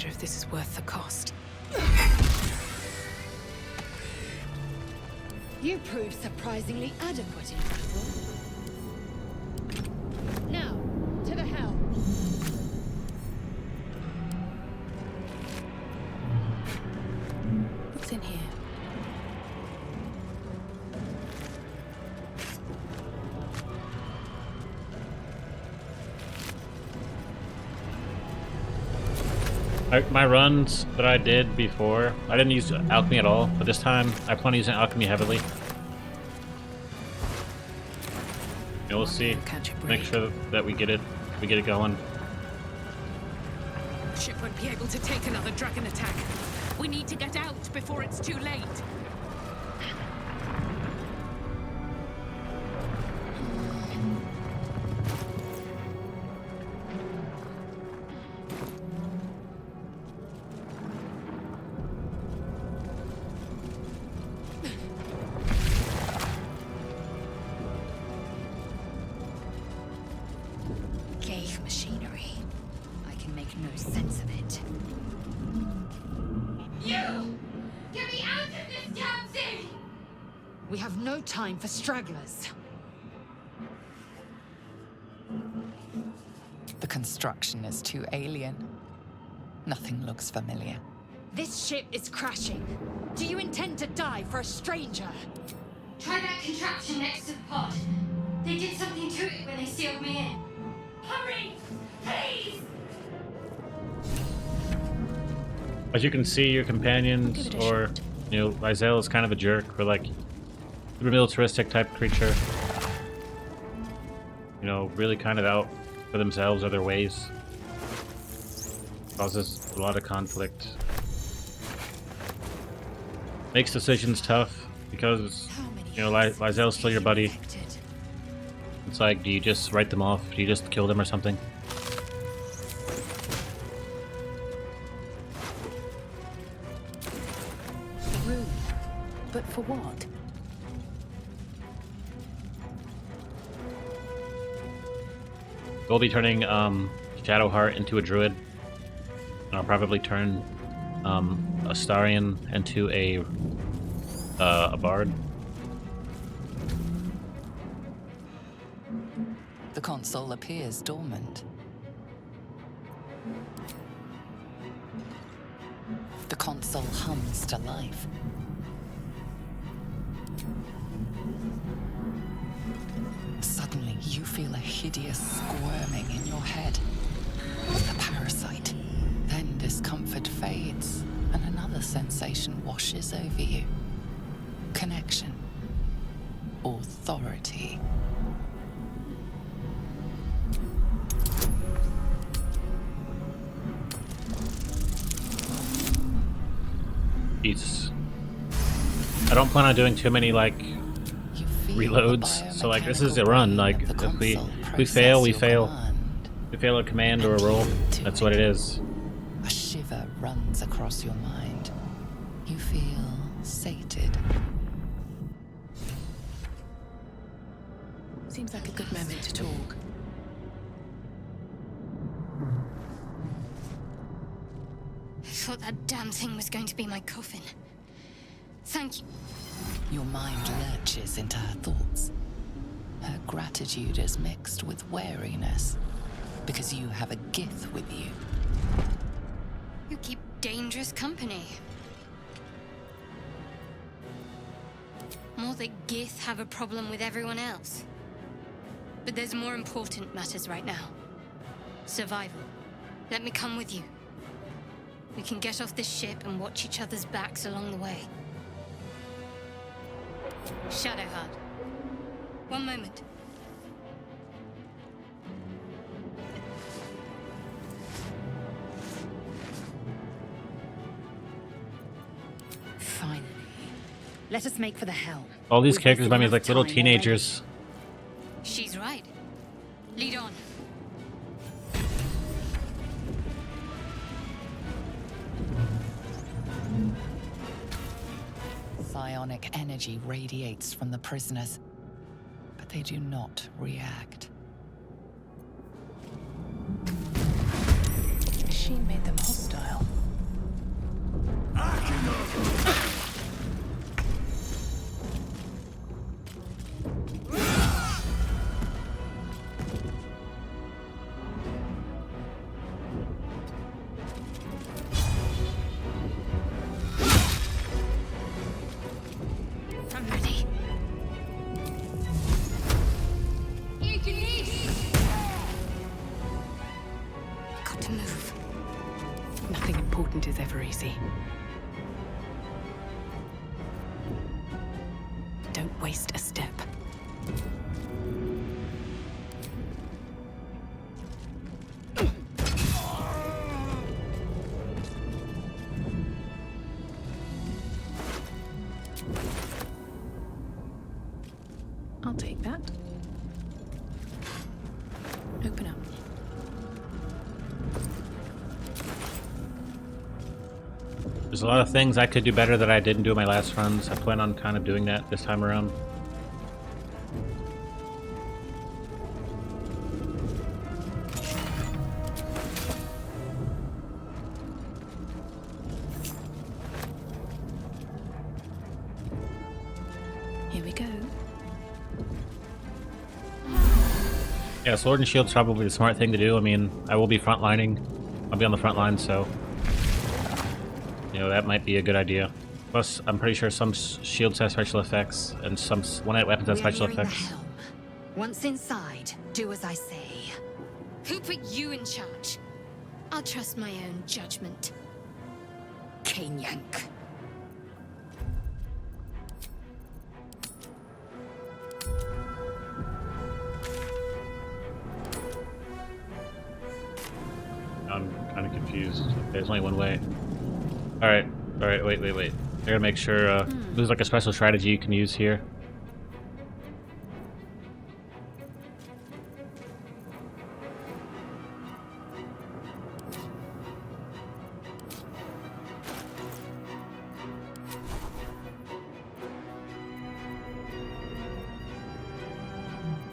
wonder if this is worth the cost. You prove surprisingly adequate in battle. Now, to the helm. What's in here? My runs that I did before, I didn't use alchemy at all, but this time I plan on using alchemy heavily. And we'll see. Make sure that we get it going. Ship won't be able to take another dragon attack. We need to get out before it's too late. Machinery. I can make no sense of it. You! Get me out of this damn thing! We have no time for stragglers. The construction is too alien. Nothing looks familiar. This ship is crashing. Do you intend to die for a stranger? Try that contraption next to the pod. They did something to it when they sealed me in. Hurry! Please! As you can see, your companions, or, you know, Lysel is kind of a jerk, or like, a militaristic type creature. You know, really kind of out for themselves or their ways. Causes a lot of conflict. Makes decisions tough, because, you know, Lysel's still your buddy. It's like, do you just write them off? Do you just kill them or something? Room. But for what? We'll be turning Shadowheart into a druid. And I'll probably turn Astarion into a bard. The console appears dormant. The console hums to life. Suddenly, you feel a hideous squirming in your head. The parasite. Then discomfort fades, and another sensation washes over you. Connection. Authority. Jeez. I don't plan on doing too many, like, reloads, so like this is a run. Like if we fail, we fail. We fail a command or a roll. That's what it is. A shiver runs across your mind. You feel sated. Seems like a good moment to talk. I thought that damn thing was going to be my coffin. Thank you. Your mind lurches into her thoughts. Her gratitude is mixed with wariness, because you have a Gith with you. You keep dangerous company. More that Gith have a problem with everyone else. But there's more important matters right now. Survival. Let me come with you. We can get off this ship and watch each other's backs along the way. Shadowheart. One moment. Finally. Let us make for the helm. All these We've characters wasted remind me of enough like little time teenagers. She's right. Lead on. Psionic energy radiates from the prisoners, but they do not react. She made them hostile. I'm ready. Got to move. Nothing important is ever easy. Don't waste a step. I'll take that. Open up. There's a lot of things I could do better that I didn't do in my last runs. I plan on kind of doing that this time around. Here we go. Yeah, sword and shield's probably the smart thing to do. I mean, I will be frontlining. I'll be on the front line, so you know that might be a good idea. Plus, I'm pretty sure some shields have special effects, and some one-hit weapons have special We're nearing the effects. helm. Once inside, do as I say. Who put you in charge? I'll trust my own judgment. Cane yank. I'm kind of confused. There's only one way. Alright, wait. I gotta make sure, there's like a special strategy you can use here.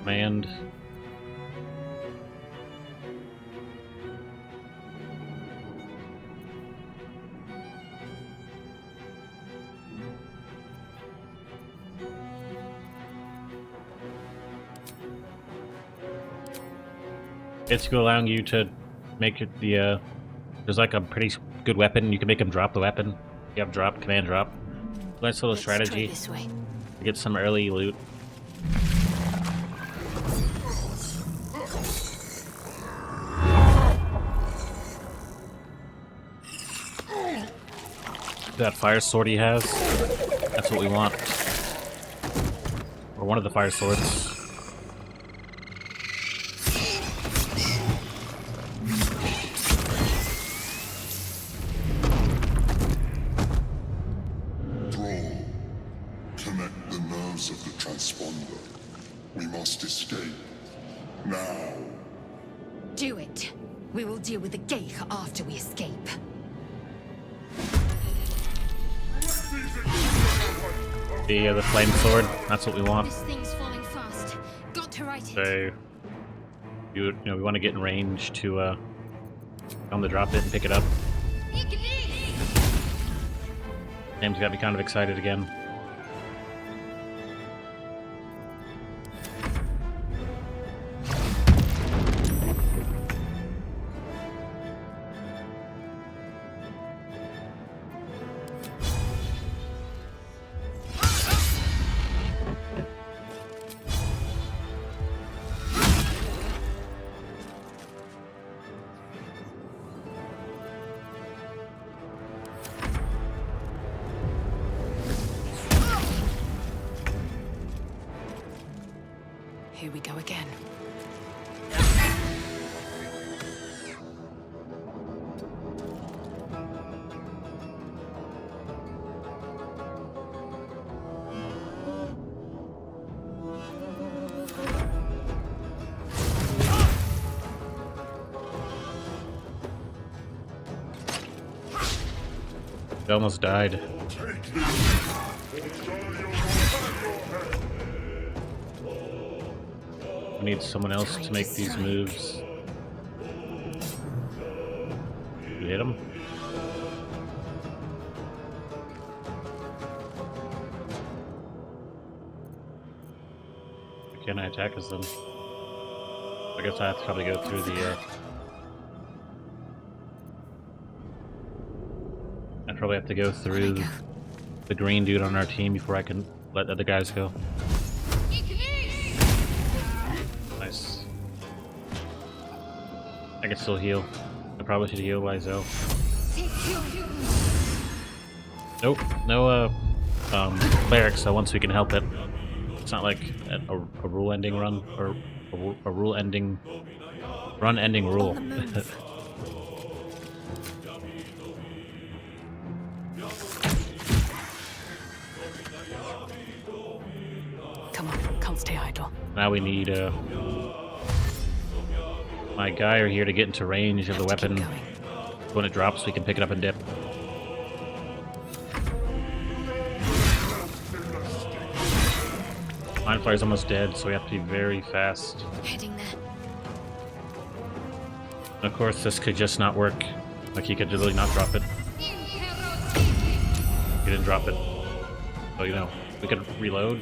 Command. It's allowing you to make it the, there's like a pretty good weapon. You can make them drop the weapon. You have drop, command drop. Nice little Let's try strategy this way. to get some early loot. That fire sword he has, that's what we want. Or one of the fire swords. Connect the nerves of the transponder. We must escape. Now. Do it. We will deal with the Geich after we escape. The flame sword, that's what we want. This thing's falling fast. Got to right it. So, we want to get in range to on the drop it and pick it up. Name's got me kind of excited again. Here we go again. It almost died. We need someone else to make these moves. You hit him? can I attack us then? I guess I have to probably go through the, I probably have to go through the green dude on our team before I can let the other guys go. Nice. I can still heal. I probably should heal Lysel. Nope, no clerics, so once we can help it. It's not like a rule-ending run, or a rule-ending... run-ending rule. Come on, can't stay idle. Now we need, my guy are here to get into range of the weapon. When it drops, we can pick it up and dip. Mind Flayer's almost dead, so we have to be very fast. Heading there. And of course, this could just not work. Like, he could literally not drop it. He didn't drop it. So, you know, we could reload.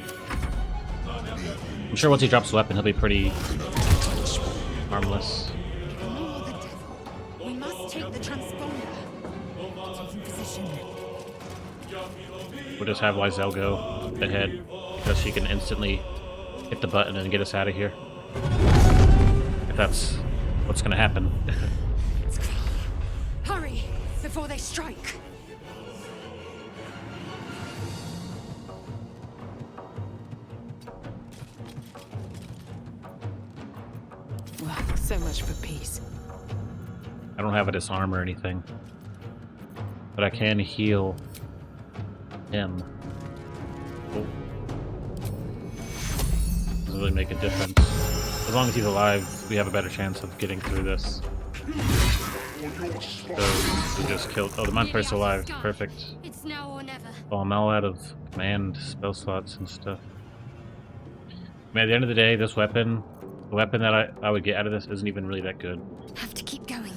I'm sure once he drops the weapon, he'll be pretty harmless. Ignore the devil. We must take the transponder. Taking position. We'll just have Lysel go ahead, because she can instantly hit the button and get us out of here. If that's what's gonna happen. Hurry, before they strike. Well, so much for peace. I don't have a disarm or anything. But I can heal him. Oh. Doesn't really make a difference. As long as he's alive, we have a better chance of getting through this. So we just killed. Oh, the Mind Flayer's still alive. Perfect. It's now or never. Oh, I'm all out of command spell slots and stuff. Man, at the end of the day, this weapon, the weapon that I would get out of this isn't even really that good. Have to keep going.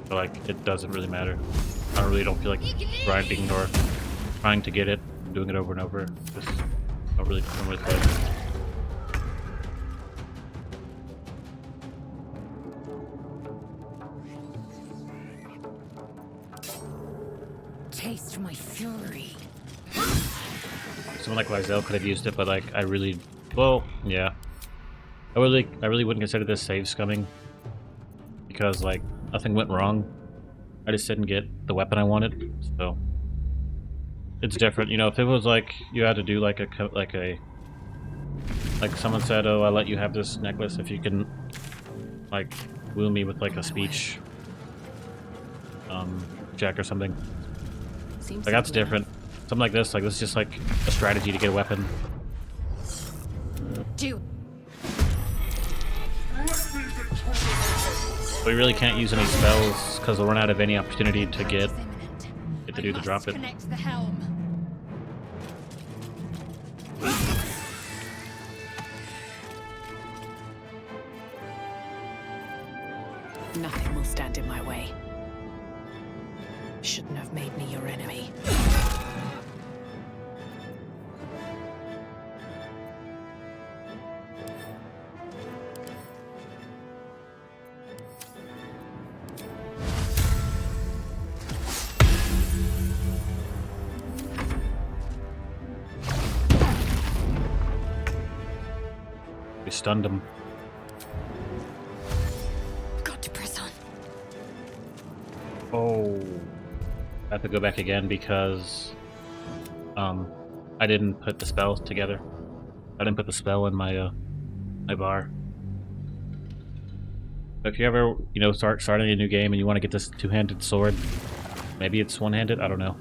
So, like, it doesn't really matter. I really don't feel like grinding or trying to get it, doing it over and over. Just don't really feel it. Taste my fury. Someone like Lysel could have used it, but like I really, well, yeah. I really wouldn't consider this save scumming because like nothing went wrong. I just didn't get the weapon I wanted, so it's different. You know, if it was like you had to do like someone said, "Oh, I'll let you have this necklace if you can like woo me with like a speech check or something." Seems Like that's we are. different. Something like this is just like a strategy to get a weapon. Do. We really can't use any spells because we'll run out of any opportunity to get the dude to drop it. Connect the helm. Nothing will stand in my way. Shouldn't have made me your enemy. We stunned him. Got to press on. Oh. I have to go back again because I didn't put the spells together. I didn't put the spell in my my bar. If you ever, you know, starting a new game and you want to get this two-handed sword, maybe it's one-handed, I don't know.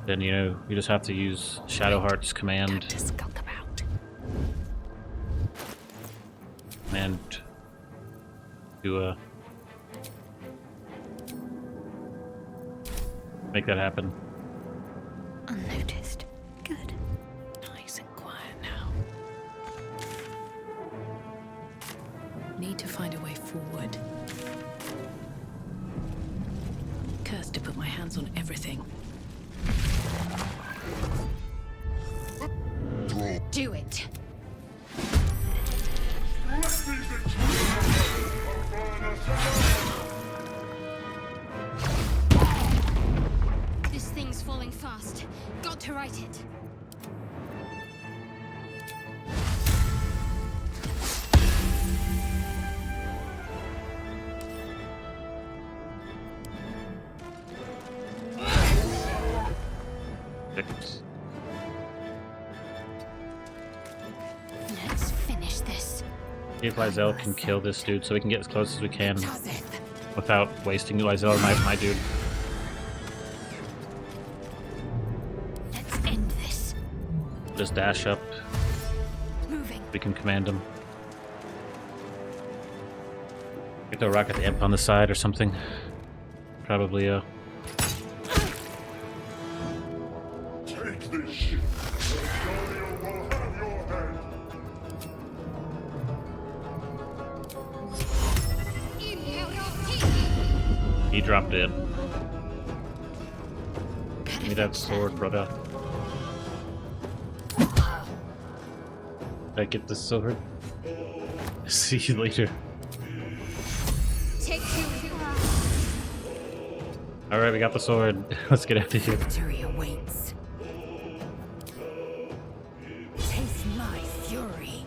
Then you know you just have to use Shadowheart's command and to make that happen. Unnoticed. Good. Nice and quiet now. Need to find a way forward. Cursed to put my hands on everything. Do it. This thing's falling fast. Got to right it. Six. Let's finish this. See if Lysel can kill this dude so we can get as close as we can without wasting Lysel or my dude. Let's end this. Just dash up. Moving. We can command him. Get the rocket the imp on the side or something. Probably Take this ship. Victoria will have your head. he dropped it. Give me that sword, brother. Did I get the sword? See you later. Take you. Alright, we got the sword. Let's get out of here. Victory awaits. Taste my fury.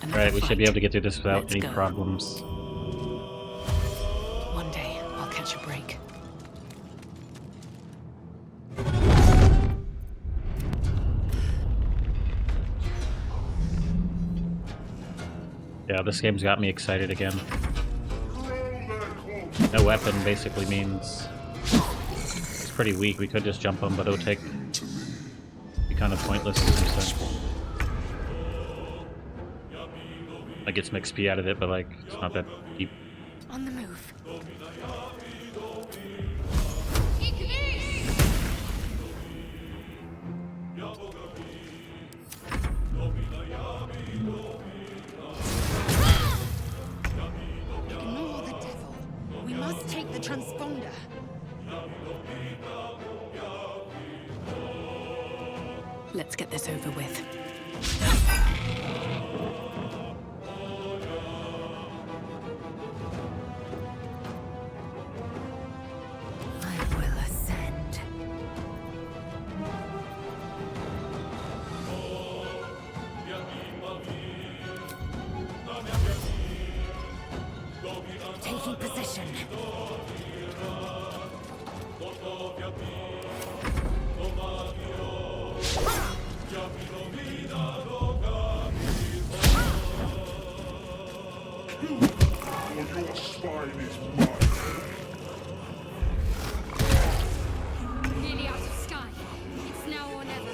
Alright, we should be able to get through this without Let's any go. problems. One day, I'll catch a break. Yeah, this game's got me excited again. No weapon basically means it's pretty weak. We could just jump them, but it'll be kind of pointless. So. I get some XP out of it, but like it's not that deep. On the move. Ignore the devil. We must take the transponder. Let's get this over with. I will ascend. Taking position. Or your spine is mine. Nearly out of sky. It's now or never.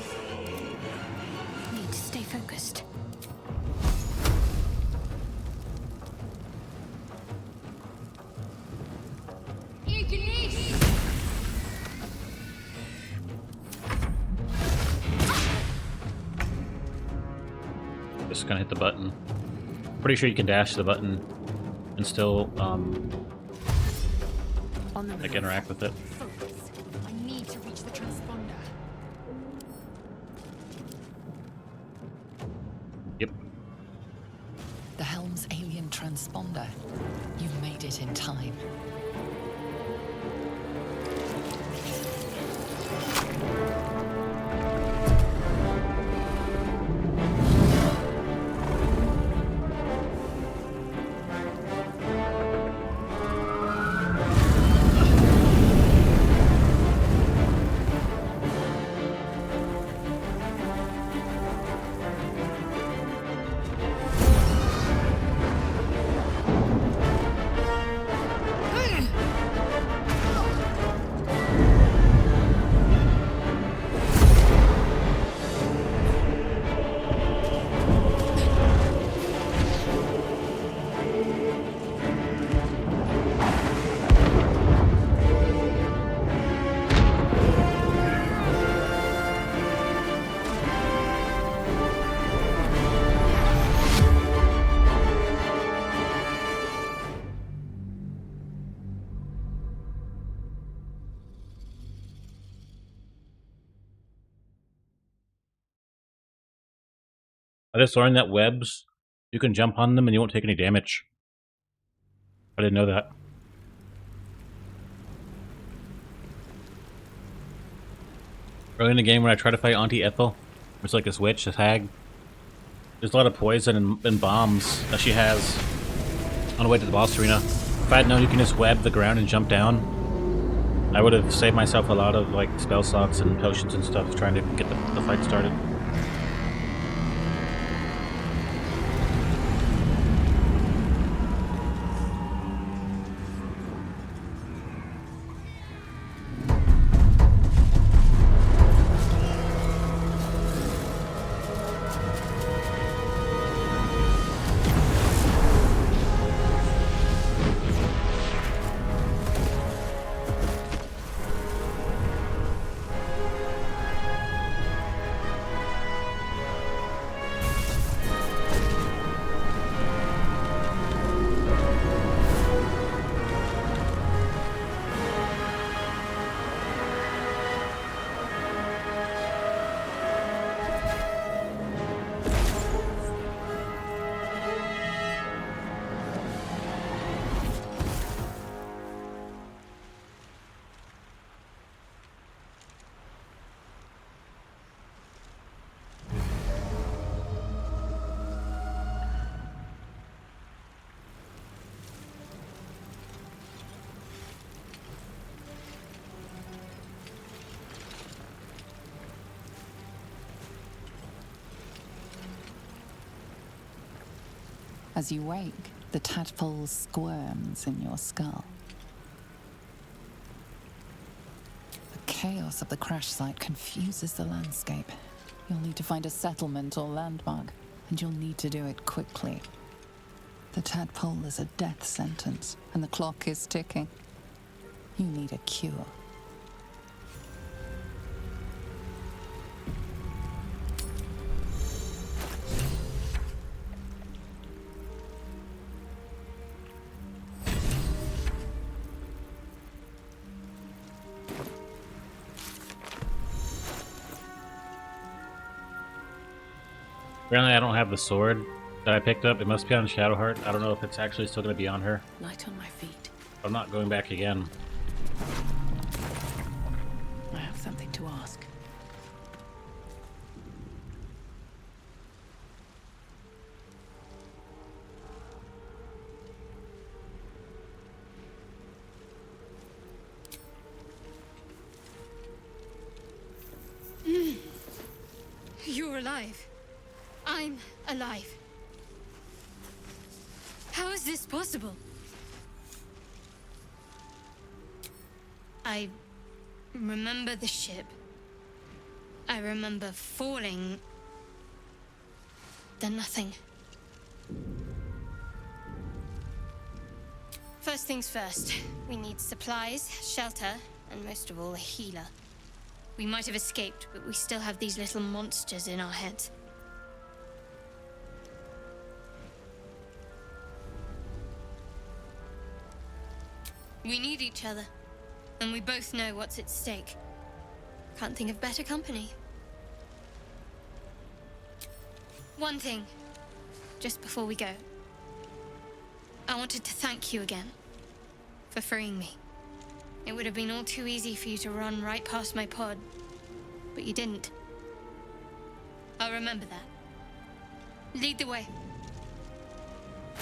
Need to stay focused. Just gonna hit the button. Pretty sure you can dash the button and still On the like move. interact with it. Focus. I need to reach the transponder. Yep. The Helm's alien transponder. You've made it in time. I just learned that webs, you can jump on them and you won't take any damage. I didn't know that. Early in the game when I try to fight Auntie Ethel, it's like this witch, this hag. There's a lot of poison and bombs that she has on the way to the boss arena. If I had known you can just web the ground and jump down, I would have saved myself a lot of like spell slots and potions and stuff trying to get the fight started. As you wake, the tadpole squirms in your skull. The chaos of the crash site confuses the landscape. You'll need to find a settlement or landmark, and you'll need to do it quickly. The tadpole is a death sentence, and the clock is ticking. You need a cure. Apparently I don't have the sword that I picked up. It must be on Shadowheart. I don't know if it's actually still going to be on her. Light on my feet. I'm not going back again. I have something to ask. You're alive. I'm alive. How is this possible? I remember the ship. I remember falling. Then nothing. First things first. We need supplies, shelter, and most of all, a healer. We might have escaped, but we still have these little monsters in our heads. We need each other, and we both know what's at stake. Can't think of better company. One thing, just before we go. I wanted to thank you again for freeing me. It would have been all too easy for you to run right past my pod, but you didn't. I'll remember that. Lead the way.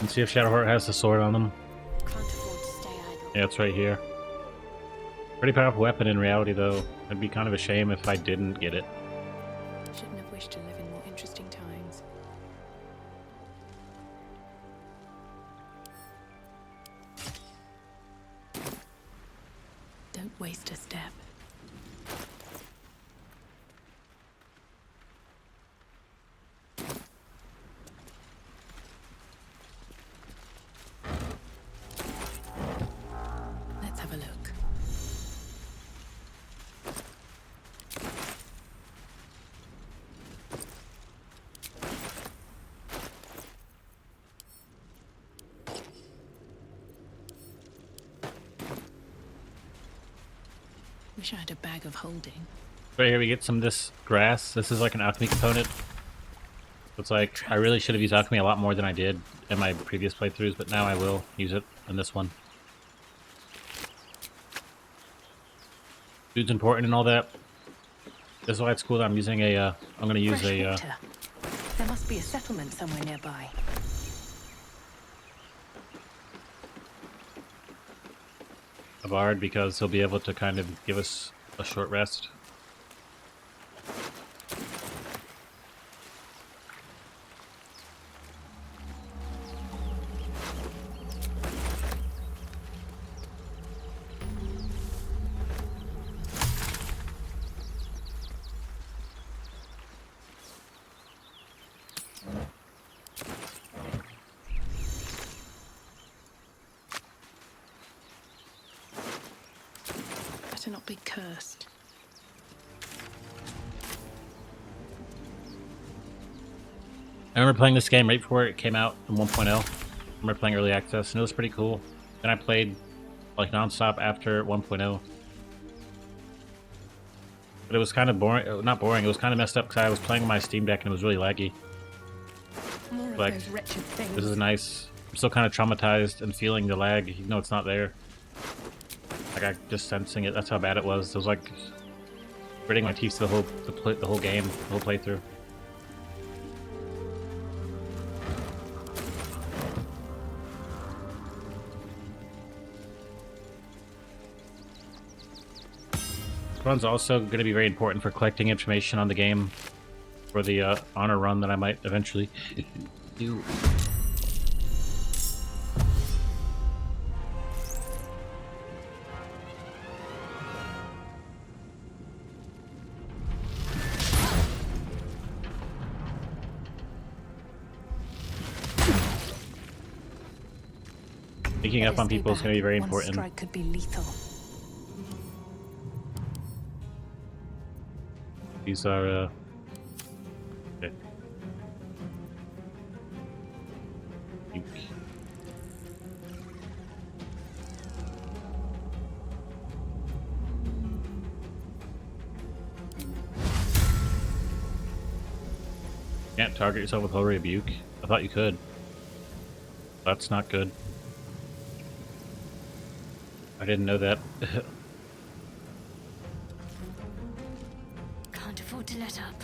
Let's see if Shadowheart has the sword on them. Can't afford to stay idle. Yeah, it's right here. Pretty powerful weapon in reality, though. It'd be kind of a shame if I didn't get it. Shouldn't have wished to live in more interesting times. Don't waste a step. Let's have a look. Wish I had a bag of holding. Right here we get some of this grass. This is like an alchemy component. It's like, I really should have used alchemy a lot more than I did in my previous playthroughs, but now I will use it in this one. Food's important and all that. This is why it's cool that I'm using a, I'm gonna use Fresh a, water. There must be a settlement somewhere nearby. a bard, because he'll be able to kind of give us a short rest. Better not be cursed. I remember playing this game right before it came out in 1.0. I remember playing early access, and it was pretty cool. Then I played like non-stop after 1.0. But it was kind of boring, not boring, it was kind of messed up because I was playing on my Steam Deck and it was really laggy. More of Like, those wretched things. this is nice. I'm still kind of traumatized and feeling the lag, even though it's not there. Like, I just sensing it, that's how bad it was. It was like gritting my teeth to the whole game, the whole playthrough. This run's also going to be very important for collecting information on the game for the honor run that I might eventually do. Sneaking up on people is going to be very One important. strike could be lethal. These are, okay. Can't target yourself with Holy Rebuke? I thought you could. That's not good. I didn't know that. Can't afford to let up.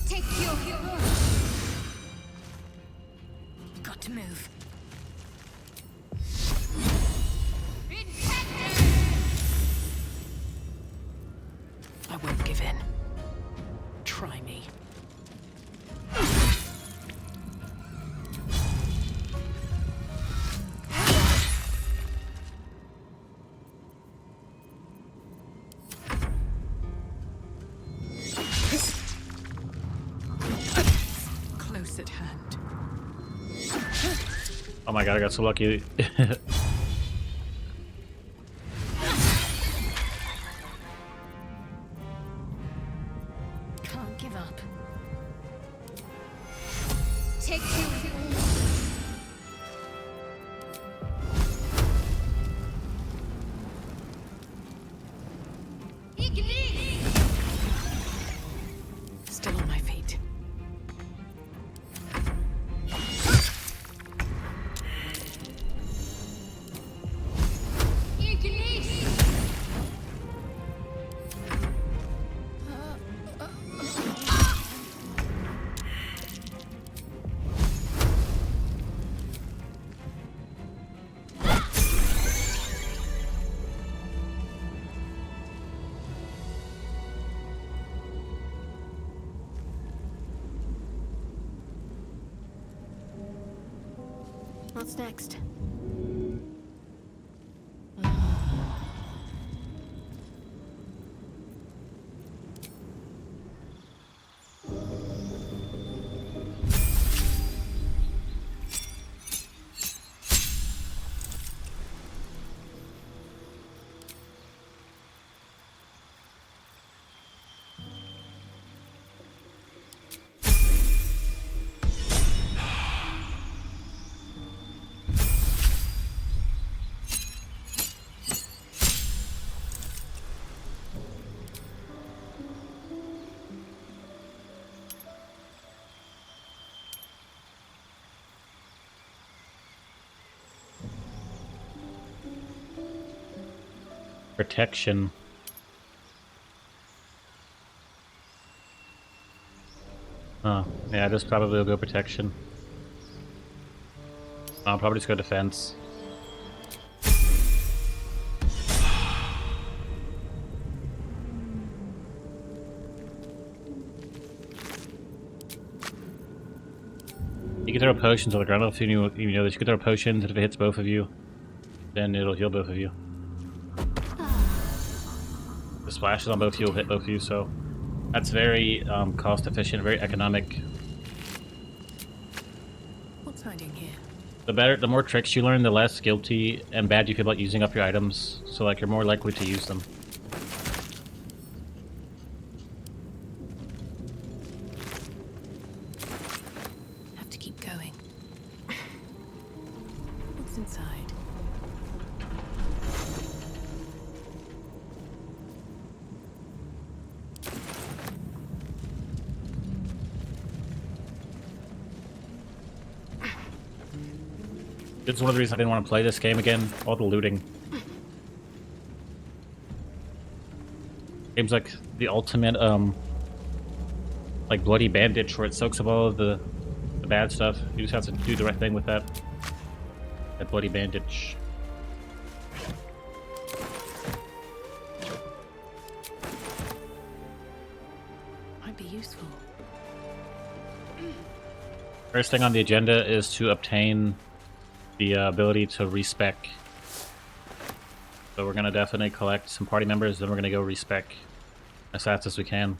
Take your hero. Got to move. I won't give in. Try me. Close at hand. Oh my god, I got so lucky. Can't give up. Take your hero. Still on my feet. What's next? Protection. Oh, yeah, this probably will go protection. I'll probably just go defense. You can throw potions on the ground. If you know that you can throw potions, and if it hits both of you, then it'll heal both of you. The splashes on both of you will hit both of you, so that's very cost efficient, very economic. What's hiding here? The more tricks you learn, the less guilty and bad you feel about using up your items. So like you're more likely to use them. Have to keep going. What's inside? It's one of the reasons I didn't want to play this game again. All the looting. Game's like the ultimate, like bloody bandage where it soaks up all of the bad stuff. You just have to do the right thing with that bloody bandage. Might be useful. First thing on the agenda is to obtain the ability to respec. So we're gonna definitely collect some party members, then we're gonna go respec as fast as we can.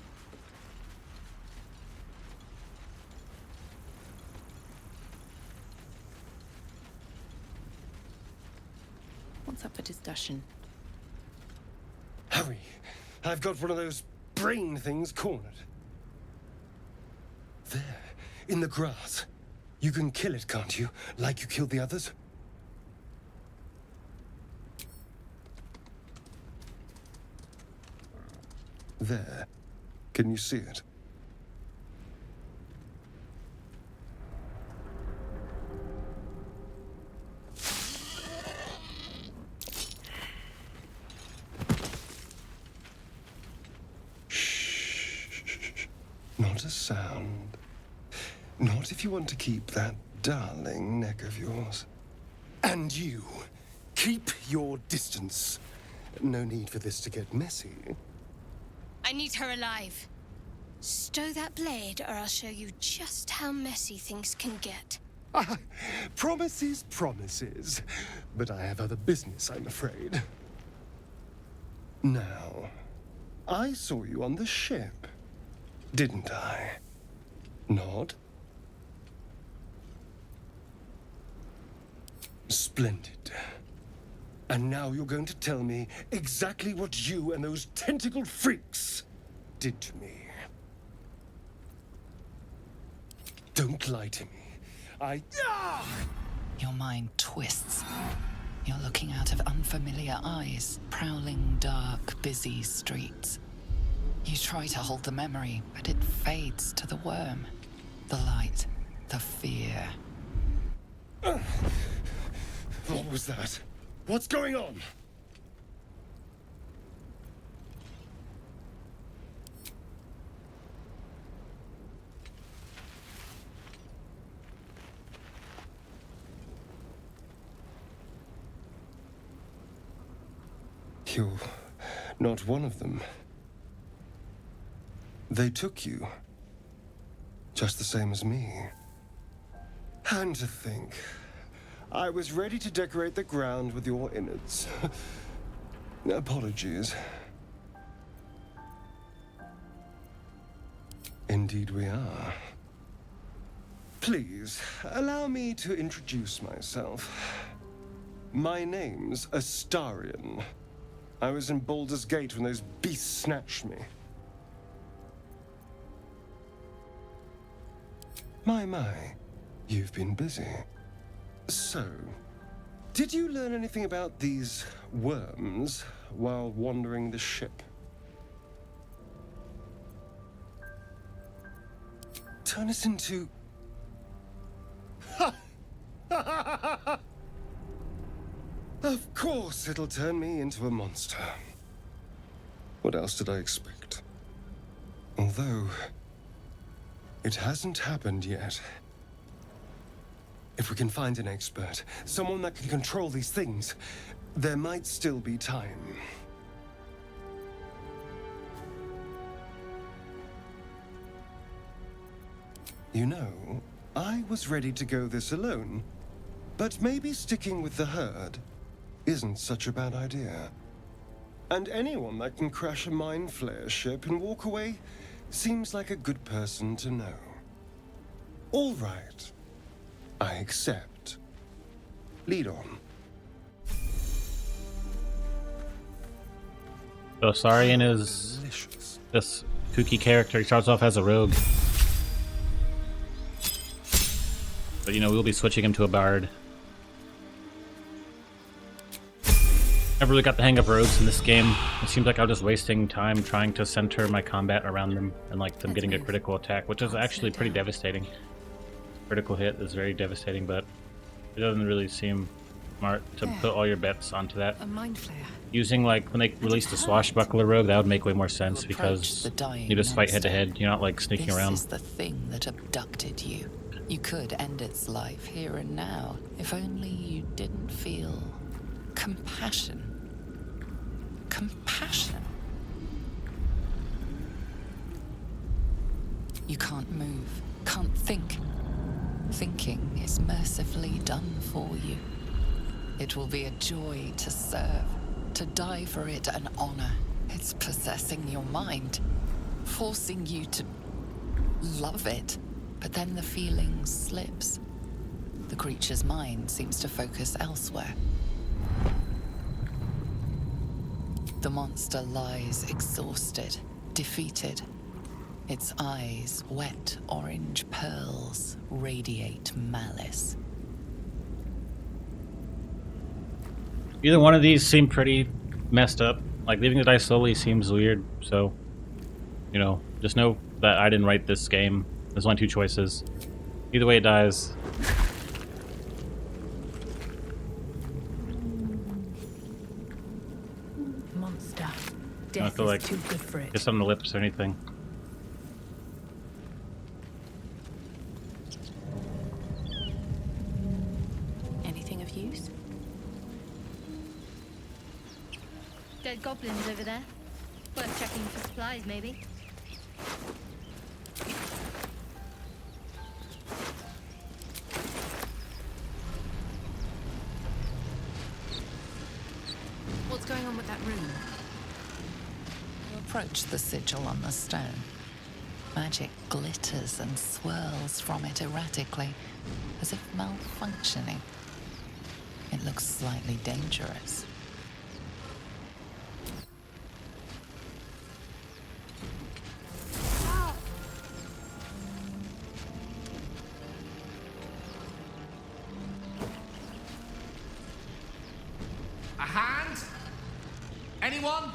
What's up for discussion? Hurry! I've got one of those brain things cornered. There, in the grass. You can kill it, can't you? Like you killed the others? There. Can you see it? Shh. Not a sound. Not if you want to keep that darling neck of yours. And you, keep your distance. No need for this to get messy. I need her alive. Stow that blade, or I'll show you just how messy things can get. Promises, promises. But I have other business, I'm afraid. Now, I saw you on the ship, didn't I? Nod? Splendid. And now you're going to tell me exactly what you and those tentacled freaks did to me. Don't lie to me. Your mind twists. You're looking out of unfamiliar eyes, prowling dark, busy streets. You try to hold the memory, but it fades to the worm. The light, the fear. What was that? What's going on? You're not one of them. They took you. Just the same as me. And to think, I was ready to decorate the ground with your innards. Apologies. Indeed we are. Please, allow me to introduce myself. My name's Astarion. I was in Baldur's Gate when those beasts snatched me. My, you've been busy. So, did you learn anything about these worms while wandering the ship? Turn us into... Of course it'll turn me into a monster. What else did I expect? Although, it hasn't happened yet. If we can find an expert, someone that can control these things, there might still be time. You know, I was ready to go this alone, but maybe sticking with the herd isn't such a bad idea. And anyone that can crash a mind flayer ship and walk away seems like a good person to know. All right. I accept. Lead on. So Saurian is Delicious. this kooky character. He starts off as a rogue. But, you know, we'll be switching him to a bard. Never really got the hang of rogues in this game. It seems like I'm just wasting time trying to center my combat around them and like them getting a critical attack, which is actually pretty devastating. Critical hit is very devastating, but it doesn't really seem smart to put all your bets onto that. A mind flayer. Using like when they released the swashbuckler rogue, that would make way more sense because you just fight head to head. You're not like sneaking around. This is the thing that abducted you. You could end its life here and now if only you didn't feel compassion. Compassion. You can't move, can't think. Thinking is mercifully done for you. It will be a joy to serve, to die for it an honor. It's possessing your mind, forcing you to love it. But then the feeling slips. The creature's mind seems to focus elsewhere. The monster lies exhausted, defeated. Its eyes, wet orange pearls, radiate malice. Either one of these seem pretty messed up. Like, leaving the dice slowly seems weird, so, you know, just know that I didn't write this game. There's only two choices. Either way it dies. Monster. I Death feel is like too good for it. kiss on the lips or anything. Anything of use? Dead goblins over there. Worth checking for supplies, maybe. What's going on with that room? You approach the sigil on the stone. Magic glitters and swirls from it erratically, as if malfunctioning. It looks slightly dangerous. A hand? Anyone?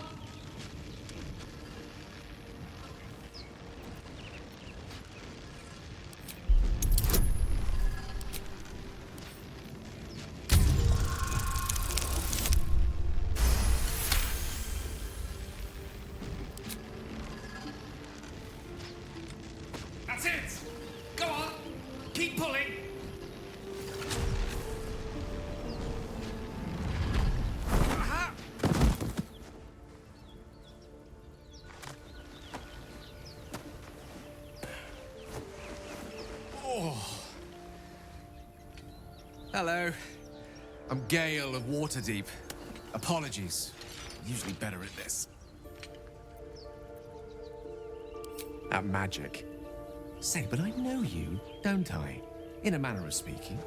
That's it! Go on! Keep pulling! Aha! Oh. Hello. I'm Gale of Waterdeep. Apologies. Usually better at this. At magic. Say, but I know you, don't I? In a manner of speaking.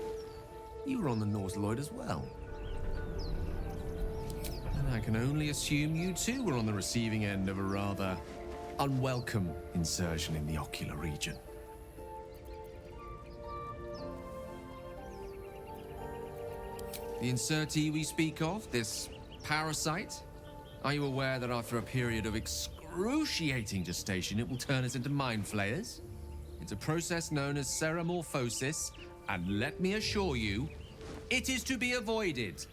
You were on the Norse Lloyd as well. And I can only assume you too were on the receiving end of a rather unwelcome insertion in the ocular region. The insertee we speak of, this parasite, are you aware that after a period of excruciating gestation, it will turn us into mind flayers? It's a process known as ceremorphosis, and let me assure you, it is to be avoided.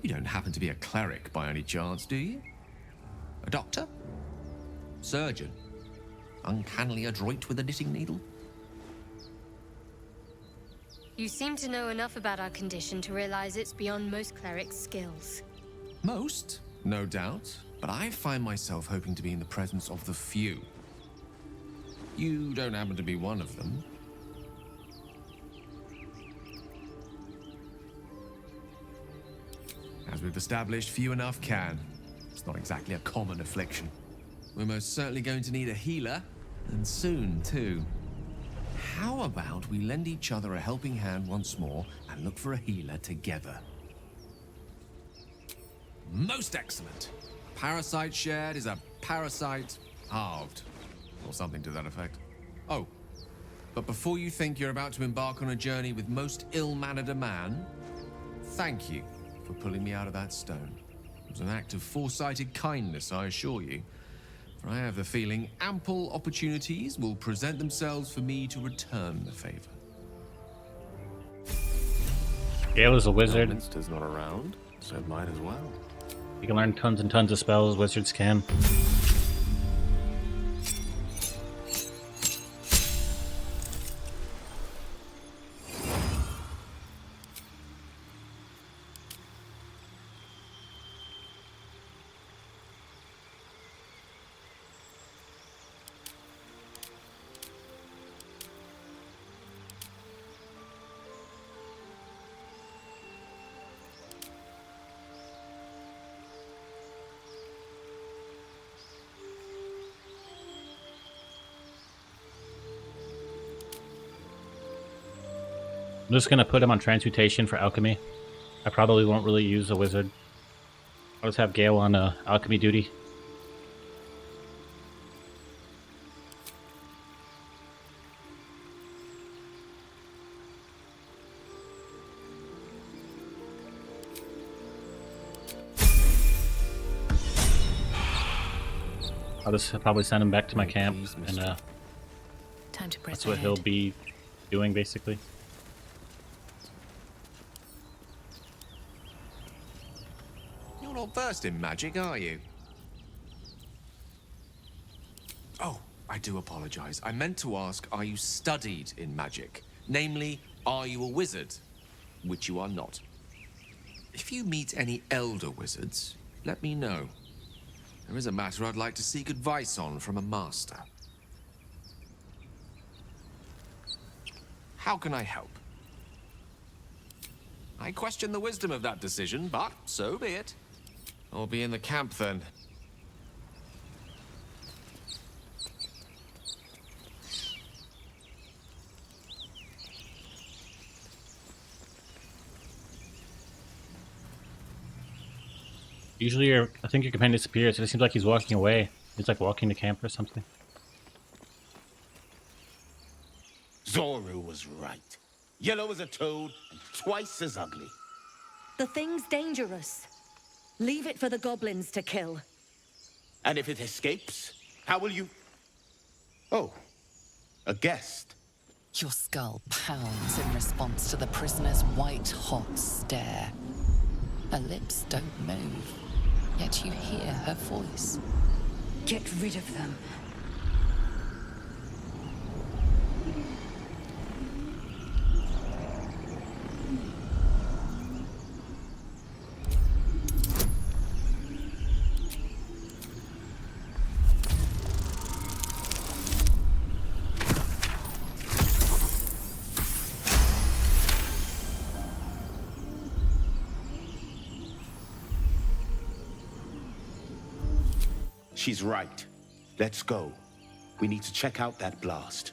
You don't happen to be a cleric by any chance, do you? A doctor? Surgeon? Uncannily adroit with a knitting needle? You seem to know enough about our condition to realize it's beyond most clerics' skills. Most, no doubt, but I find myself hoping to be in the presence of the few. You don't happen to be one of them. As we've established, few enough can. It's not exactly a common affliction. We're most certainly going to need a healer, and soon, too. How about we lend each other a helping hand once more and look for a healer together? Most excellent. Parasite shared is a parasite halved, or something to that effect. Oh, but before you think you're about to embark on a journey with most ill-mannered a man, thank you for pulling me out of that stone. It was an act of foresighted kindness, I assure you. For I have the feeling ample opportunities will present themselves for me to return the favor. Gale is a wizard. Minster's not around, so it might as well. You can learn tons and tons of spells, wizards can. I'm just gonna put him on transmutation for alchemy. I probably won't really use a wizard. I'll just have Gale on alchemy duty. I'll just probably send him back to my camp, and Time to press that's what ahead. he'll be doing, basically. You're not versed in magic, are you? Oh, I do apologize. I meant to ask, are you studied in magic? Namely, are you a wizard? Which you are not. If you meet any elder wizards, let me know. There is a matter I'd like to seek advice on from a master. How can I help? I question the wisdom of that decision, but so be it. I'll be in the camp then. Usually, I think your companion disappears. It seems like he's walking away. He's like walking to camp or something. Zoru was right. Yellow as a toad and twice as ugly. The thing's dangerous. Leave it for the goblins to kill. And if it escapes, how will you... Oh, a guest. Your skull pounds in response to the prisoner's white-hot stare. Her lips don't move, yet you hear her voice. Get rid of them. She's right. Let's go. We need to check out that blast.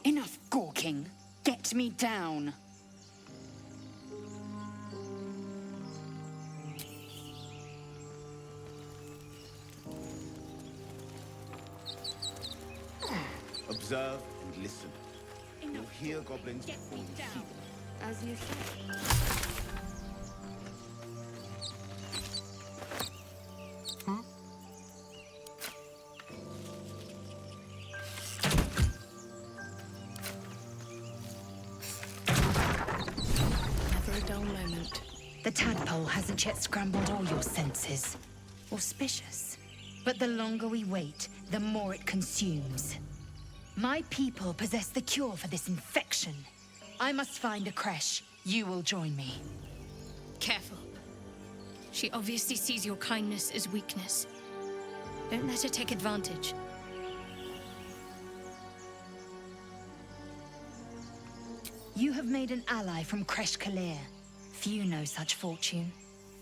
Enough gawking. Get me down. Observe and listen. You'll hear goblins before you see them. As you say. Never a dull moment. The tadpole hasn't yet scrambled all your senses. Auspicious. But the longer we wait, the more it consumes. My people possess the cure for this infection. I must find a creche. You will join me. Careful. She obviously sees your kindness as weakness. Don't let her take advantage. You have made an ally from Creche Kalir. Few know such fortune.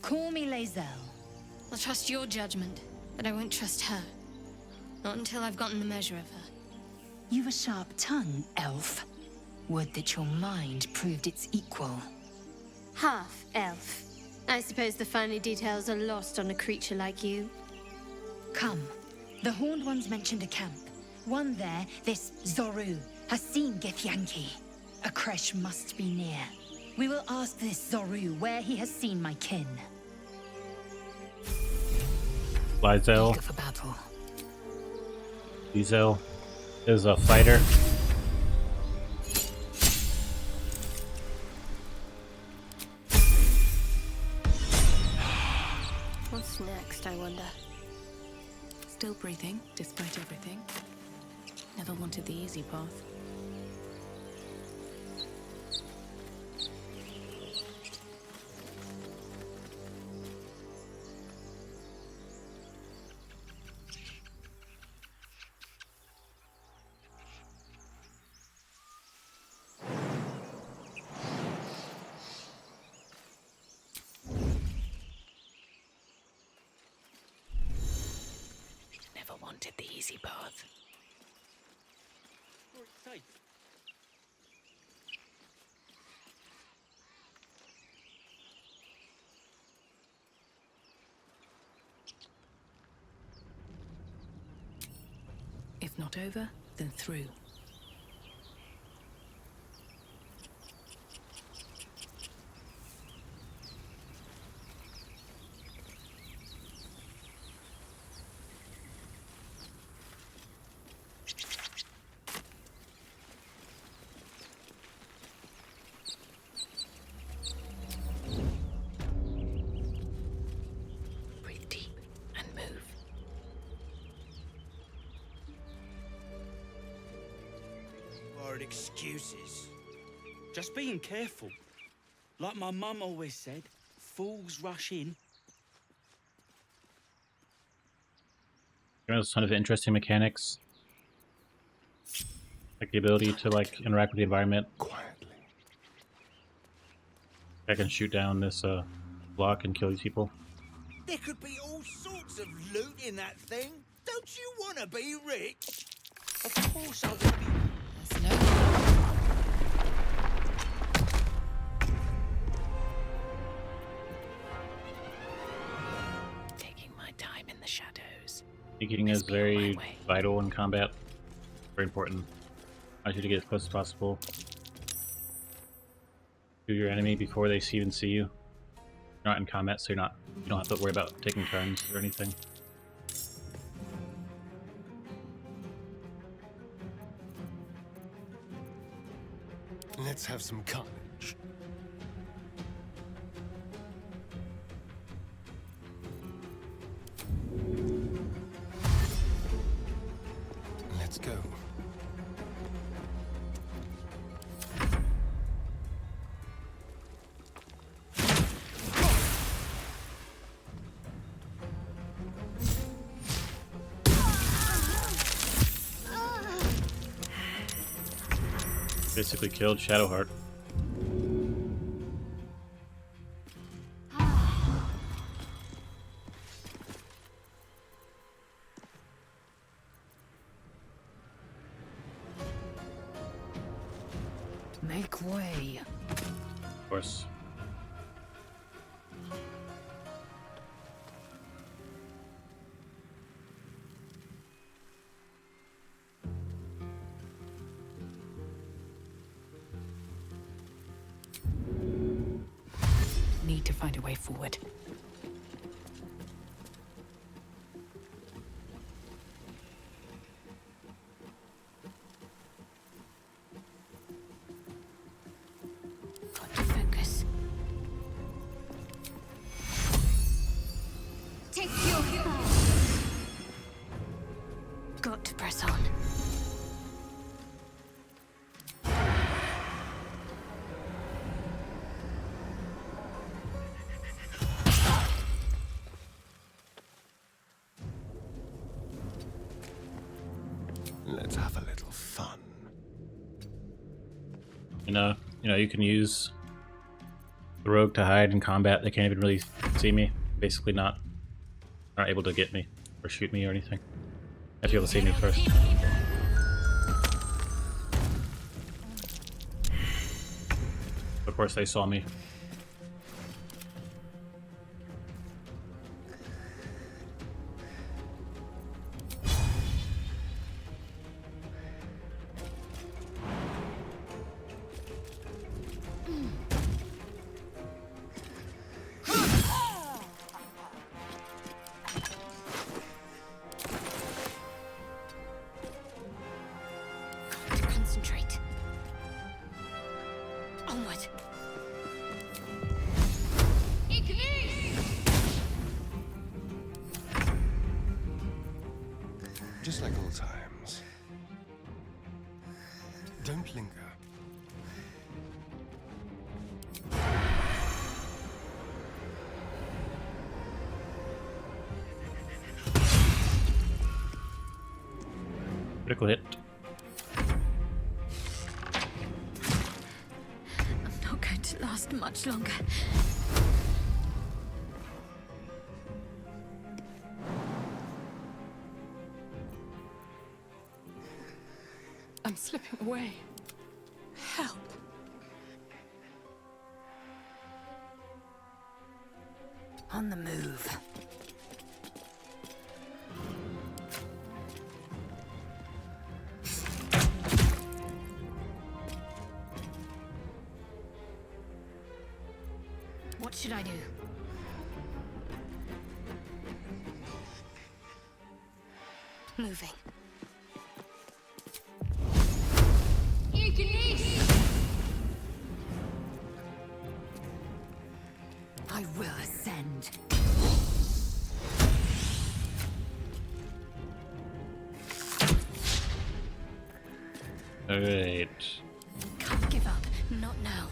Call me Lae'zel. I'll trust your judgment, but I won't trust her. Not until I've gotten the measure of her. You've a sharp tongue, elf. Would that your mind proved its equal. Half elf. I suppose the finer details are lost on a creature like you. Come. The Horned Ones mentioned a camp. One there, this Zoru, has seen Githyanki. A creche must be near. We will ask this Zoru where he has seen my kin. Lae'zel. Eager for battle. Lae'zel is a fighter. What's next, I wonder? Still breathing, despite everything. Never wanted the easy path. Never wanted the easy path. If not over, then through. Breathe deep and move. Hard excuses. Just being careful. Like my mum always said, fools rush in. There's a ton of interesting mechanics. Like the ability to like interact with the environment. Quietly. I can shoot down this block and kill these people. There could be all sorts of loot in that thing. Don't you want to be rich? Of course I would be. There's no... Taking my time in the shadows. Sneaking is very vital in combat. Very important. I want you to get as close as possible to your enemy before they even see you. You're not in combat, so you don't have to worry about taking turns or anything. Let's have some carnage. Let's go. Basically killed Shadowheart. Make way. Of course. Need to find a way forward. Got to focus. Take your got to press on. Let's have a little fun. You can use the rogue to hide in combat. They can't even really see me. Basically not able to get me or shoot me or anything. I have to be able to see me first. Of course they saw me. Concentrate. Onward. Just like old times. Don't linger. Critical hit. I'm not going to last much longer. I'm slipping away. Help. On the move. What should I do? Moving. I will ascend. Alright. Can't give up. Not now.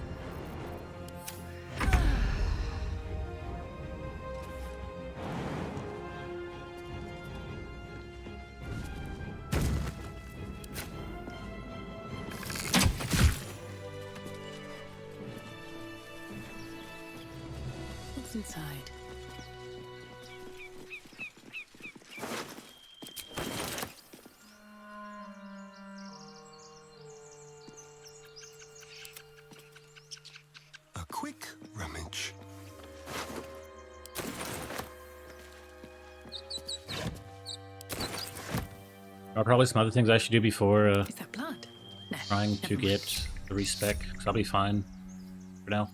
What's inside? A quick rummage. Probably some other things I should do before Is that blood? No. trying to never get mind. the respec, because I'll be fine for now.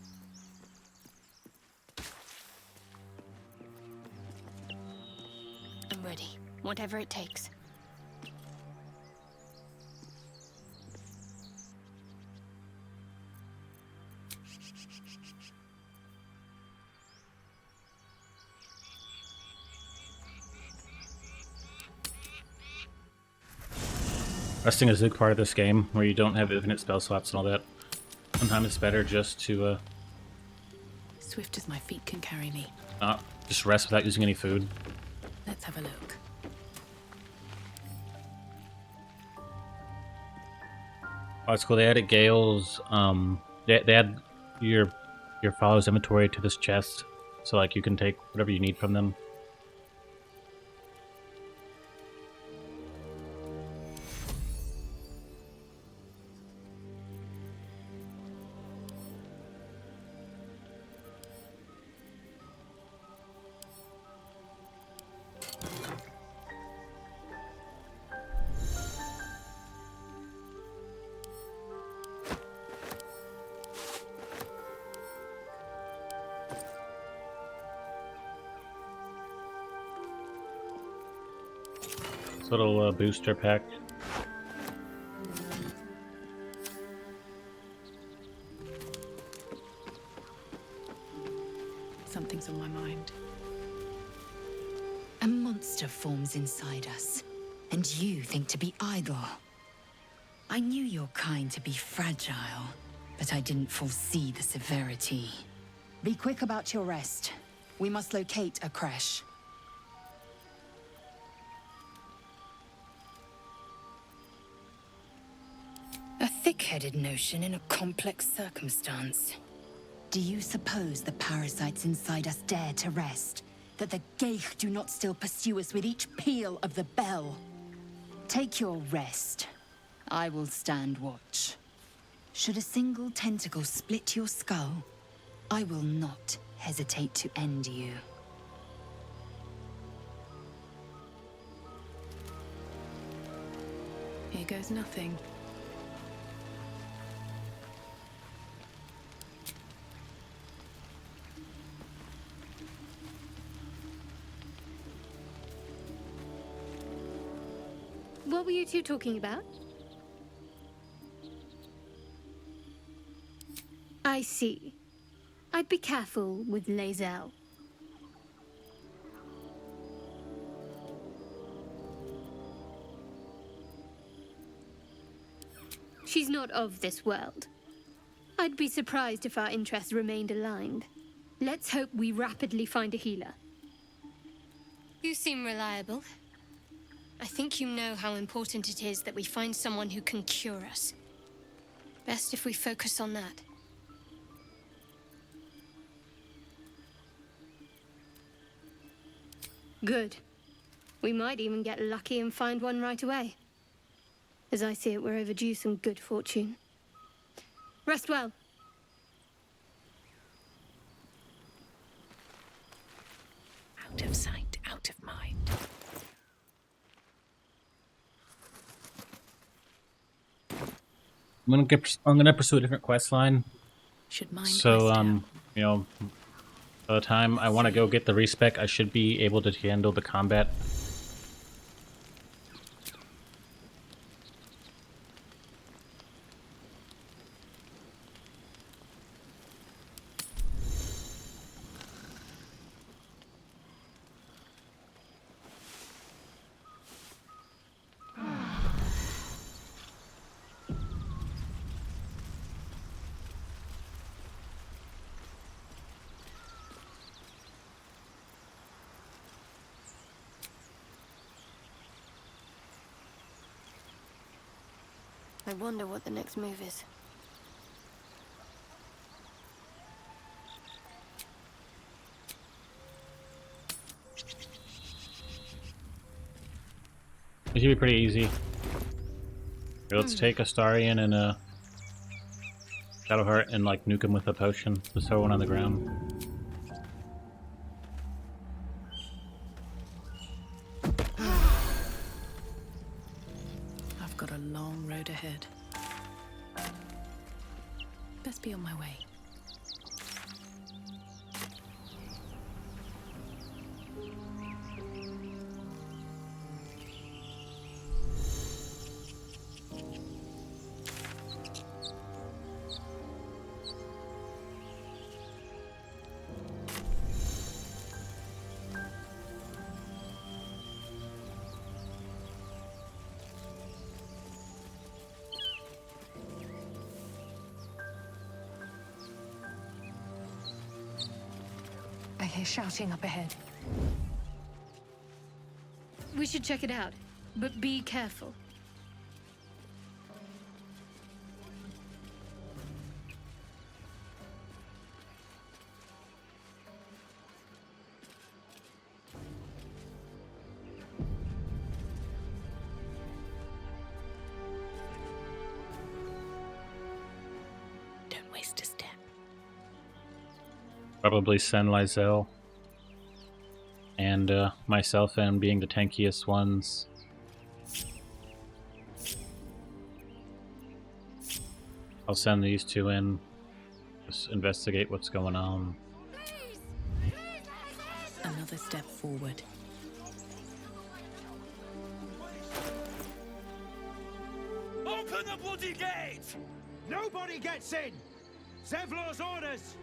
I'm ready. Whatever it takes. Resting is a big part of this game, where you don't have infinite spell slots and all that. Sometimes it's better just to Swift as my feet can carry me. not just rest without using any food. Let's have a look. Oh, it's cool. They added Gale's. They add your followers' inventory to this chest, so like you can take whatever you need from them. This little booster pack. Something's on my mind. A monster forms inside us, and you think to be idle. I knew your kind to be fragile, but I didn't foresee the severity. Be quick about your rest. We must locate a crash. A thick-headed notion in a complex circumstance. Do you suppose the parasites inside us dare to rest? That the Geich do not still pursue us with each peal of the bell? Take your rest. I will stand watch. Should a single tentacle split your skull, I will not hesitate to end you. Here goes nothing. What were you two talking about? I see. I'd be careful with Lae'zel. She's not of this world. I'd be surprised if our interests remained aligned. Let's hope we rapidly find a healer. You seem reliable. I think you know how important it is that we find someone who can cure us. Best if we focus on that. Good. We might even get lucky and find one right away. As I see it, we're overdue some good fortune. Rest well. Out of sight, out of mind. I'm gonna pursue a different quest line. Should mind So rest out. you know, by the time I want to go get the respec, I should be able to handle the combat. I wonder what the next move is. It should be pretty easy. Okay, let's take Astarion and Shadowheart and like nuke him with a potion. Just throw one on the ground. I've got a long road ahead. Best be on my way. I hear shouting up ahead. We should check it out, but be careful. Don't waste a step. Probably send Lae'zel and myself and being the tankiest ones. I'll send these two in, just investigate what's going on. Another step forward. Open the bloody gate! Nobody gets in! Zevlor's orders!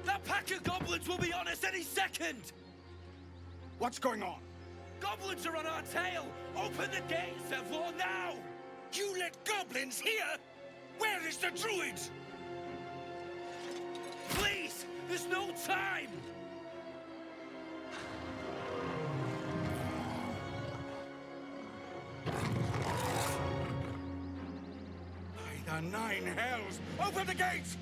That pack of goblins will be on us any second! What's going on? Goblins are on our tail! Open the gates, Zevlor, now! You let goblins here? Where is the druid? Please! There's no time! By the 9 hells! Open the gates!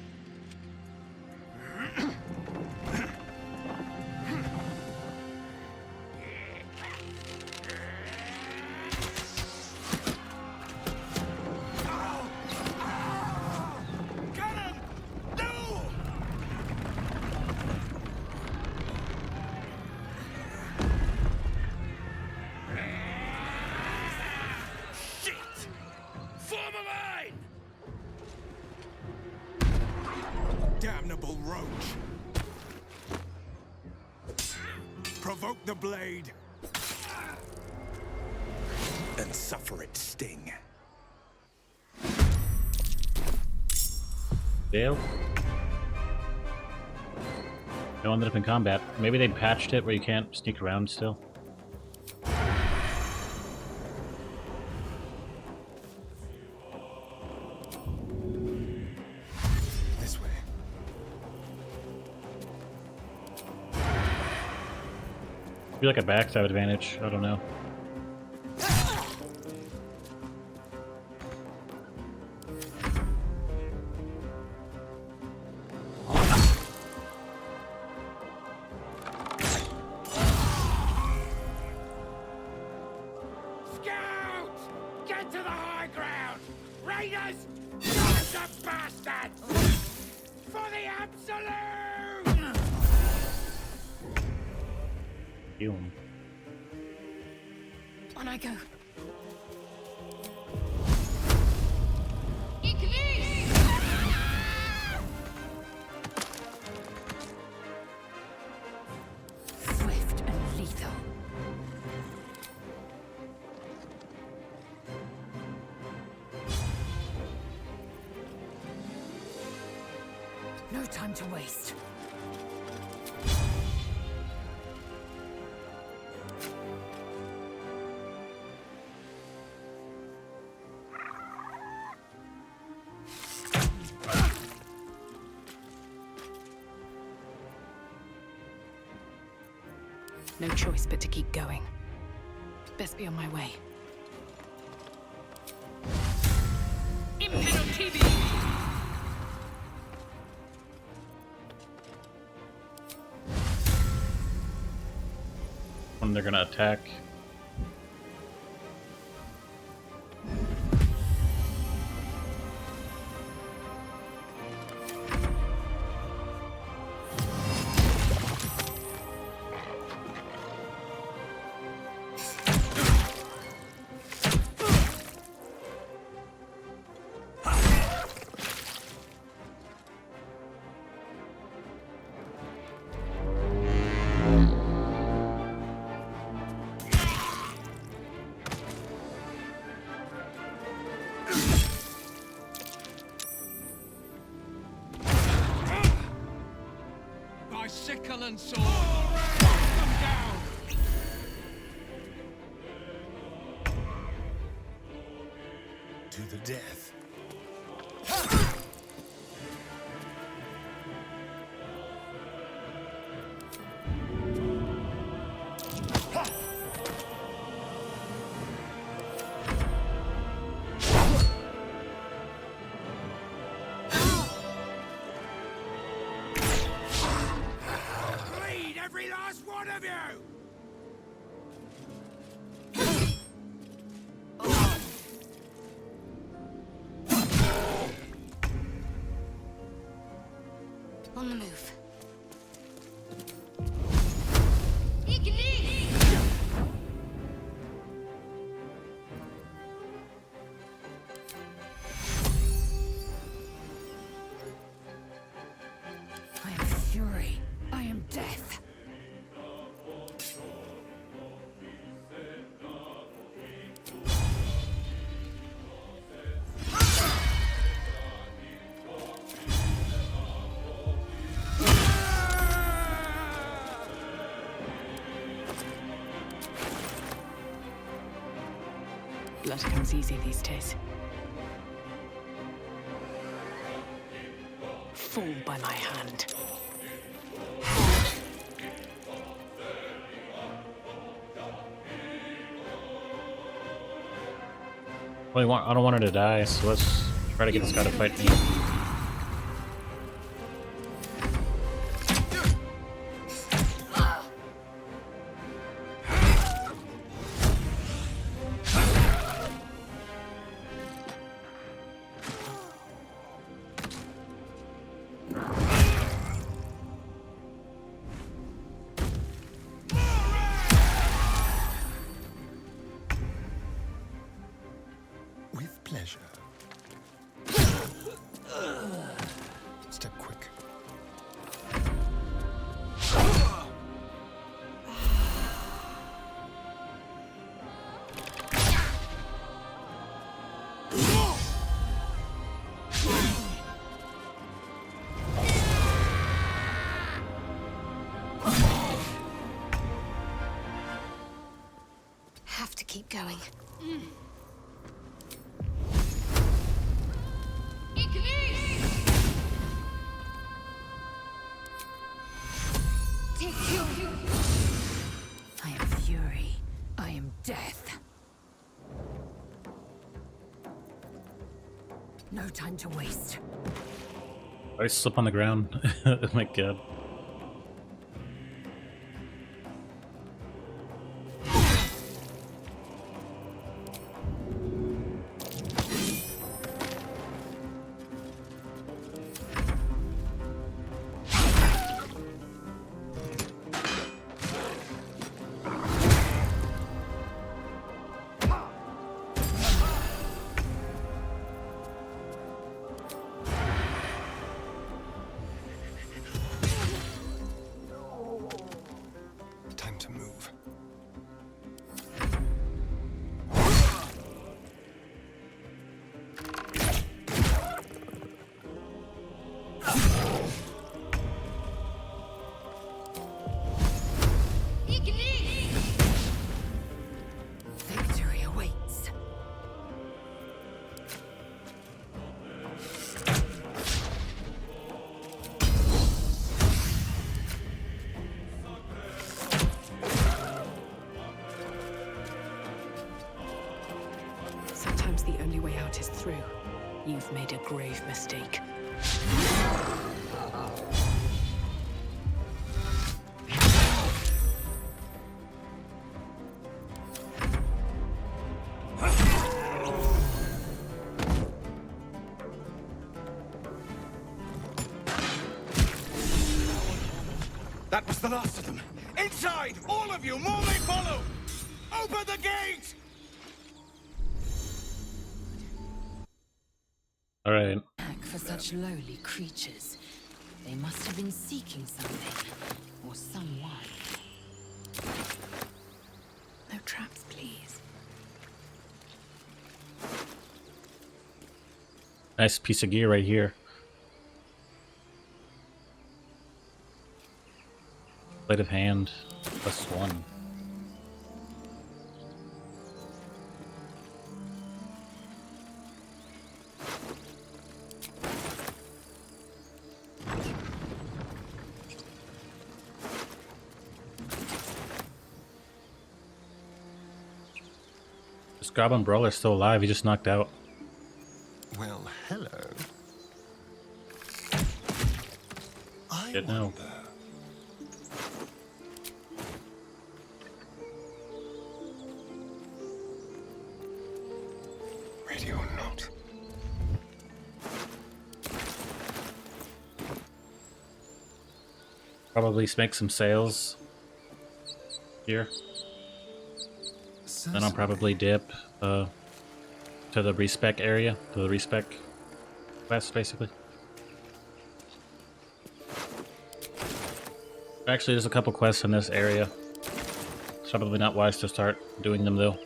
Damnable roach! Provoke the blade! And suffer its sting. Dale? No ended up in combat. Maybe they patched it where you can't sneak around still. I feel like a backstab advantage. I don't know. Scout! Get to the high ground! Raiders! Not the bastards! For the absolute! Heal him. On I go. Swift and lethal. No time to waste. No choice but to keep going. Best be on my way. Impero TV! When they're gonna attack. By sickle and sword, cut them down! To the death. Bleed, every last one of you! On the move. I am fury. I am death. Murder comes easy these days. Fall by my hand. Well, I don't want her to die, so let's try to get this guy to fight me. With pleasure. Step quick. Have to keep going. I am fury. I am death. No time to waste. I slip on the ground. Oh my god. Time to move. Victory awaits. Sometimes the only way out is through. You've made a grave mistake. That was the last of them. Inside! All of you! More may follow! Open the gate! Alright. For such lowly creatures, they must have been seeking something or someone. No traps, please. Nice piece of gear right here. Sleight of hand, +1. This Goblin Brawler's still alive, he just knocked out. Well, hello. Good now. Ready or not. Probably make some sales here. Then I'll probably dip to the respec area, to the respec quest, basically. Actually, there's a couple quests in this area. It's probably not wise to start doing them, though.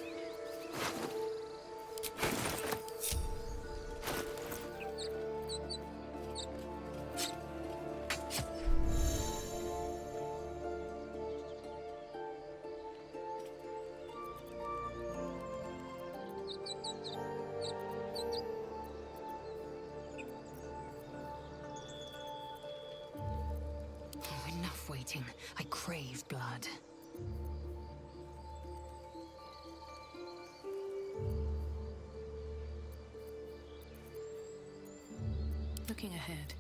waiting. I crave blood. Looking ahead.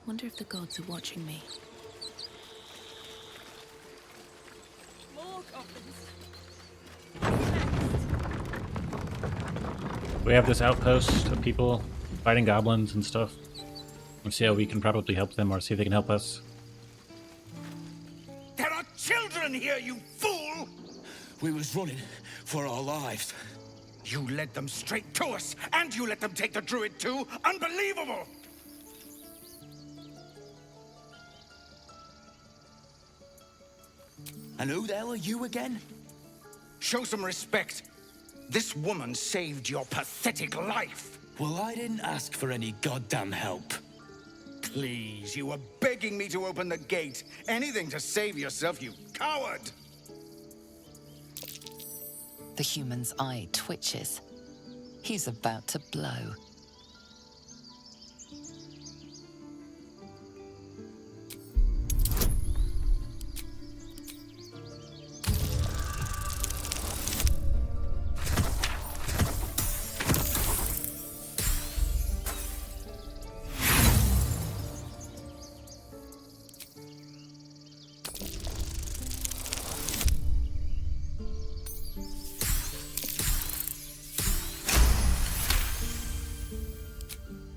Wonder if the gods are watching me. More goblins. We have this outpost of people fighting goblins and stuff. Let's see how we can probably help them, or see if they can help us. There are children here, you fool! We was running for our lives. You led them straight to us, and you let them take the druid too? Unbelievable! And who the hell are you again? Show some respect. This woman saved your pathetic life. Well, I didn't ask for any goddamn help. Please, you were begging me to open the gate. Anything to save yourself, you coward! The human's eye twitches. He's about to blow.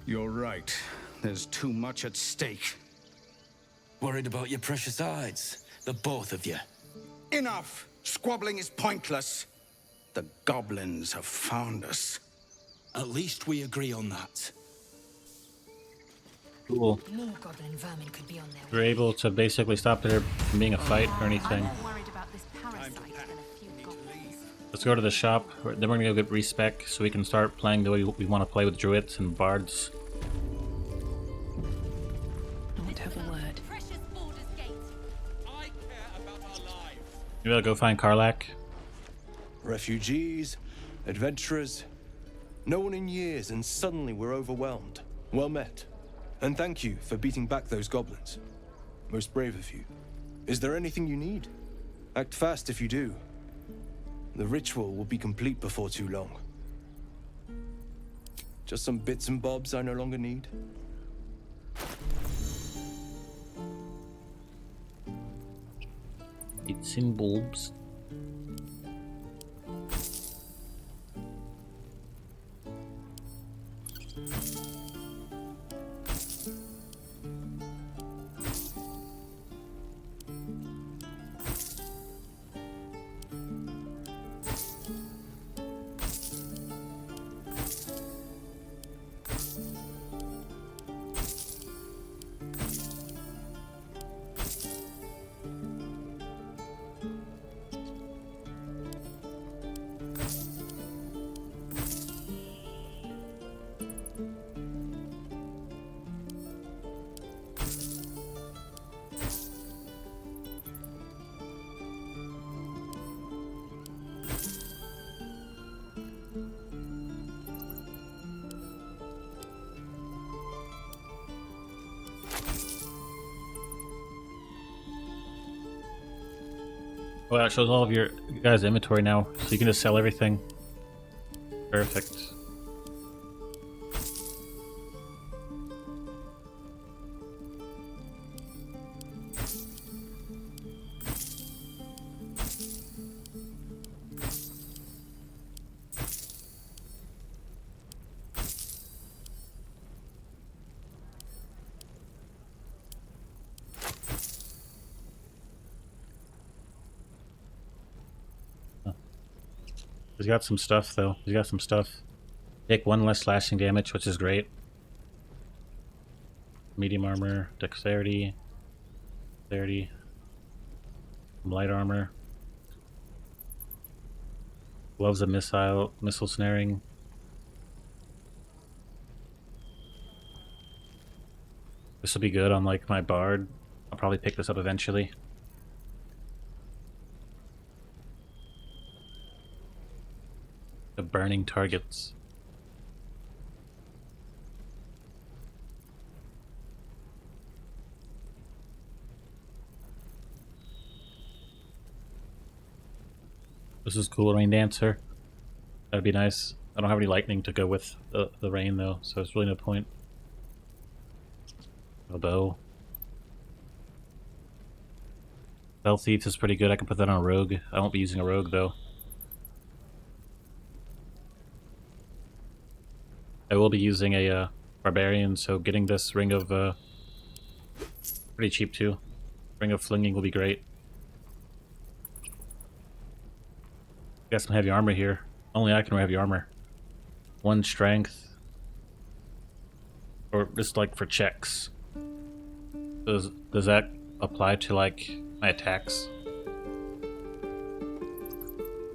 You're right. There's too much at stake. Worried about your precious hides, the both of you. Enough! Squabbling is pointless. The goblins have found us. At least we agree on that. Cool. More goblin vermin could be on their We're able to basically stop there from being a fight or anything. I'm more worried about this parasite than a few goblins. Let's go to the shop. Then we're gonna go get respec so we can start playing the way we want to play with druids and bards. I want to have a word. Maybe I'll go find Karlak. Refugees, adventurers, no one in years, and suddenly we're overwhelmed. Well met. And thank you for beating back those goblins. Most brave of you. Is there anything you need? Act fast if you do. The ritual will be complete before too long. Just some bits and bobs I no longer need. Bits and bulbs. Oh, it shows all of your guys' inventory now, so you can just sell everything. Perfect. He's got some stuff, though. He's got some stuff. Take 1 less slashing damage, which is great. Medium armor, dexterity, light armor. Gloves of missile snaring. This will be good on like my bard. I'll probably pick this up eventually. The burning targets. This is cool, Rain Dancer. That'd be nice. I don't have any lightning to go with the rain though, so it's really no point. A bow. Spell Thief is pretty good. I can put that on a rogue. I won't be using a rogue though. I will be using a barbarian, so getting this ring of pretty cheap too. Ring of Flinging will be great. Got some heavy armor here. Only I can wear heavy armor. 1 strength. Or just like for checks. Does that apply to like my attacks?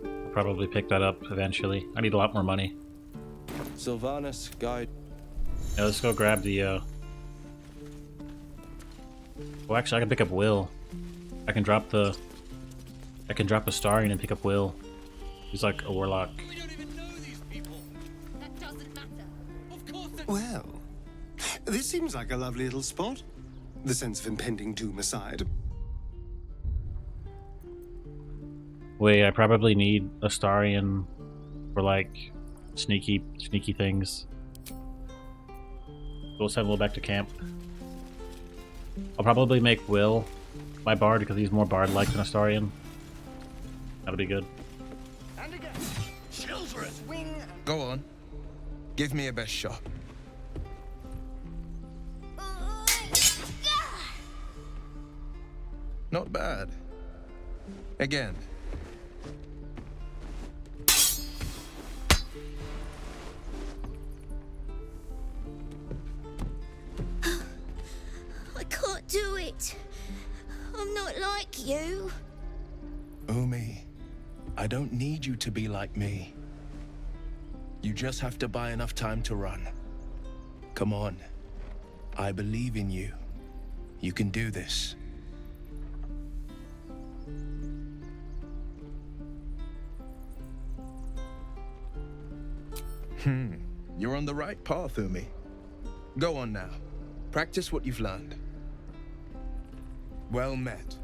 I'll probably pick that up eventually. I need a lot more money. Sylvanas, guide. Yeah, let's go grab the well, actually I can pick up Will. I can drop a Starian and pick up Will. He's like a warlock. Well, this seems like a lovely little spot. The sense of impending doom aside. Wait, I probably need a Starian for like sneaky things. We'll send Will back to camp. I'll probably make Will my bard because he's more bard-like than a Starian. That'll be good. Go on. Give me a best shot. Not bad. Again. I can't do it. I'm not like you. Umi, I don't need you to be like me. You just have to buy enough time to run. Come on. I believe in you. You can do this. You're on the right path, Umi. Go on now. Practice what you've learned. Well met.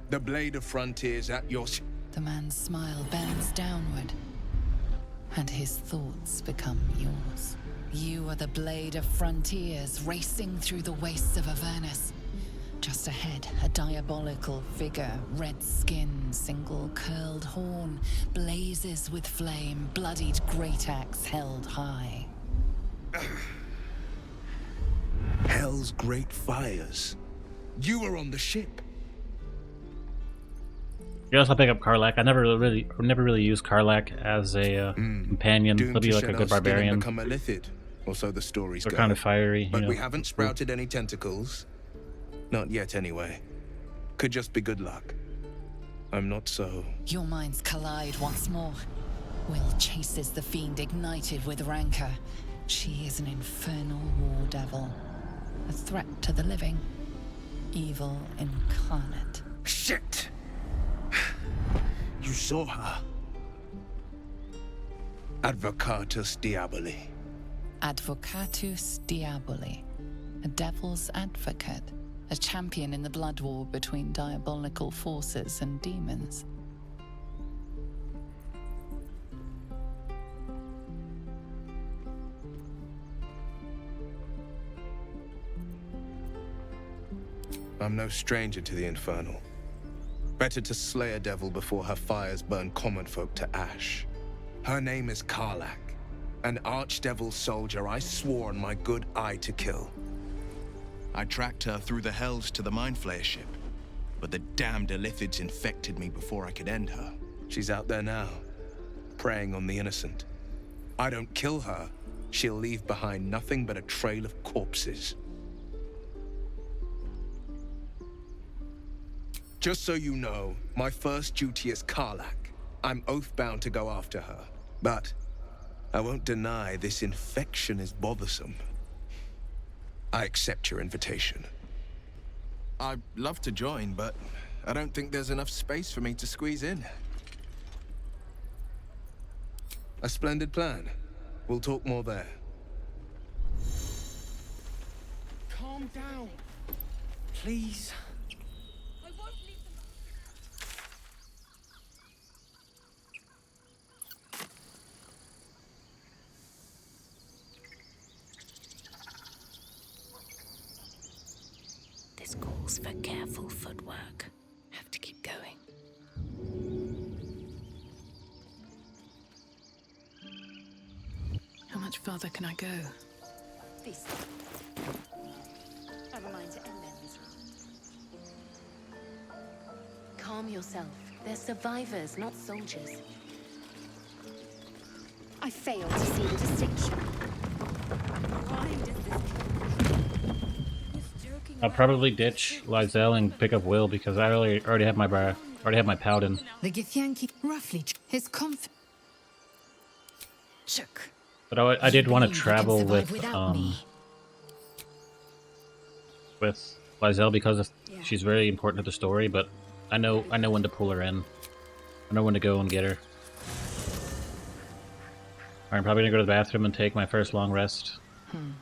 The blade of frontiers at your... The man's smile bends downward, and his thoughts become yours. You are the blade of frontiers racing through the wastes of Avernus. Just ahead, a diabolical figure, red skin, single curled horn, blazes with flame, bloodied great axe held high. Hell's great fires. You were on the ship. You also pick up Karlach. I never really used Karlach as a companion. He'll be like a good barbarian. Become a lithid, or so the stories They're go. kind of fiery, but you know. we haven't sprouted any tentacles. Not yet, anyway. Could just be good luck. I'm not so... Your minds collide once more. Will chases the fiend ignited with rancor. She is an infernal war devil. A threat to the living. Evil incarnate. Shit! You saw her. Advocatus Diaboli. Advocatus Diaboli. A devil's advocate. A champion in the blood war between diabolical forces and demons. I'm no stranger to the infernal. Better to slay a devil before her fires burn common folk to ash. Her name is Karlach, an archdevil soldier I swore on my good eye to kill. I tracked her through the hells to the Mind Flayer ship, but the damned Illithids infected me before I could end her. She's out there now, preying on the innocent. I don't kill her, she'll leave behind nothing but a trail of corpses. Just so you know, my first duty is Karlach. I'm oath-bound to go after her. But I won't deny this infection is bothersome. I accept your invitation. I'd love to join, but I don't think there's enough space for me to squeeze in. A splendid plan. We'll talk more there. Calm down. Please. This calls for careful footwork. Have to keep going. How much farther can I go? This. Have a mind to end this. Calm yourself. They're survivors, not soldiers. I fail to see the distinction. I'll probably ditch Lysel and pick up Will because I already have my Paladin. The Githyanki roughly his Chuck. But I did want to travel with Lysel because she's very important to the story. But I know when to pull her in. I know when to go and get her. I'm probably gonna go to the bathroom and take my first long rest. And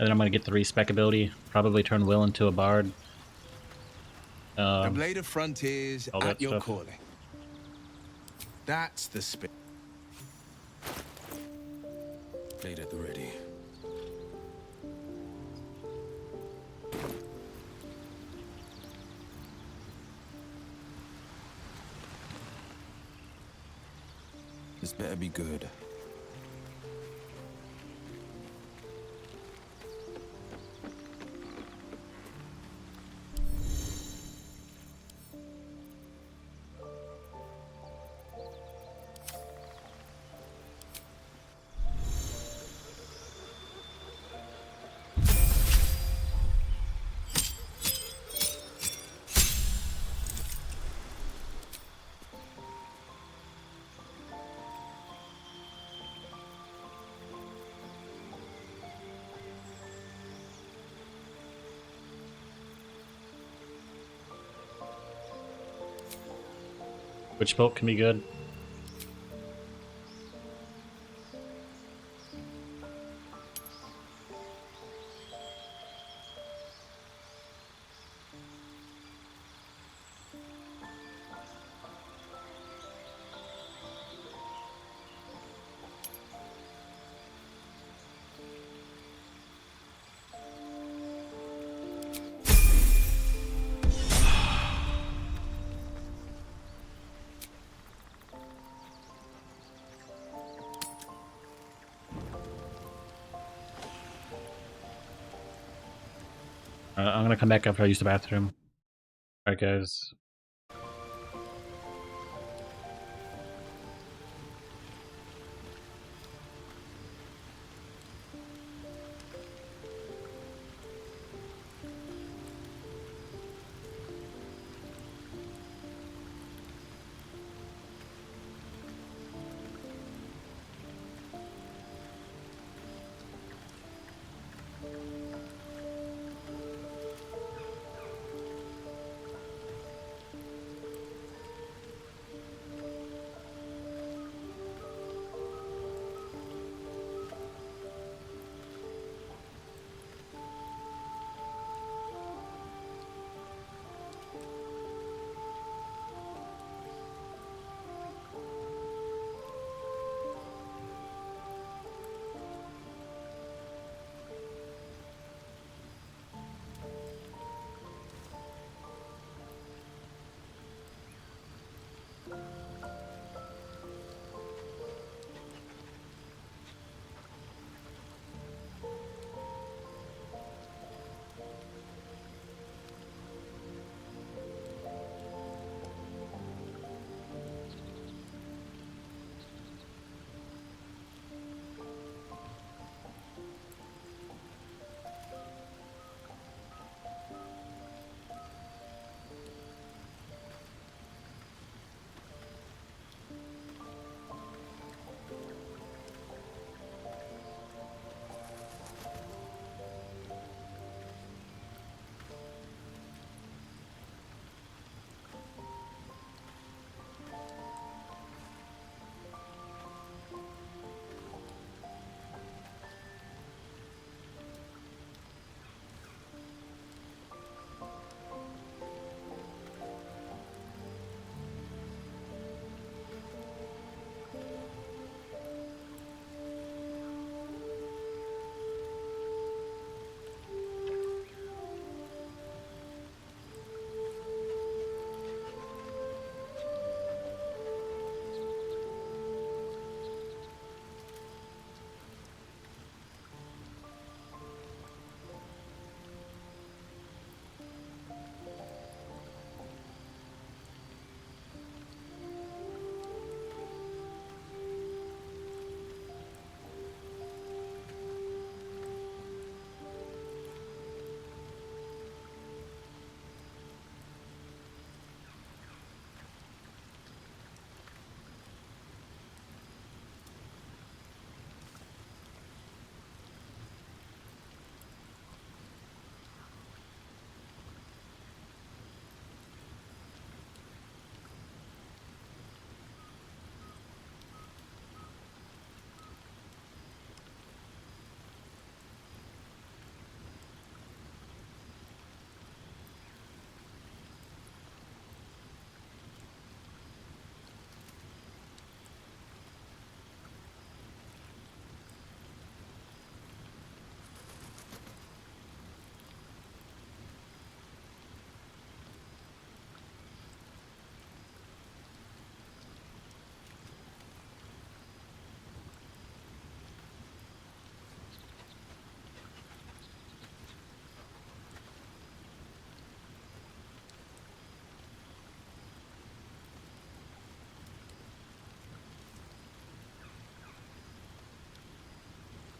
then I'm gonna get the respec ability. Probably turn Will into a bard. The Blade of Frontiers at your calling. That's the spirit. Blade at the ready. This better be good. Which bolt can be good? I'm gonna come back after I use the bathroom. Alright, guys.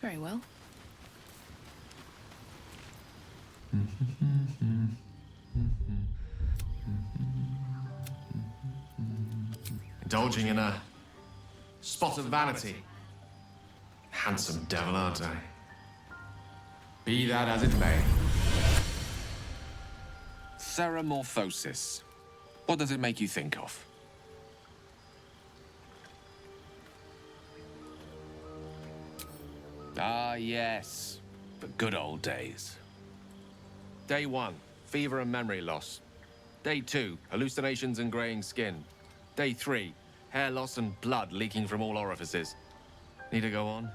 Very well. Indulging in a spot of vanity. Handsome devil, aren't I? Be that as it may. Ceramorphosis. What does it make you think of? Ah, yes. The good old days. Day 1, fever and memory loss. Day 2, hallucinations and graying skin. Day 3, hair loss and blood leaking from all orifices. Need to go on?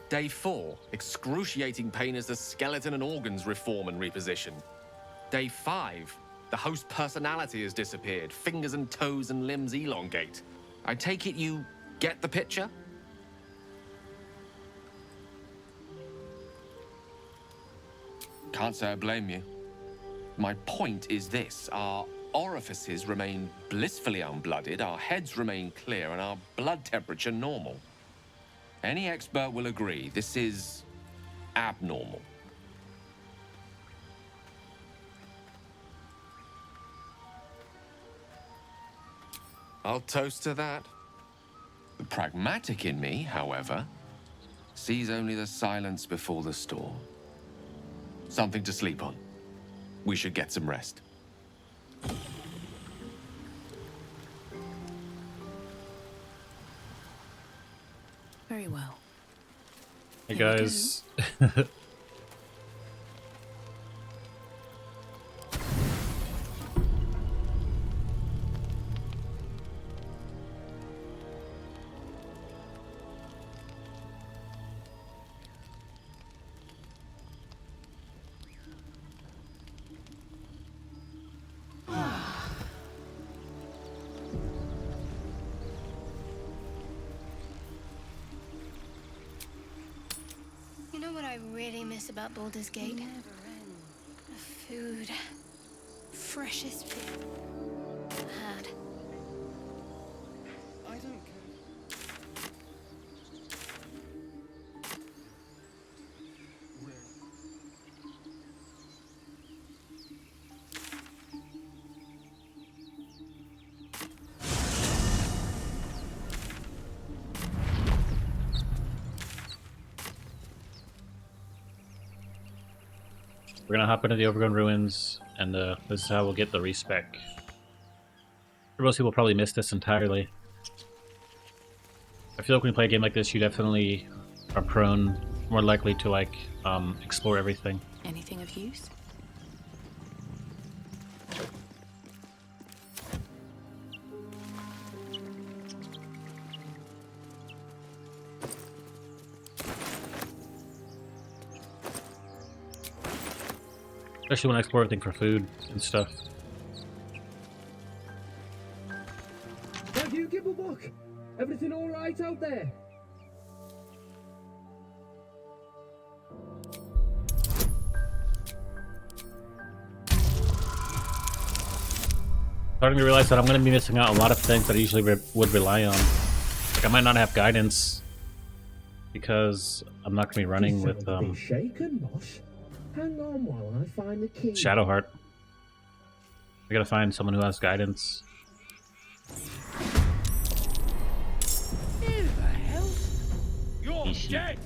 Day 4, excruciating pain as the skeleton and organs reform and reposition. Day 5, the host personality has disappeared. Fingers and toes and limbs elongate. I take it you get the picture? Can't say I blame you. My point is this: our orifices remain blissfully unblooded, our heads remain clear, and our blood temperature normal. Any expert will agree this is abnormal. I'll toast to that. The pragmatic in me, however, sees only the silence before the storm. Something to sleep on. We should get some rest. Very well. Hey guys. You know what I really miss about Baldur's Gate? The food. Freshest food I've had. I don't care. We're gonna hop into the Overgrown Ruins, and this is how we'll get the respec. Most people probably miss this entirely. I feel like when you play a game like this, you definitely are prone, more likely to like explore everything. Anything of use? Especially when I explore everything for food and stuff. Have you give a look? Everything all right out there? Starting to realize that I'm going to be missing out on a lot of things that I usually would rely on. Like I might not have guidance because I'm not going to be running with Shaken, boss. Hang on while I find the key. Shadowheart. I gotta find someone who has guidance. Who the hell? You're Ishi. dead!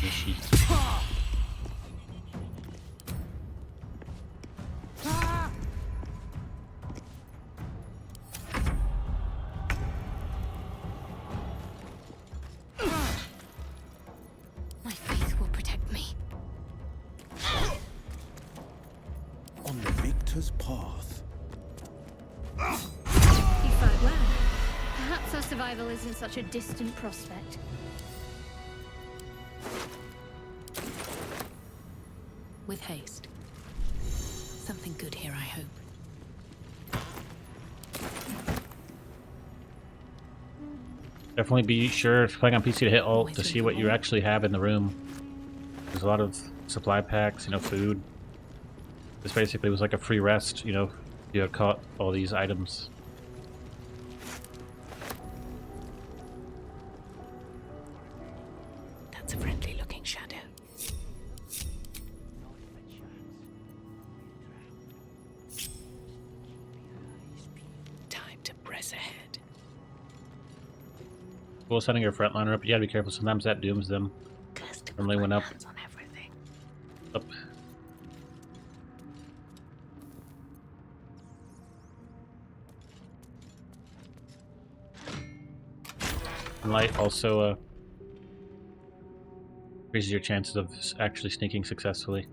Ishi. My faith will protect me. On the victor's path. You fight well. Perhaps our survival isn't such a distant prospect. With haste. Something good here, I hope. Definitely be sure if you're playing on PC to hit Alt to see what you actually have in the room. There's a lot of supply packs, you know, food. This basically was like a free rest, you know, if you had caught all these items. lies ahead. Well, setting your frontliner up, you gotta be careful. Sometimes that dooms them. Normally went up. On everything. Up. And light also increases your chances of actually sneaking successfully.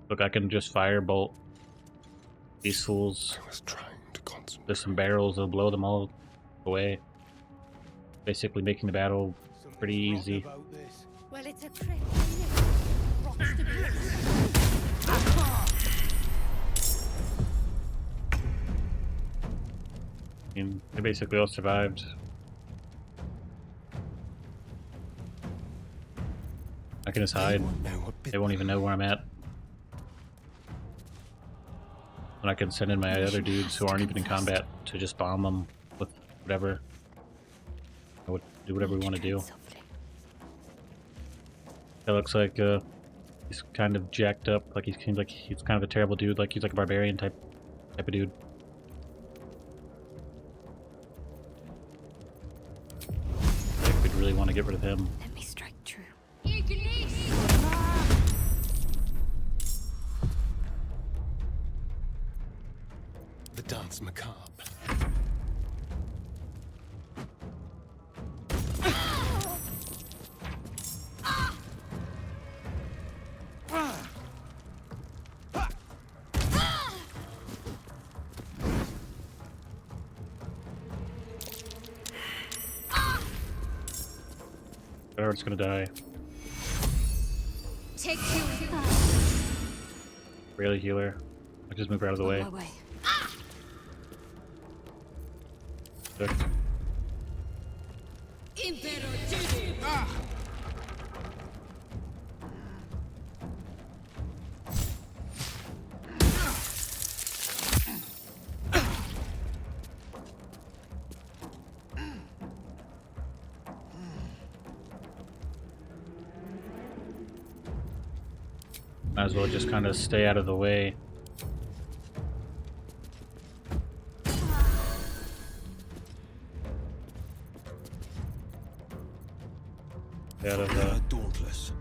Look, I can just firebolt these fools. I was trying to concentrate. There's some barrels that'll blow them all away. Basically making the battle pretty easy. Well, it's a trick, isn't it? Rocks to I mean, they basically all survived. I can just hide. They won't even know where I'm at. And I can send in my other dudes who aren't even in combat to just bomb them with whatever. I would do whatever we want to do. That looks like he's kind of jacked up. Like he seems like he's kind of a terrible dude. Like he's like a barbarian type of dude. Like we'd really want to get rid of him. Let me strike true. The dance macabre. It's gonna die. Take you. Really healer. I just move her out of the way. Good. Might as well just kind of stay out of the way. Stay out of the dauntless.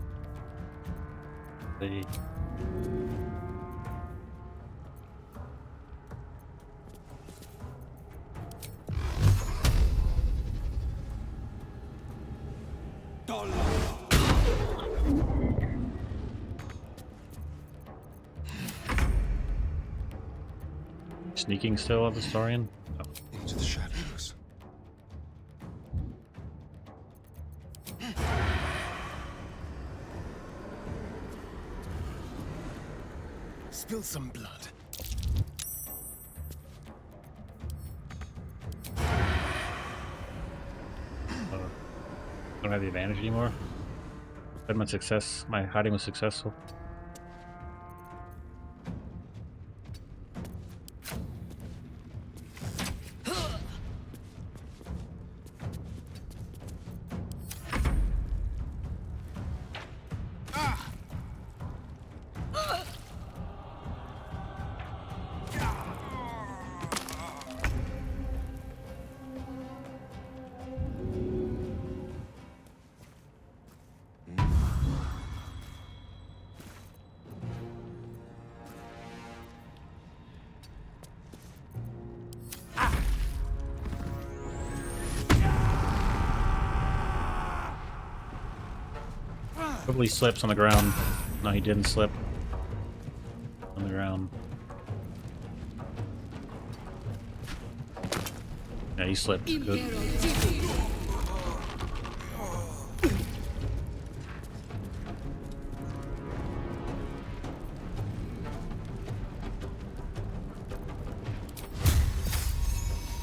Sneaking still of the Saurian? Oh. Into the shadows. Spill some blood. Don't have the advantage anymore. But my hiding was successful. Probably slips on the ground. No, he didn't slip on the ground. Yeah, he slipped. Good.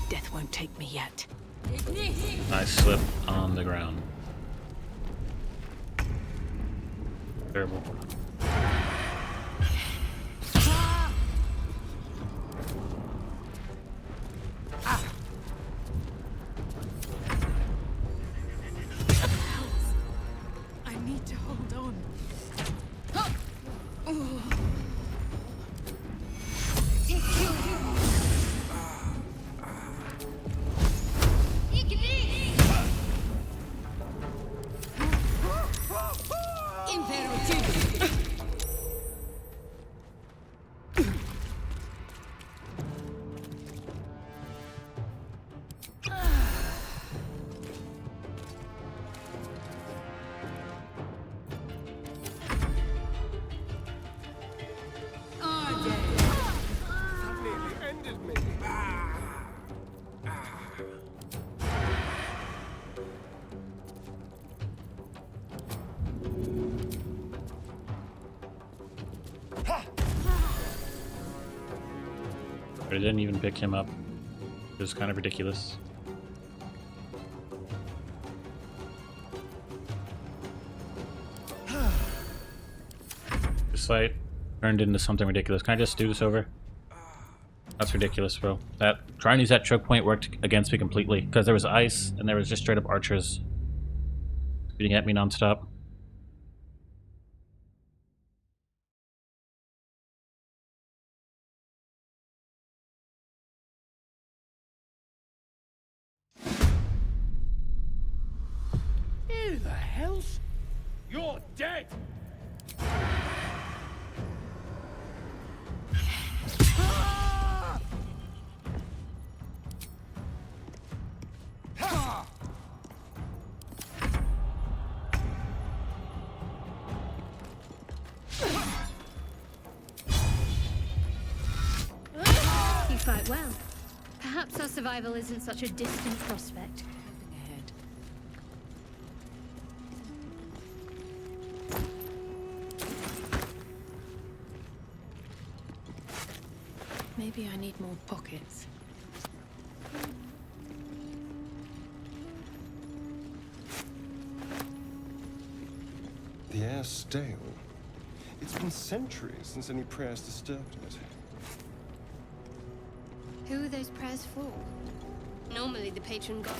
Death won't take me yet. I slip on the ground. Terrible. I need to hold on. But I didn't even pick him up. It was kind of ridiculous. This fight turned into something ridiculous. Can I just do this over? That's ridiculous, bro. That trying to use that choke point worked against me completely because there was ice and there was just straight up archers shooting at me nonstop. Who the hell's? You're dead! You fight well. Perhaps our survival isn't such a distant prospect. Maybe I need more pockets. The air's stale. It's been centuries since any prayers disturbed it. Who are those prayers for? Normally the patron god.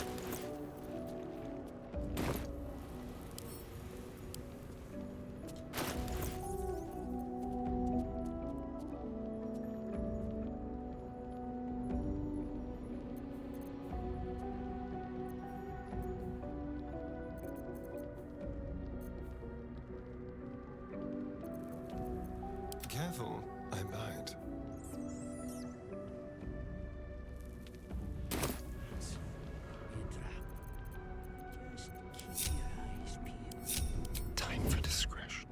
Careful, I might. Time for discretion.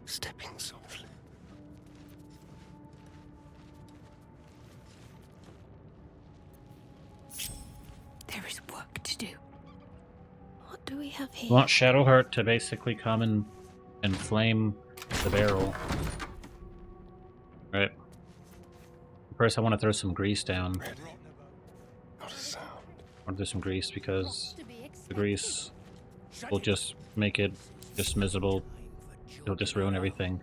Stepping softly. There is work to do. What do we have here? We want Shadowheart to basically come and flame the barrel. Right. First, I want to throw some grease down. Not a sound. I want to do some grease because the grease will just make it just miserable. It'll just ruin everything.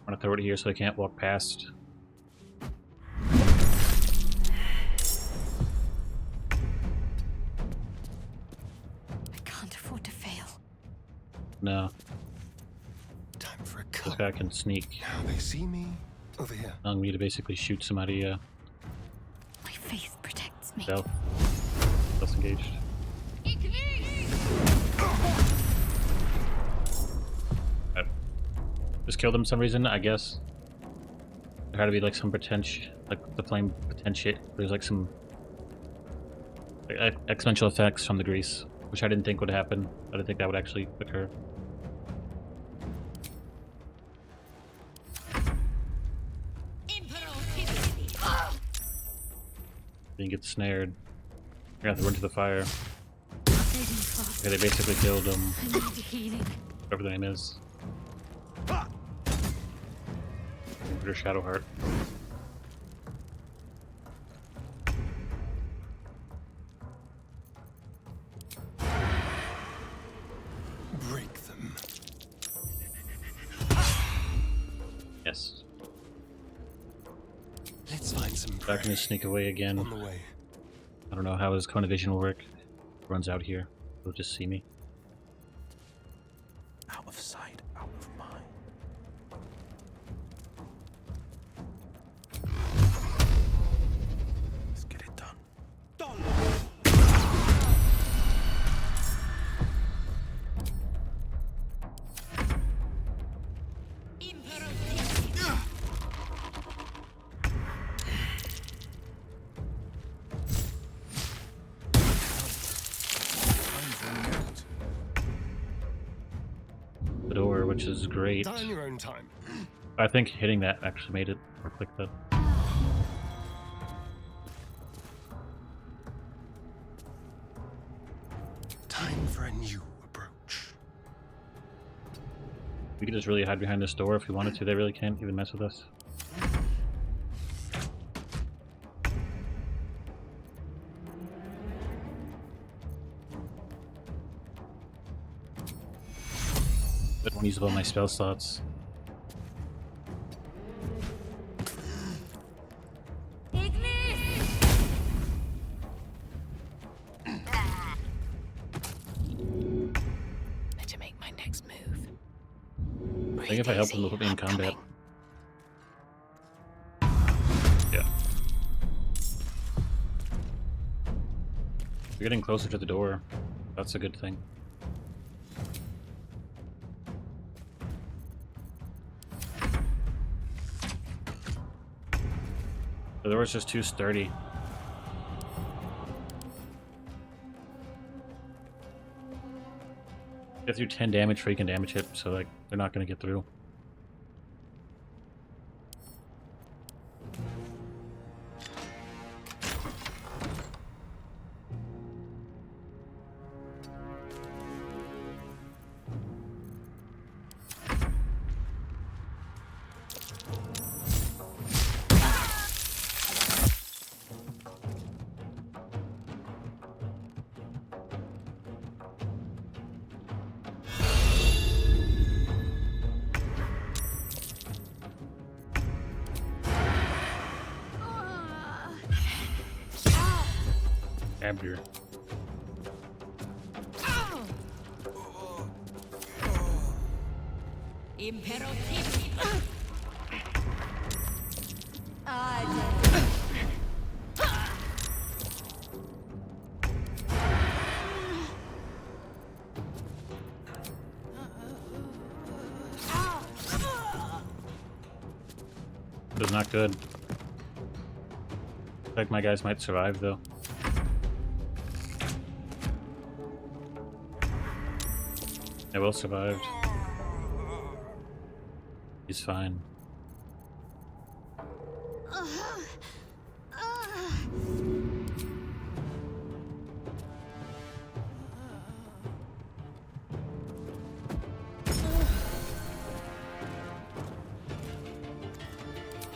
I'm gonna throw it here so I can't walk past. I can't afford to fail. No. Time for a This cut. guy can sneak. Now they see me. Over here. Allowing me to basically shoot somebody, My faith protects me. self. Engaged. Just killed him for some reason, I guess. There had to be like some potential, like the flame potential. There's like some exponential effects from the grease, which I didn't think would happen. I didn't think that would actually occur. Didn't get snared. I got to run to the fire. Yeah, they basically killed him. Whatever the name is. Or Shadowheart. Break them. Yes. Let's find some I'm gonna sneak away again. on the way. I don't know how his cone of vision will work. Runs out here. He'll just see me. Out of sight, out of mind. Let's get it done. The door, which is great. Die in your own time. I think hitting that actually made it, or click that. Time for a new approach. We could just really hide behind this door if we wanted to. They really can't even mess with us. I don't use all my spell slots. Better make my next move. I think if I help him, they'll put me in combat. Yeah. We're getting closer to the door. That's a good thing. The door's just too sturdy. Get through 10 damage before you can damage it, so like they're not gonna get through. Abdur. It was not good. I think my guys might survive though. I will survive. He's fine.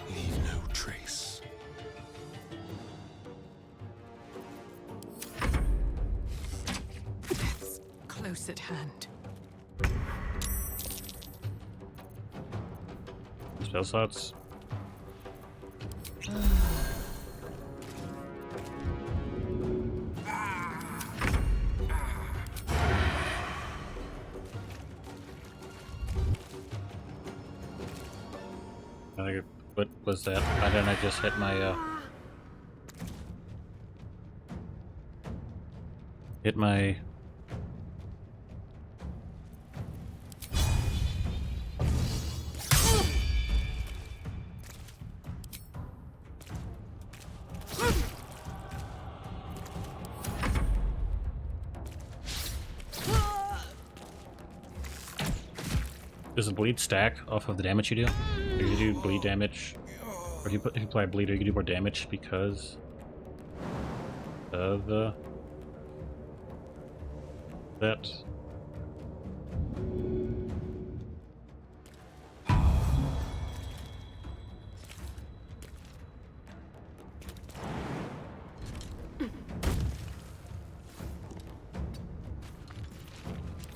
Leave no trace. Death's close at hand. Spell slots. What was that? Why didn't I just hit my Does the bleed stack off of the damage you do? Or you do bleed damage, or if you apply bleed, or you can do more damage because of that.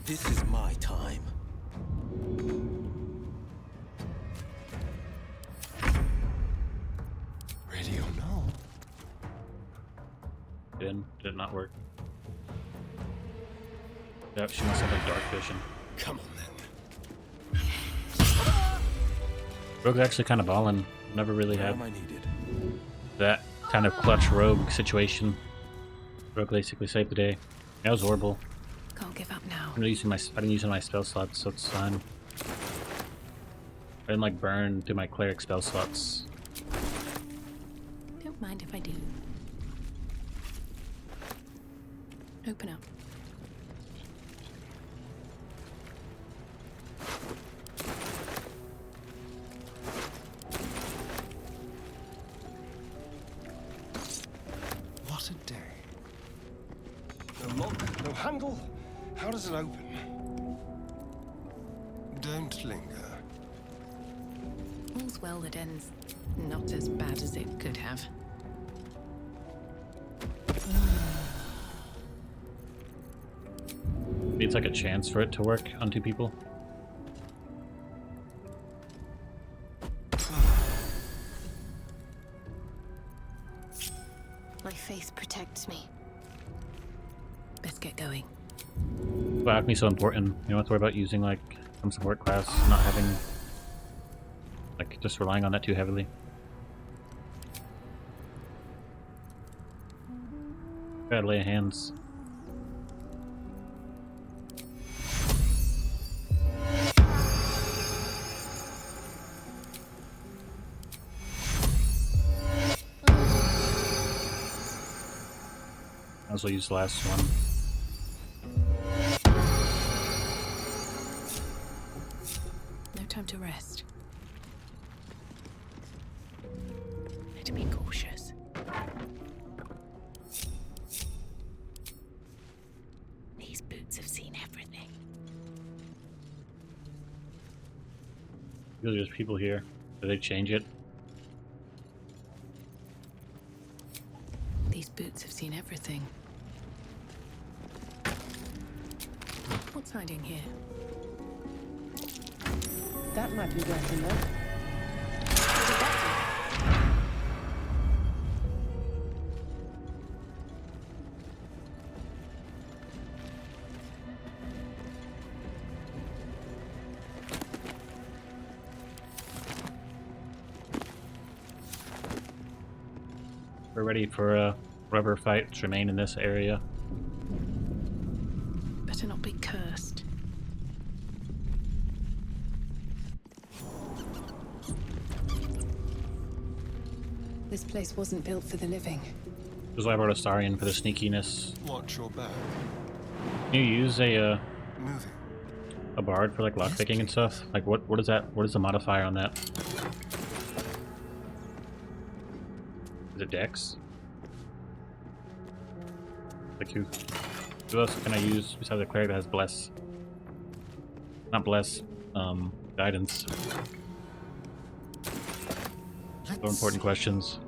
This is my time. not work. Yep, she must have like dark vision. Come on then. Rogue's actually kind of ballin'. Never really had Am I needed? that kind of clutch rogue situation. Rogue basically saved the day. That was horrible. Can't give up now. I didn't use my spell slots, so it's fine. I didn't like burn through my cleric spell slots. Don't mind if I do. Open up. What a day. No lock, no handle. How does it open? Don't linger. All's well that ends not as bad as it could have. Maybe it's like a chance for it to work on two people. My faith protects me. Best get going. But alchemy is so important. You don't have to worry about using like some support class, not having like just relying on that too heavily. Gotta lay hands. I also use the last one. No time to rest. Need to be cautious. These boots have seen everything. These are just people here. Did they change it? These boots have seen everything. What's hiding here? That might be worth a look. We're ready for a rubber fight to remain in this area. Better not be cursed. This place wasn't built for the living. This is why I brought Astarion for the sneakiness. Watch your back. Can you use a Moving. a bard for like lockpicking and stuff? Like what is that? What is the modifier on that? Is it Dex? Like who else can I use besides a cleric that has bless? Not bless, guidance. So important questions.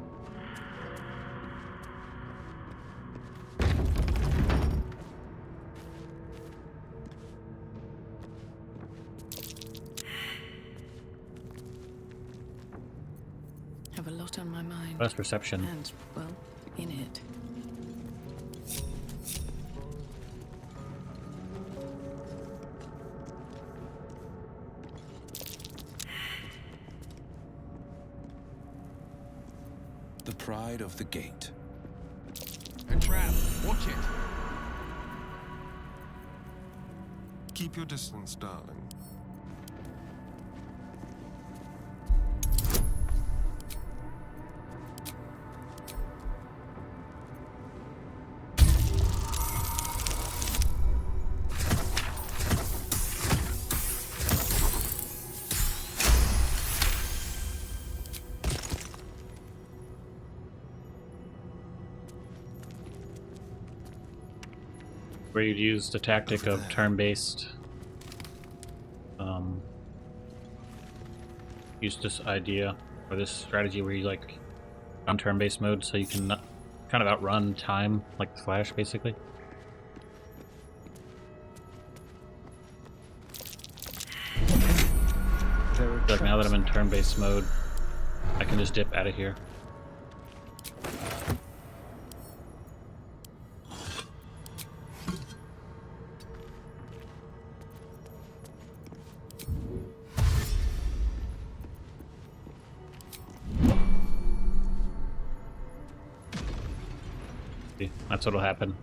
Have a lot on my mind. Best perception. And, well, in it. The pride of the gate. A trap! Watch it! Keep your distance, darling. Where you'd use the tactic of turn-based. Use this idea or this strategy where you like on turn-based mode, so you can kind of outrun time, like the Flash, basically. Like now that I'm in turn-based mode, I can just dip out of here. That's what'll happen.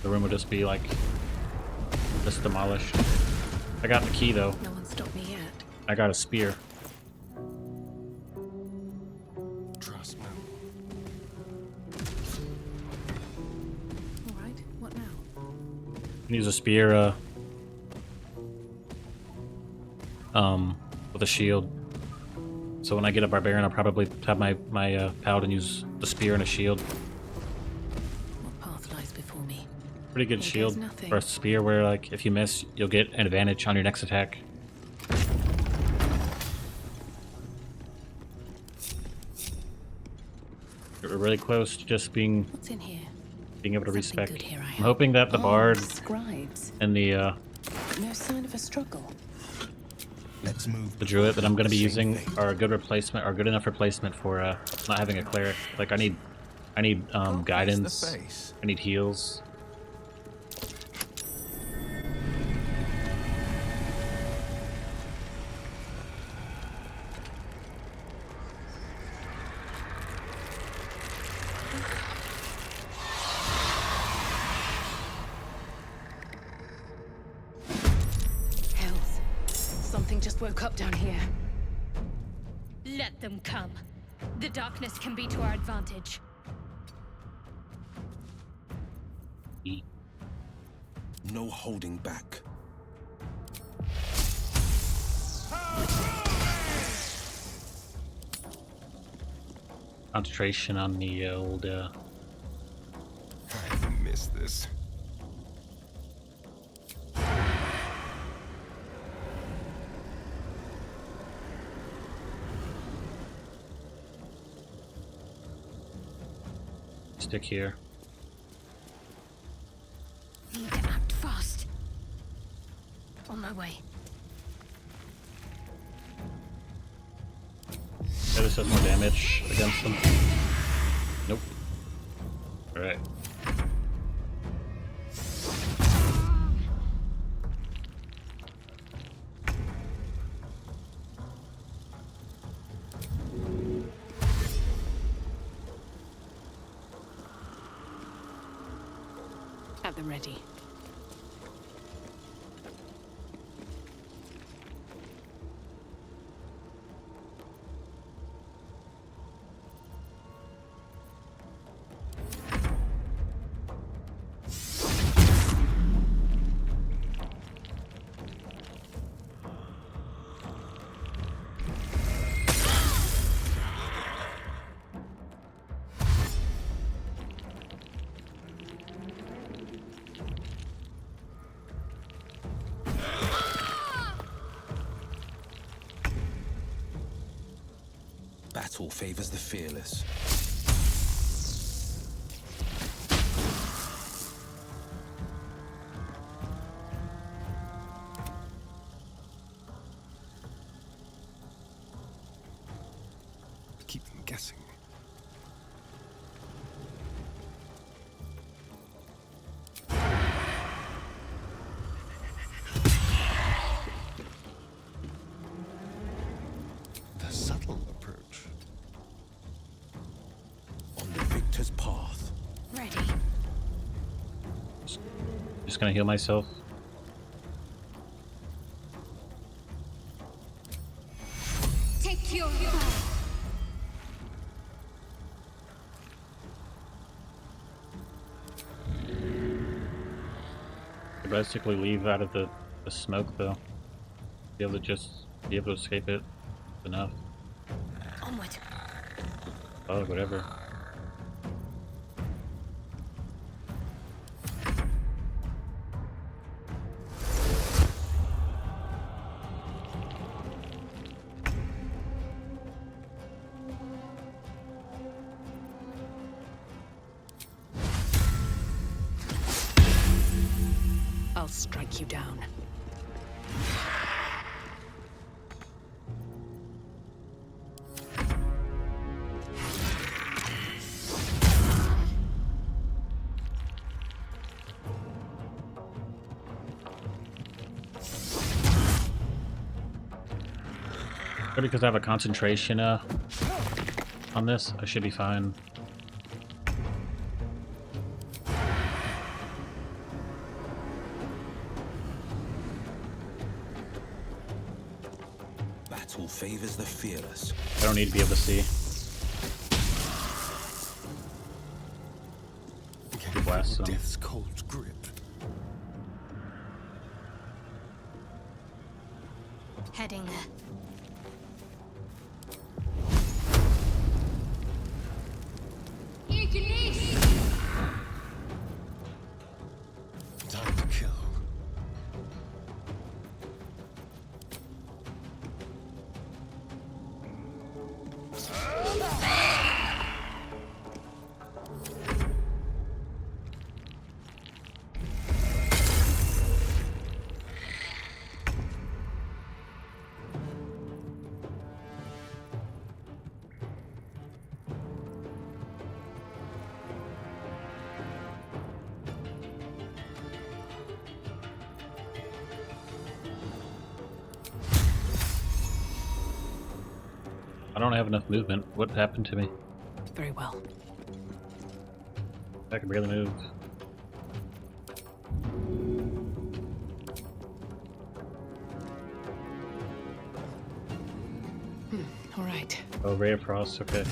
The room will just be like just demolished. I got the key though. No one stopped me yet. I got a spear. Trust me. All right. What now? Use a spear. With a shield. So when I get a barbarian, I'll probably have my paladin use the spear and a shield. What path lies before me? Pretty good Here shield goes nothing. for a spear where, like, if you miss, you'll get an advantage on your next attack. We're really close to just being What's in here? being able to Something respec. good here, I I'm hoping that the bard Scribes. and the But no sign of a struggle. Let's move. the druid that I'm going to be using are a good replacement, are good enough replacement for not having a cleric. Like I need guidance. I need heals. Hells. Something just woke up down here. Let them come. The darkness can be to our advantage. No holding back. Concentration on the old. I missed this. Stick here. Need to act fast. On my way. Yeah, this does more damage against them. Nope. Alright. At the ready. Battle favors the fearless. Keep them guessing. The subtle approach. On the victor's path. Ready. Just gonna heal myself. Take your Basically leave out of the smoke though. Be able to escape it enough. onward. Oh, whatever. I'll strike you down. But because I have a concentration on this, I should be fine. Battle favors the fearless. I don't need to be able to see. Can blast feel them. death's cold grip. Heading there. Time to kill. I don't have enough movement. What happened to me? Very well. I can barely move. All right. Oh, Ray of Frost, okay.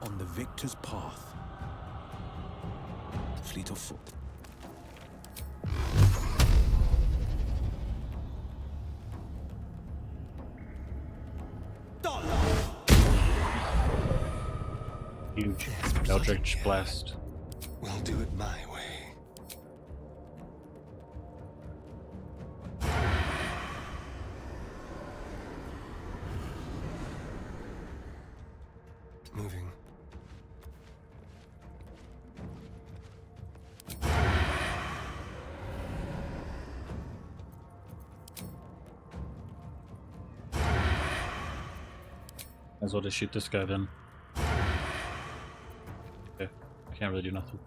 On the victor's path. Fleet of foot. Huge Eldritch Blast. We'll do it my way. Moving. Might as well just shoot this guy then. Okay, can't really do nothing.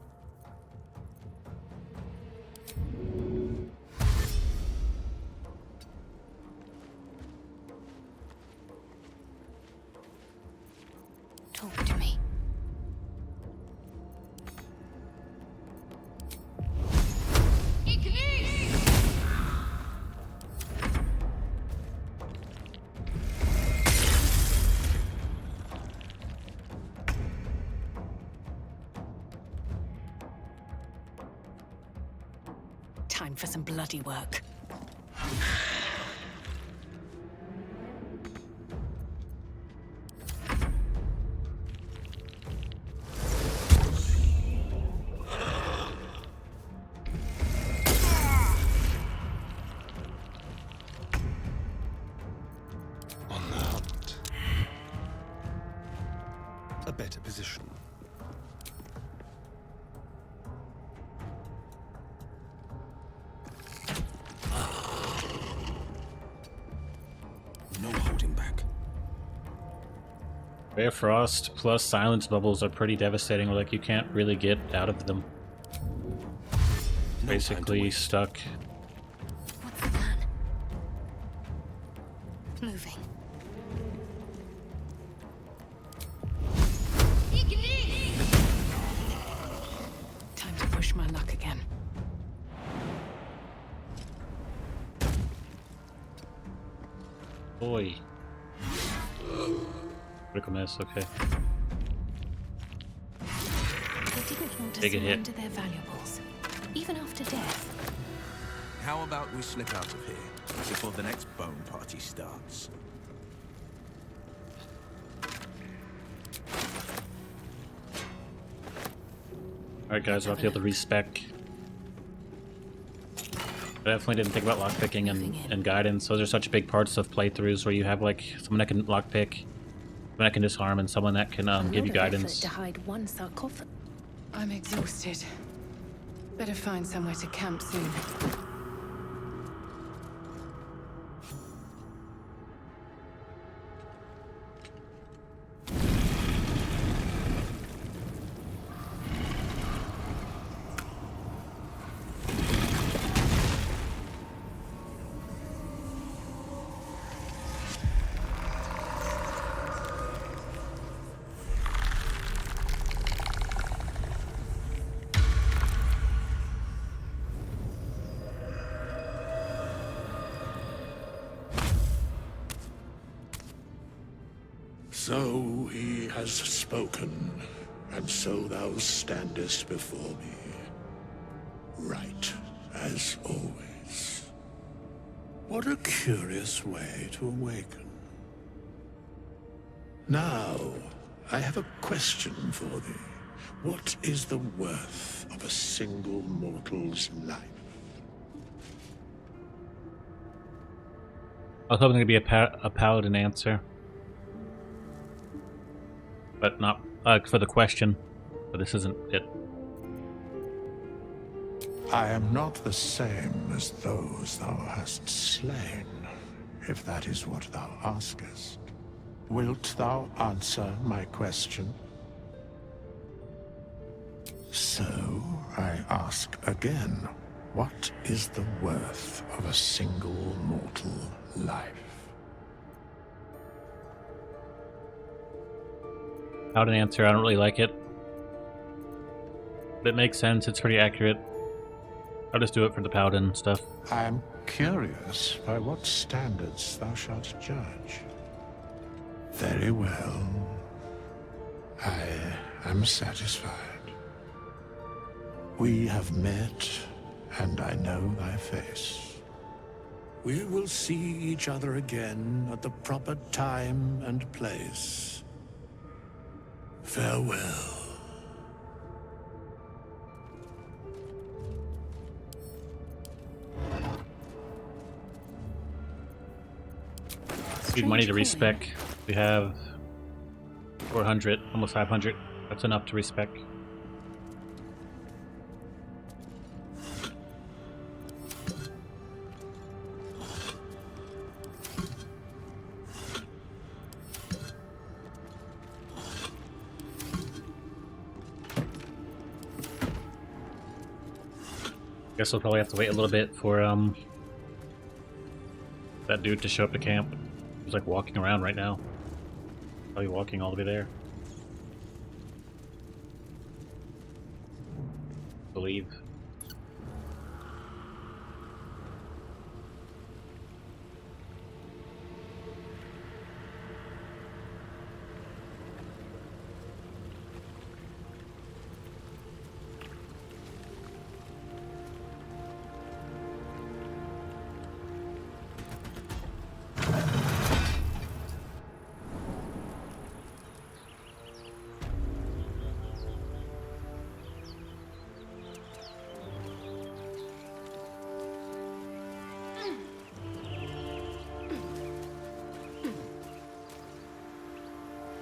Talk to me. Time for some bloody work. On the hunt. A better position. No holding back. Ray of Frost plus silence bubbles are pretty devastating, like you can't really get out of them. Basically stuck. What's the plan? Moving. Time to push my luck again. Boy. Critical miss, okay. They didn't want to Take a hit. surrender their valuables, even after death. How about we slip out of here before the next bone party starts? Alright guys, we'll have to be able to respec. I definitely didn't think about lockpicking and guidance. Those are such big parts of playthroughs where you have like someone that can lockpick, someone that can disarm, and someone that can give you guidance. To hide one sarcophagus. I'm exhausted. Better find somewhere to camp soon. So he has spoken, and so thou standest before me. Right, as always. What a curious way to awaken. Now, I have a question for thee. What is the worth of a single mortal's life? I was hoping there'd be a Paladin answer. But not for the question. But this isn't it. I am not the same as those thou hast slain, if that is what thou askest. Wilt thou answer my question? So, I ask again, what is the worth of a single mortal life? Paladin answer, I don't really like it. But it makes sense, it's pretty accurate. I'll just do it for the Paladin stuff. I am curious by what standards thou shalt judge. Very well. I am satisfied. We have met, and I know thy face. We will see each other again at the proper time and place. Farewell. Need money to respec. We have 400, almost 500. That's enough to respec. Guess we'll probably have to wait a little bit for that dude to show up to camp. He's like walking around right now. Probably walking all the way there. Believe.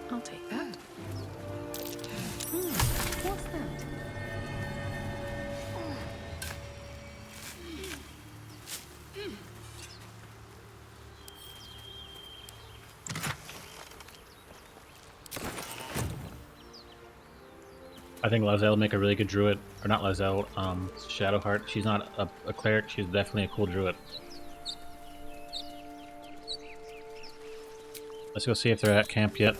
I'll take that. What's that? I think Lae'zel will make a really good druid. Or not Lae'zel, Shadowheart. She's not a cleric, she's definitely a cool druid. Let's go see if they're at camp yet.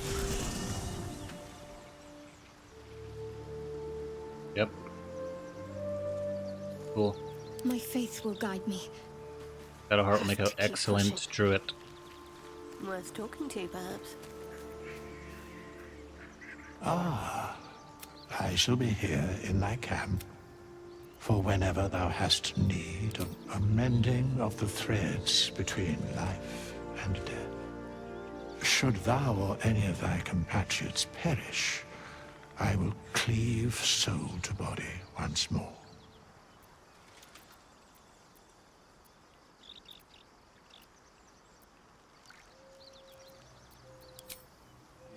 Yep. Cool. My faith will guide me. Shadowheart will make an excellent druid. Worth talking to, perhaps. Ah, I shall be here in thy camp for whenever thou hast need of a mending of the threads between life and death. Should thou or any of thy compatriots perish, I will cleave soul to body once more.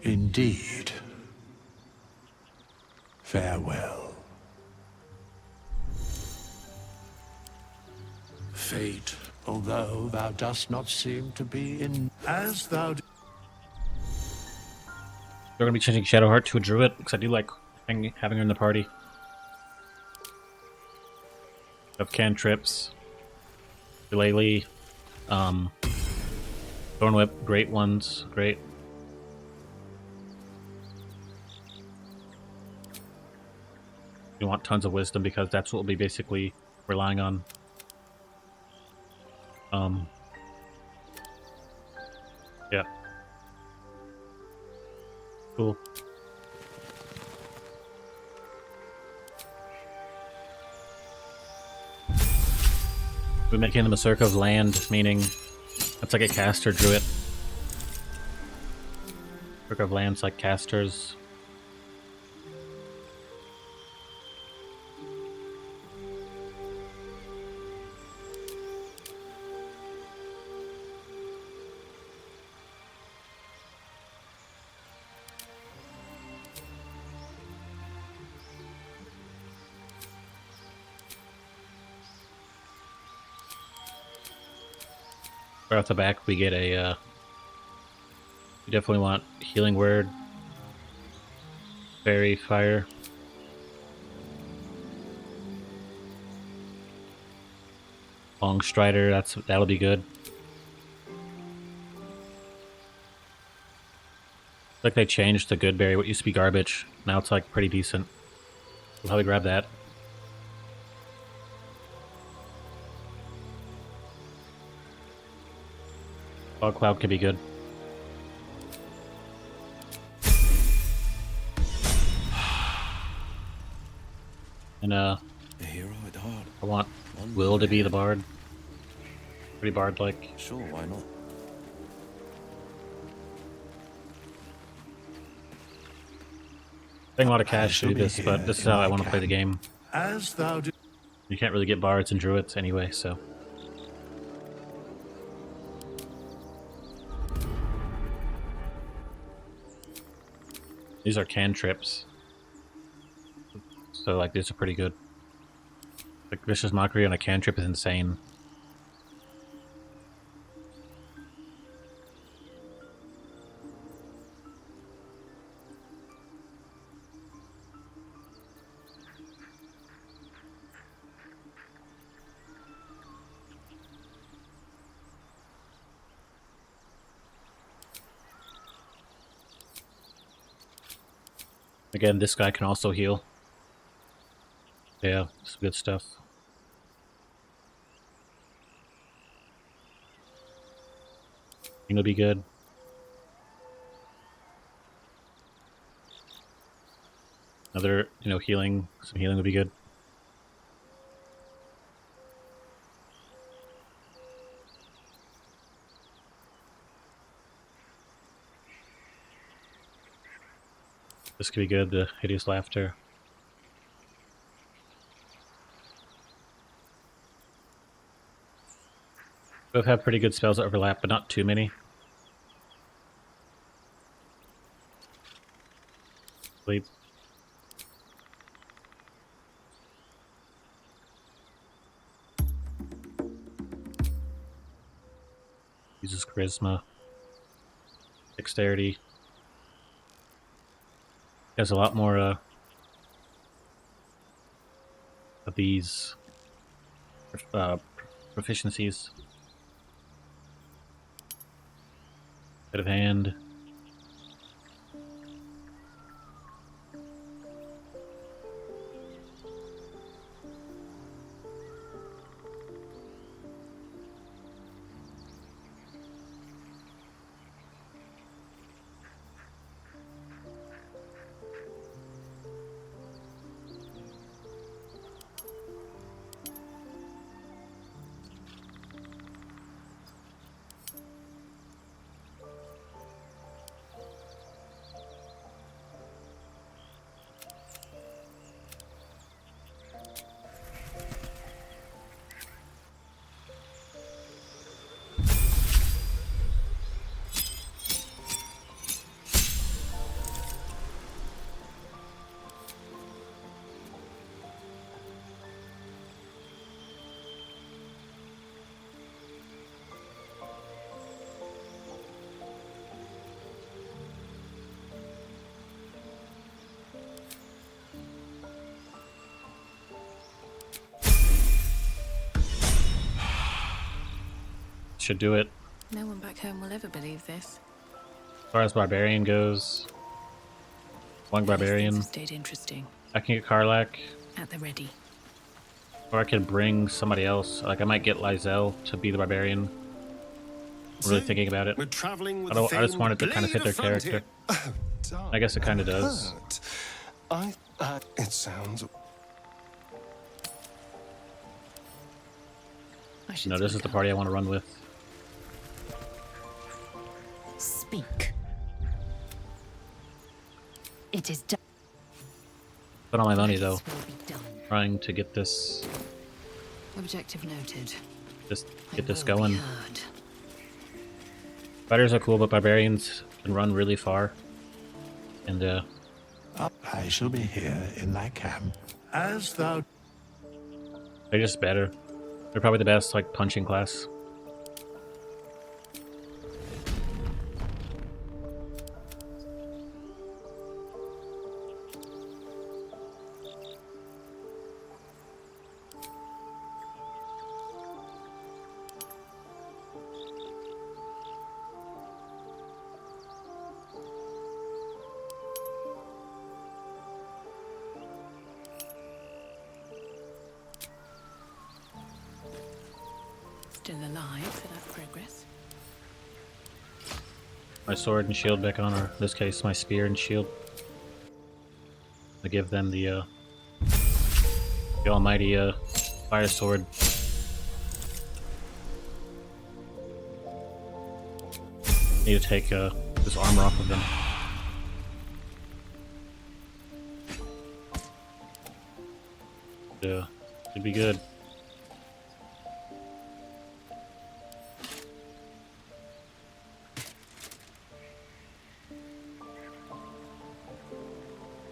Indeed. Farewell. Fate, although thou dost not seem to be in as thou They're gonna be changing Shadowheart to a druid because I do like having her in the party. Of cantrips, Eulalie, Thornwhip, great ones, great. You want tons of wisdom because that's what we'll be basically relying on. Yeah. Cool. We're making them a circle of land, meaning that's like a caster druid. Circle of land's like casters. Right off the back, we get a, we definitely want healing word, fairy, fire. Long strider, that'll be good. Like they changed the good berry, what used to be garbage. Now it's like pretty decent. We'll probably grab that. Fog cloud could be good. And A hero at heart. I want Will to be the bard. Pretty bard-like. Sure, why not? Paying a lot of cash to do this, but this is how I want to play the game. As thou do. You can't really get bards and druids anyway, so. These are cantrips. So, like, these are pretty good. Like, Vicious Mockery on a cantrip is insane. Again, this guy can also heal. Yeah, some good stuff. It'll be good. Another, healing. Some healing would be good. This could be good, the Hideous Laughter. Both have pretty good spells that overlap, but not too many. Sleep. Uses Charisma. Dexterity. Has a lot more of these proficiencies. Bit of hand. Should do it. No one back home will ever believe this. As far as Barbarian goes, one Barbarian. Stayed interesting. I can get Karlak. At the ready. Or I could bring somebody else. Like, I might get Lysel to be the Barbarian. I'm really thinking about it. We're traveling with I just wanted to kind of fit their character. I guess it kind of does. It sounds. No, this is the party I want to run with. Speak. It is done. Put all my money though. Trying to get this. Objective noted. Just get this going. Fighters are cool, but barbarians can run really far. And I shall be here in thy camp, as thou. they're just better. They're probably the best, like, punching class. Still alive, so that's progress. My sword and shield back on, or in this case, my spear and shield. I give them the almighty fire sword. Need to take this armor off of them. Yeah, should be good.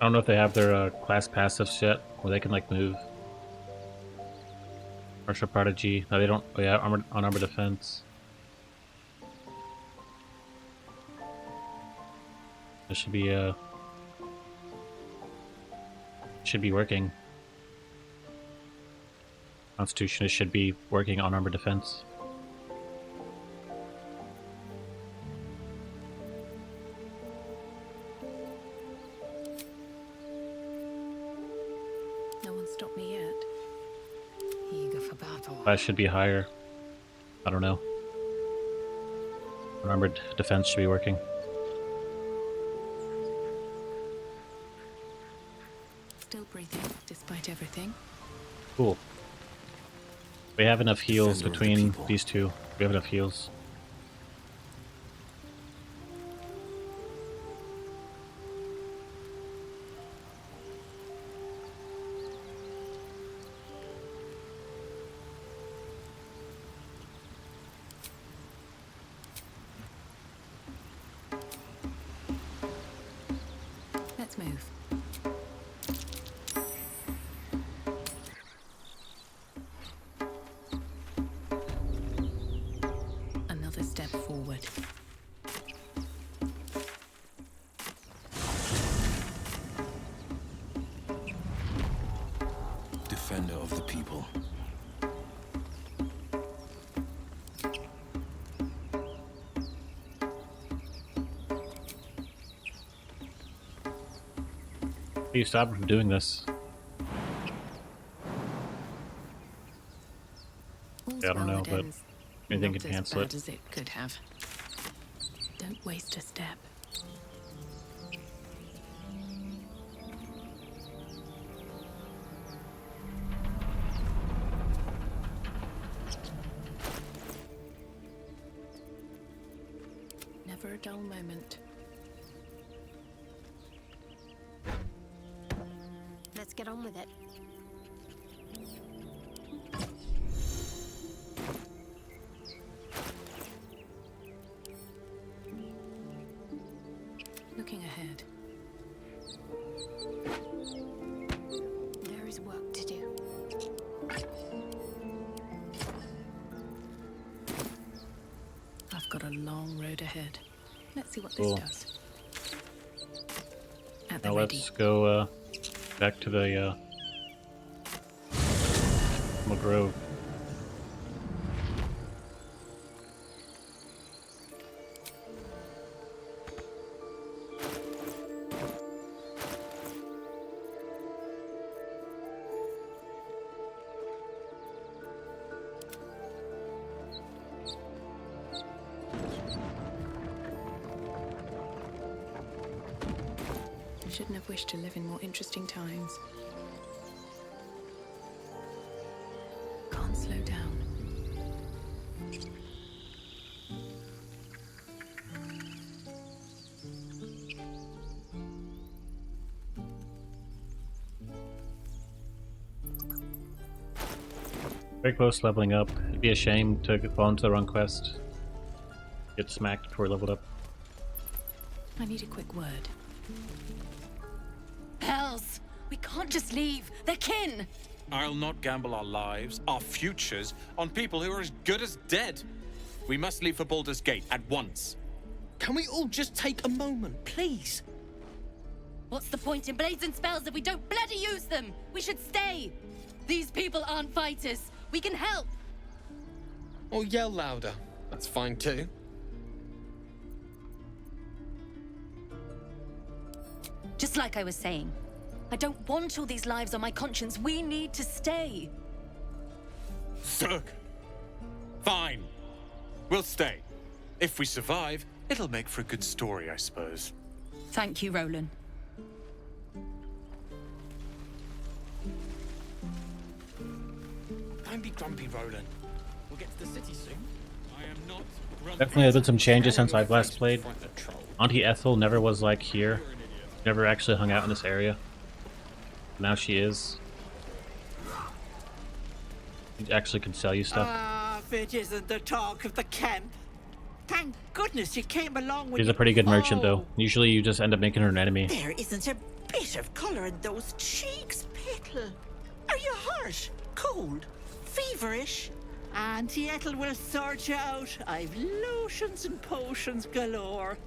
I don't know if they have their class passives yet, where they can like move. Martial Prodigy. No, they don't. Oh yeah, unarmored defense. This should be working. Constitution should be working on armored defense. No one stopped me yet. Eager for battle. That should be higher. I don't know. Unarmored defense should be working. Still breathing, despite everything. Cool. We have enough heals between these two. We have enough heals. Let's move. Another step forward. Defender of the people. How do you stop from doing this? Yeah, I don't know, but anything can cancel it. As it could have. Don't waste a step. Never a dull moment. Let's get on with it. Looking ahead. There is work to do. I've got a long road ahead. Let's see what Cool. this does. At the Now ready. let's go back to the grove. shouldn't have wished to live in more interesting times. Can't slow down. Very close to leveling up. It'd be a shame to fall into the wrong quest. Get smacked before we leveled up. I need a quick word. Hells! We can't just leave. They're kin! I'll not gamble our lives, our futures, on people who are as good as dead. We must leave for Baldur's Gate at once. Can we all just take a moment, please? What's the point in blades and spells if we don't bloody use them? We should stay! These people aren't fighters. We can help! Or yell louder. That's fine too. Just like I was saying, I don't want all these lives on my conscience. We need to stay. Zerg! Fine. We'll stay. If we survive, it'll make for a good story, I suppose. Thank you, Roland. Don't be grumpy, Roland. We'll get to the city soon. I am not grumpy. Definitely has been some changes since I've last played. Auntie Ethel never was like here. Never actually hung out in this area. Now she is. She actually can sell you stuff. Ah, if it isn't the talk of the camp. Thank goodness you came along with She's a pretty good merchant though. Usually you just end up making her an enemy. There isn't a bit of colour in those cheeks, Petal. Are you hurt? Cold? Feverish? Auntie Ethel will sort you out. I've lotions and potions galore.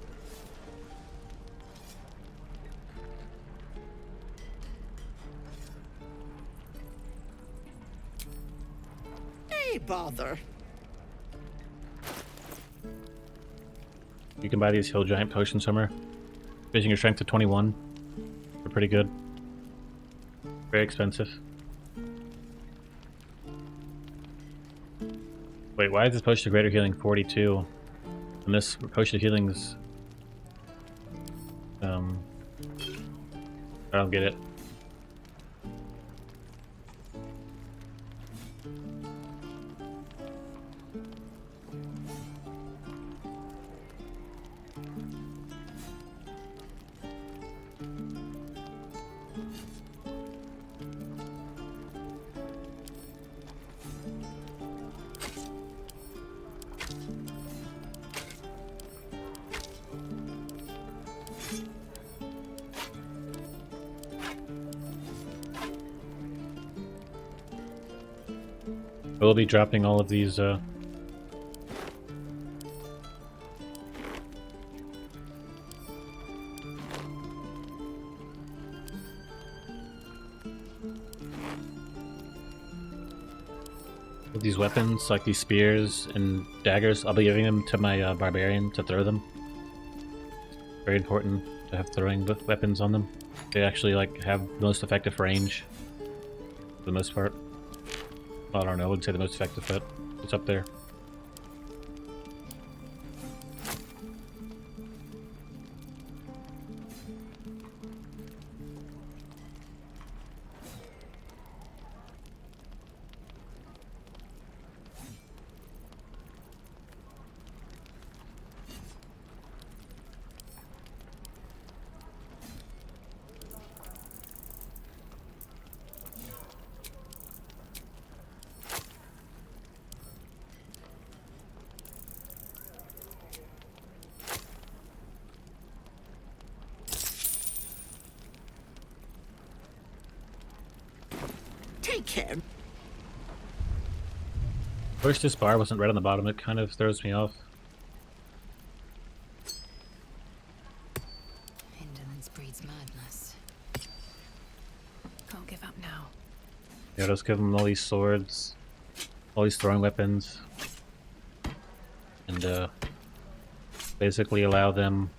Hey, bother. You can buy these Hill Giant potions somewhere. Raising your strength to 21. They're pretty good. Very expensive. Wait, why is this potion of greater healing 42? And this potion of healing's... I don't get it. We'll be dropping all of these, these weapons, like these spears and daggers. I'll be giving them to my barbarian to throw them. Very important to have throwing weapons on them. They actually like have the most effective range, for the most part. I don't know, I wouldn't say the most effective, but it's up there. Take care. First, this bar wasn't red on the bottom. It kind of throws me off. Indolence breeds madness. Can't give up now. Yeah, just give them all these swords, all these throwing weapons, and basically allow them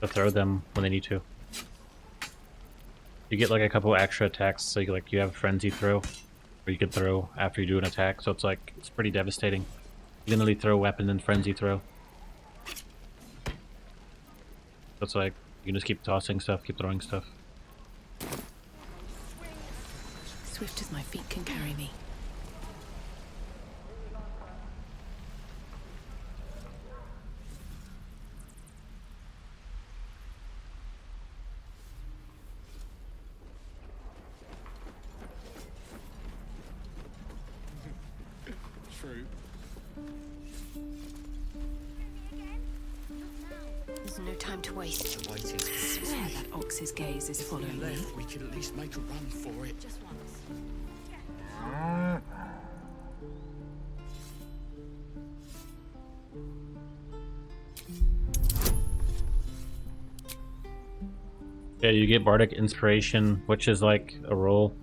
to throw them when they need to. You get like a couple extra attacks, so you have frenzy throw, or you can throw after you do an attack. So it's like it's pretty devastating. You can only throw weapon and frenzy throw. So it's like You can just keep tossing stuff, keep throwing stuff. Swift as my feet can carry me. True. There's no time to waste. I swear that ox's gaze is following me. We could at least make a run for it. Just once. Yeah, you get Bardic Inspiration, which is like a roll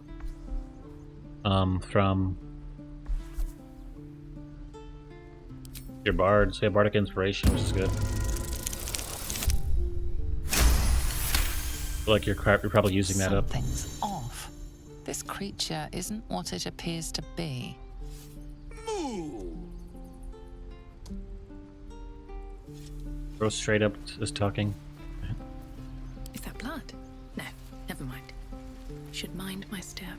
from your bard. So yeah, Bardic Inspiration, which is good. Like you're probably using that up. Something's off. This creature isn't what it appears to be. Bro straight up is talking. Is that blood? No, never mind. Should mind my step.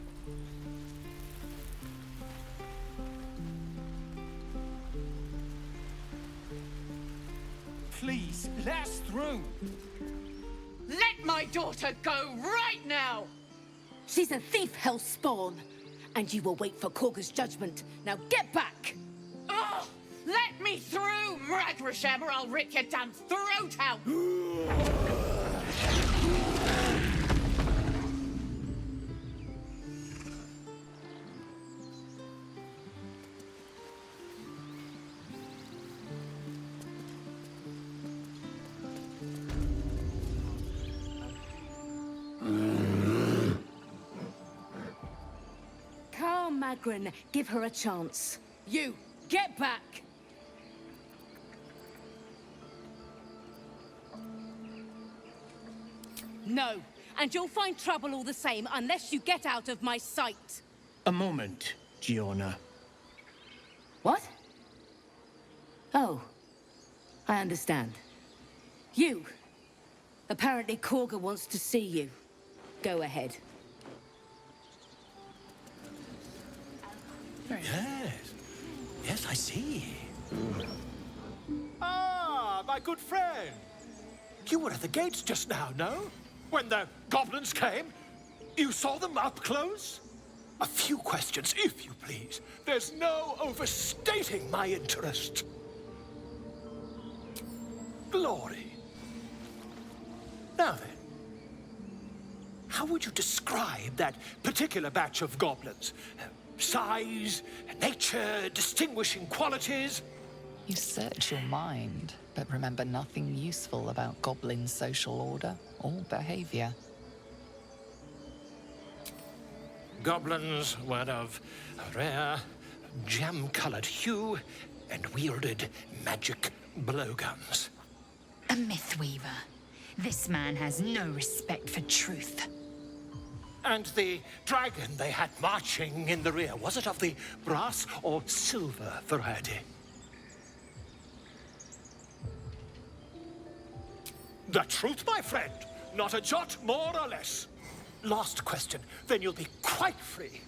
Please, let us through. Let my daughter go right now! She's a thief, hellspawn. And you will wait for Korga's judgment. Now get back! Oh, let me through, Mragrasham, or I'll rip your damn throat out! Calm, Magrin. Give her a chance. You, get back! No, and you'll find trouble all the same unless you get out of my sight. A moment, Giona. What? Oh, I understand. You. Apparently Korga wants to see you. Go ahead. Yes. Yes, I see. Ah, my good friend. You were at the gates just now, no? When the goblins came? You saw them up close? A few questions, if you please. There's no overstating my interest. Glory. Now then, how would you describe that particular batch of goblins? Size, nature, distinguishing qualities? You search your mind, but remember nothing useful about goblin social order or behavior. Goblins were of a rare, jam-colored hue and wielded magic blowguns. A mythweaver. This man has no respect for truth. And the dragon they had marching in the rear, was it of the brass or silver variety? The truth, my friend. Not a jot more or less. Last question, then you'll be quite free.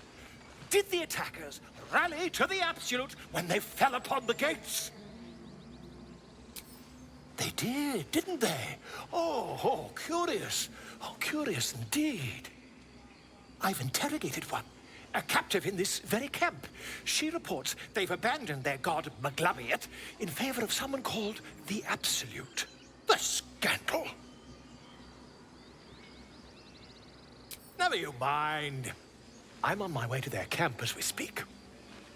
Did the attackers rally to the absolute when they fell upon the gates? They did, didn't they? Oh, curious. Oh, curious indeed. I've interrogated one, a captive in this very camp. She reports they've abandoned their god Maglabiet in favor of someone called the Absolute. The scandal! Never you mind. I'm on my way to their camp as we speak.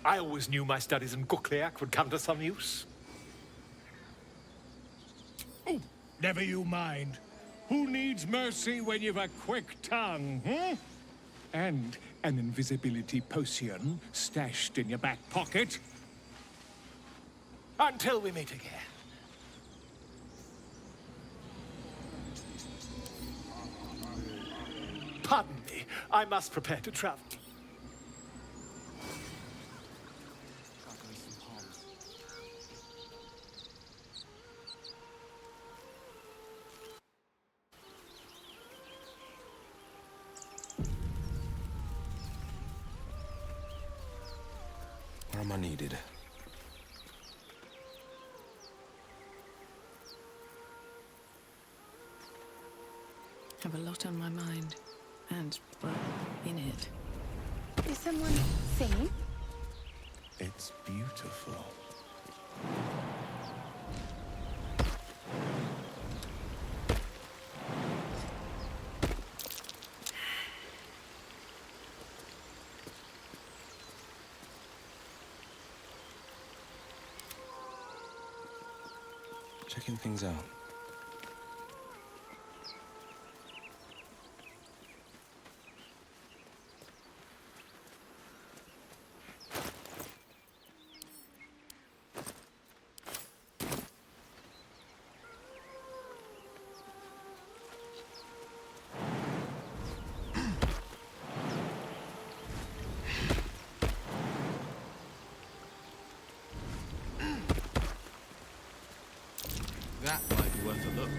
I always knew my studies in Gukliak would come to some use. Oh, never you mind. Who needs mercy when you've a quick tongue, hmm? And an invisibility potion stashed in your back pocket. Until we meet again. Pardon me, I must prepare to travel. Where am I needed? Have a lot on my mind. And, well, in it. Is someone singing? It's beautiful. Checking things out. That might be worth a look.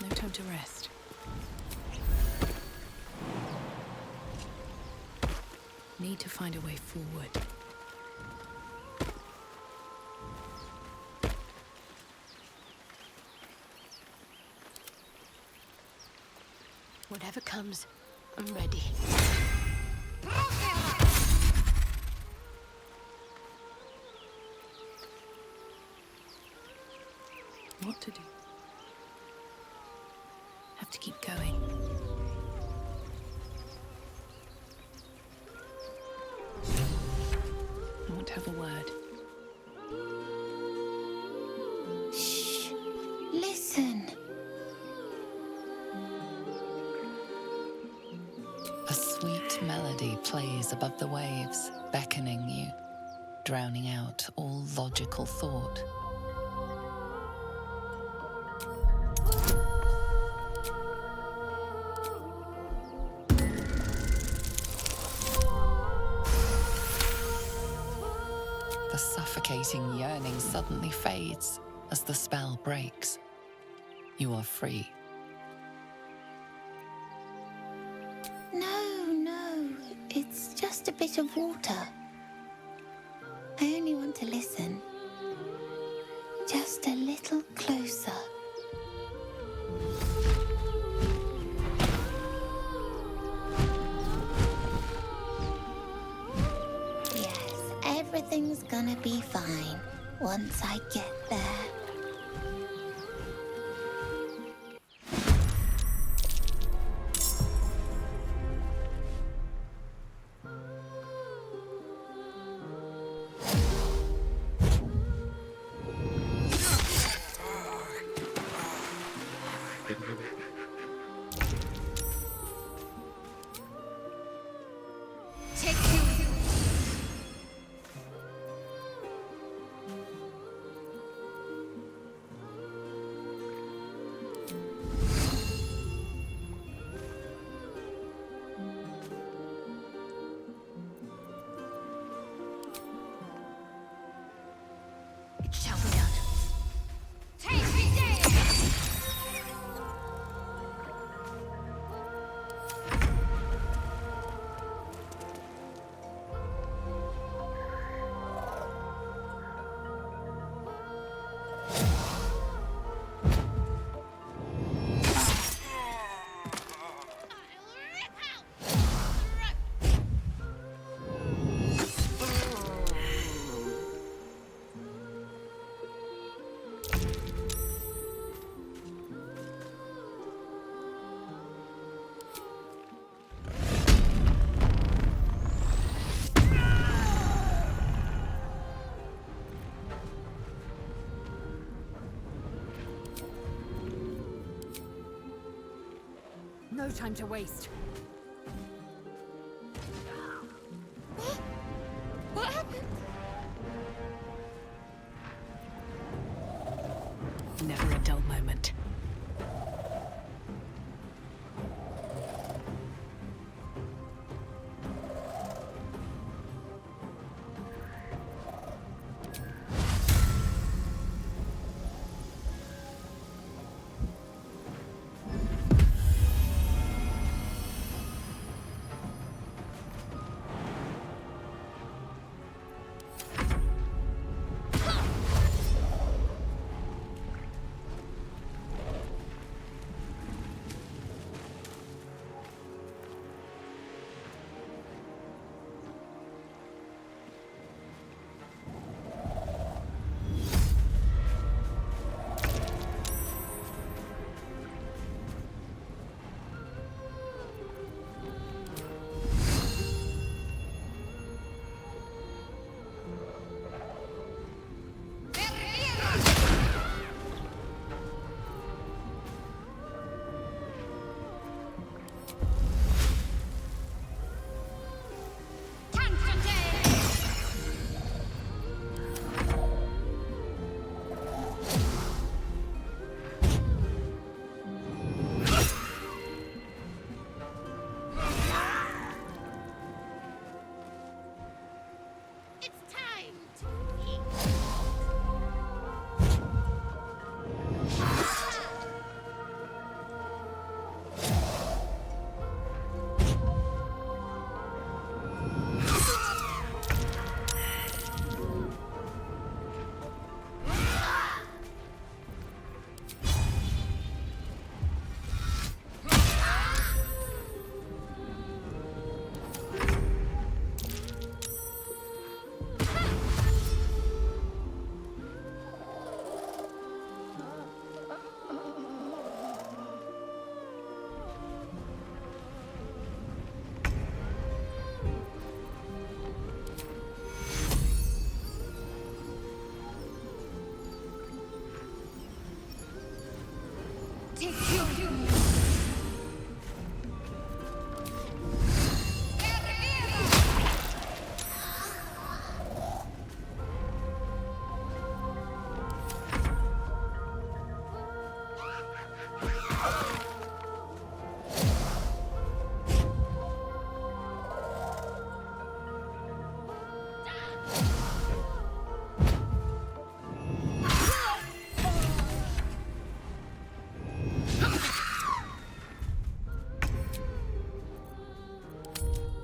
No time to rest. Need to find a way forward. Whatever comes, I'm ready. What to do? Have to keep going. I want to have a word. Shh. Listen. A sweet melody plays above the waves, beckoning you, drowning out all logical thought. The suffocating yearning suddenly fades as the spell breaks. You are free. No. It's just a bit of water. I only want to listen. Just a little closer. Yes, everything's gonna be fine once I get there. It shall be done. Take me there! No time to waste. What happened? Never a dull moment.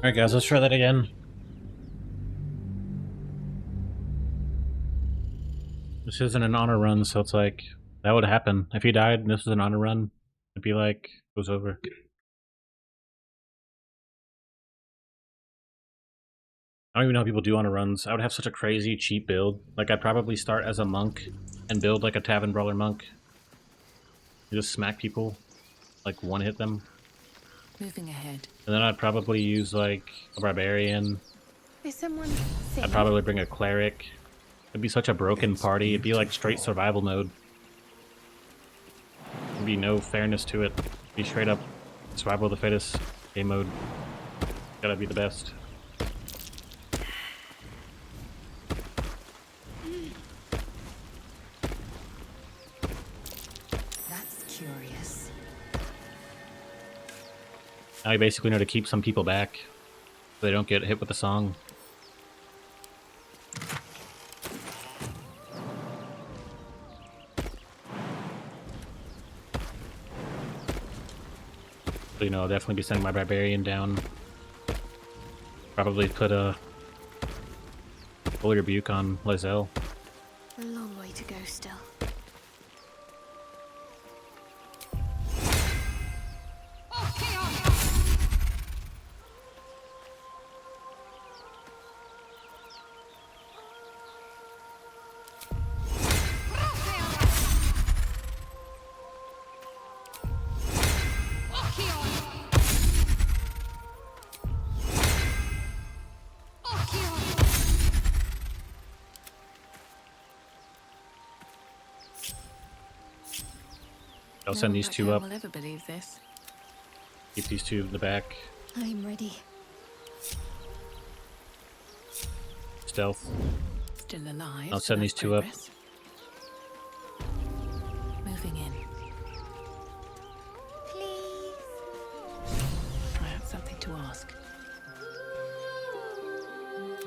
Alright guys, let's try that again. This isn't an honor run, so it's like, that would happen. If he died and this was an honor run, it'd be like, it was over. I don't even know how people do honor runs. I would have such a crazy cheap build. Like, I'd probably start as a monk and build like a Tavern Brawler monk. You just smack people, like one hit them. Moving ahead. And then I'd probably use like a barbarian. Is someone I'd probably bring a cleric. It'd be such a broken party. It'd be like straight survival mode. There'd be no fairness to it. It'd be straight up survival of the fittest game mode. Gotta be the best. That's curious. Now you basically know to keep some people back so they don't get hit with the song. So, you know, I'll definitely be sending my barbarian down. Probably put a Holy Rebuke on Lizelle. A long way to go still. I'll send these two up. Will ever believe this. Keep these two in the back. I'm ready. Stealth. Still alive. I'll send these two up. Moving in. Please. I have something to ask.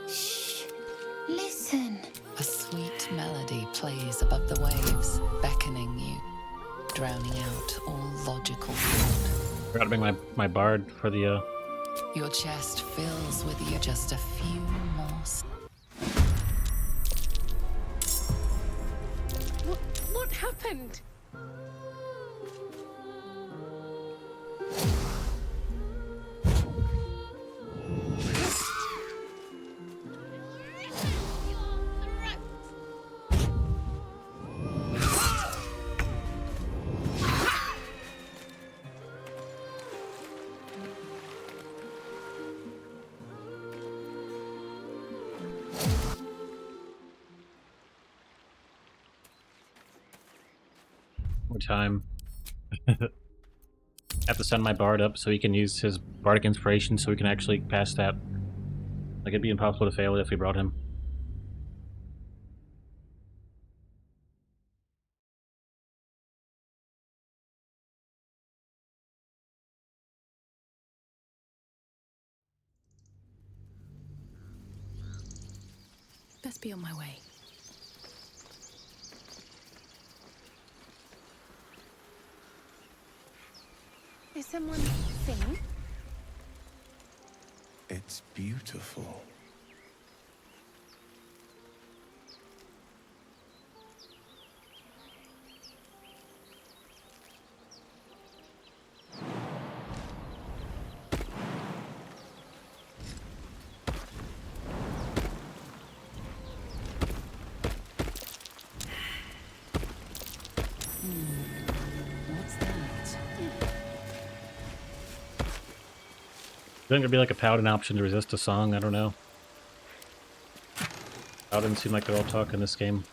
Shh. Listen. A sweet melody plays above the waves, beckoning you, drowning out all logical thought. Forgot to bring my bard for the Your chest fills with just a few more. What happened? more time. Have to send my bard up so he can use his bardic inspiration so we can actually pass that. Like, it'd be impossible to fail if we brought him. Best be on my way. Is someone singing? It's beautiful. What's that? I think it'd be like a paladin option to resist a song, I don't know. Paladins seem like they're all talk in this game.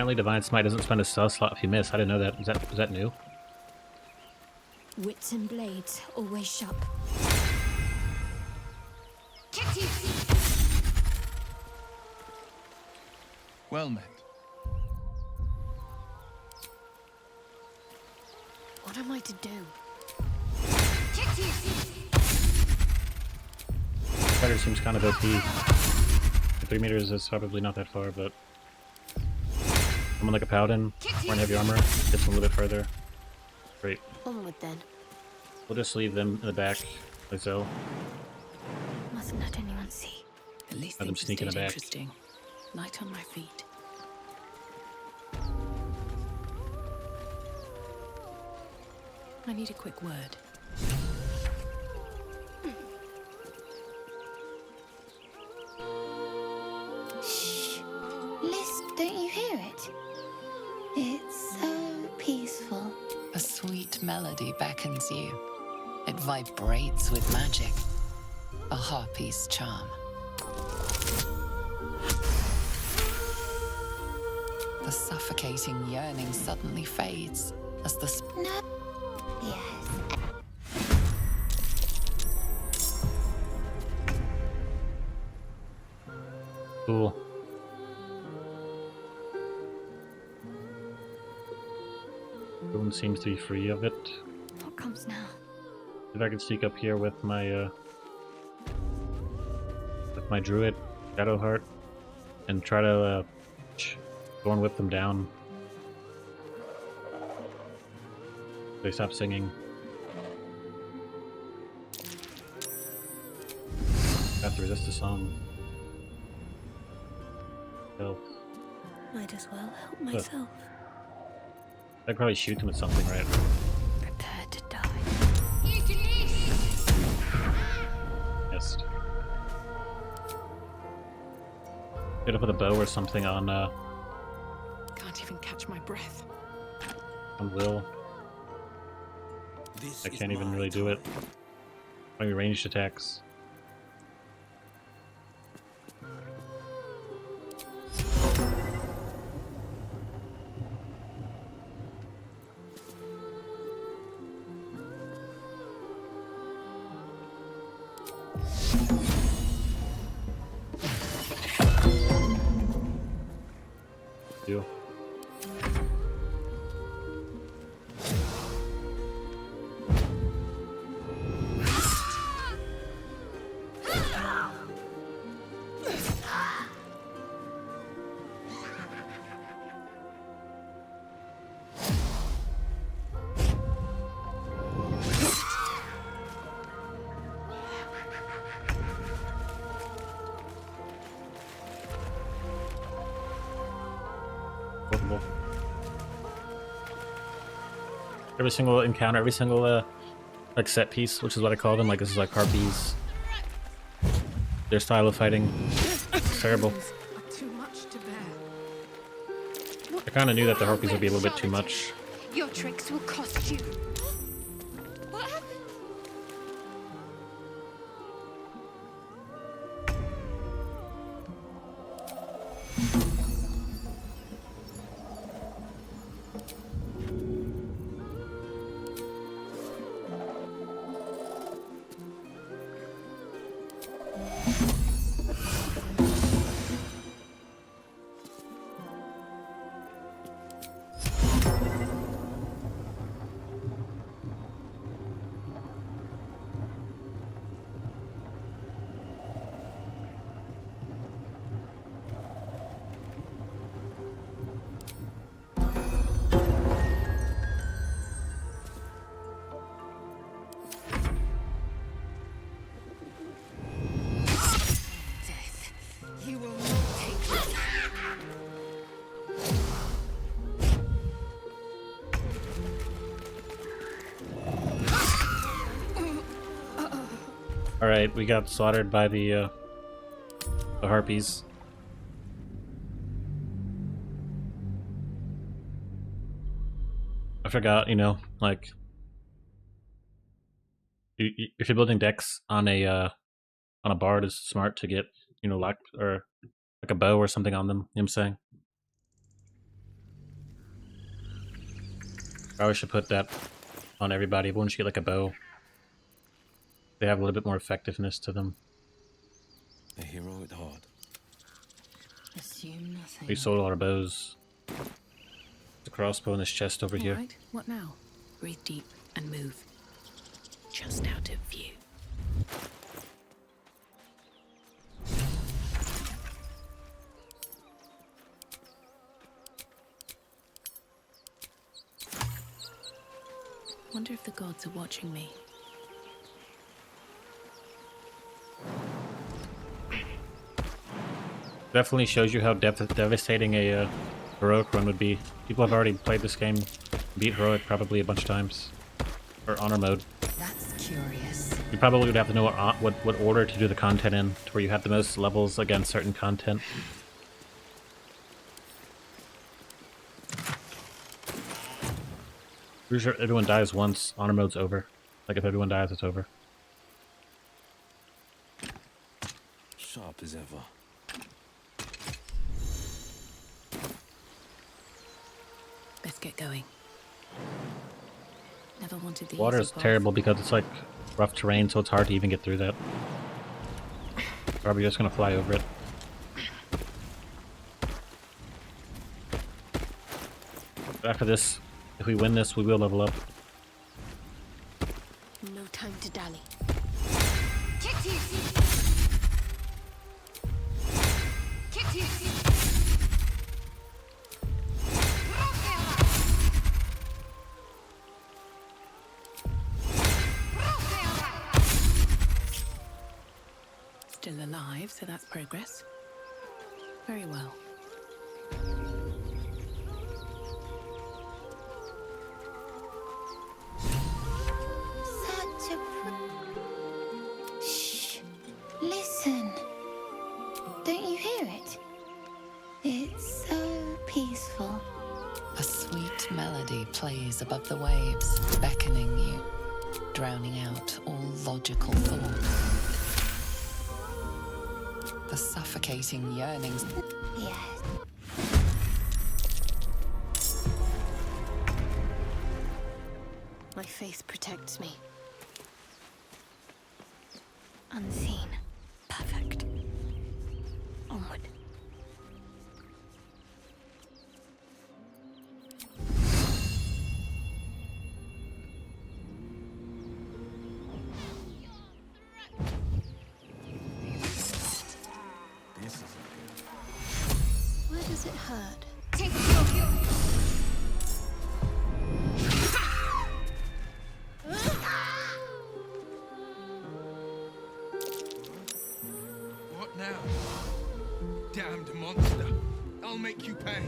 Apparently Divine Smite doesn't spend a spell slot if you miss. I didn't know that. Is that new? Wits and blades, always sharp. Well met. What am I to do? Spider seems kind of OP. 3 meters is probably not that far, but someone like a Paladin wearing heavy armor gets them a little bit further. Great. Onward then. We'll just leave them in the back, like so. Mustn't let anyone see. At least Let them things sneak in the stayed back. interesting. Light on my feet. I need a quick word. Shh. List, don't you hear it? It's so peaceful. A sweet melody beckons you. It vibrates with magic. A harpy's charm. The suffocating yearning suddenly fades as the No. Yes. Cool. Everyone seems to be free of it. What comes now? If I can sneak up here with my druid, Shadowheart, and try to go and whip them down. They stop singing. I have to resist the song. Help. Might as well help myself. I'd probably shoot them with something, right? Prepare to die. Missed. Get up with a bow or something on Can't even catch my breath. Will. I can't even really do it. Maybe ranged attacks. You. Every single encounter, every single like set piece, which is what I call them, like this is like harpies. Their style of fighting. It's terrible. Too much to bear. I kinda knew that the harpies would be a little bit too much. Your tricks will cost you. What happened? You will not take this. Alright, we got slaughtered by the harpies. I forgot, you know, like if you're building decks on a bard, it's smart to get, you know, lock or like a bow or something on them. You know what I'm saying? Probably should put that on everybody. Everyone should get like a bow. They have a little bit more effectiveness to them. A hero at heart. Assume nothing. We sold all our bows. The crossbow in this chest over here. Right, what now? Breathe deep and move. Just out of view. Wonder if the gods are watching me. Definitely shows you how devastating a heroic run would be. People have already played this game, beat heroic probably a bunch of times, or honor mode. That's curious. You probably would have to know what order to do the content in, to where you have the most levels against certain content. Pretty sure everyone dies once, honor mode's over. Like if everyone dies, it's over. Sharp as ever. Best get going. Never wanted the Water easy is path. terrible because it's like rough terrain, so it's hard to even get through that. Probably just gonna fly over it. After this, if we win this, we will level up. No time to dally. Still alive, so that's progress. Very well. Such a Shh. Listen. Don't you hear it? It's so peaceful. A sweet melody plays above the waves, beckoning you, drowning out all logical thought. The suffocating yearnings. Yes. My faith protects me. Unseen. Perfect. Onward. Where does it hurt? What now? Damned monster. I'll make you pay.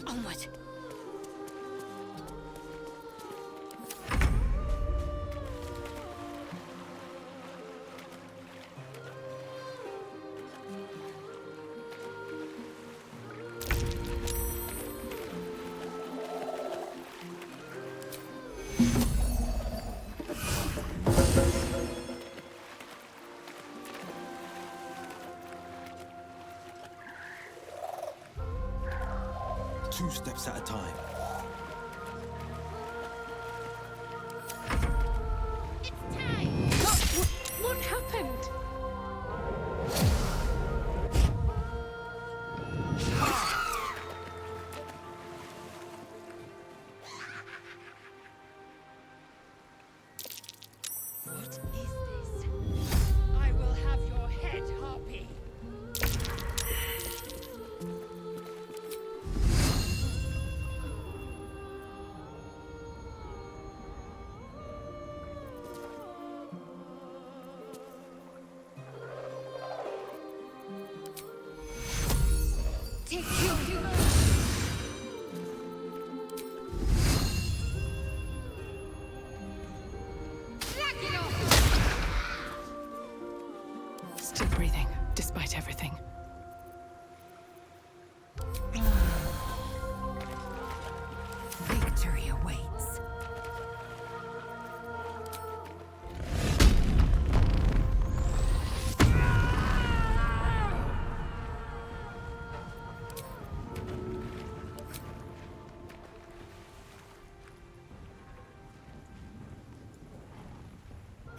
Onward. Two steps at a time. What happened? I will have your head, Harpy. Still breathing, despite everything. Victory awaits.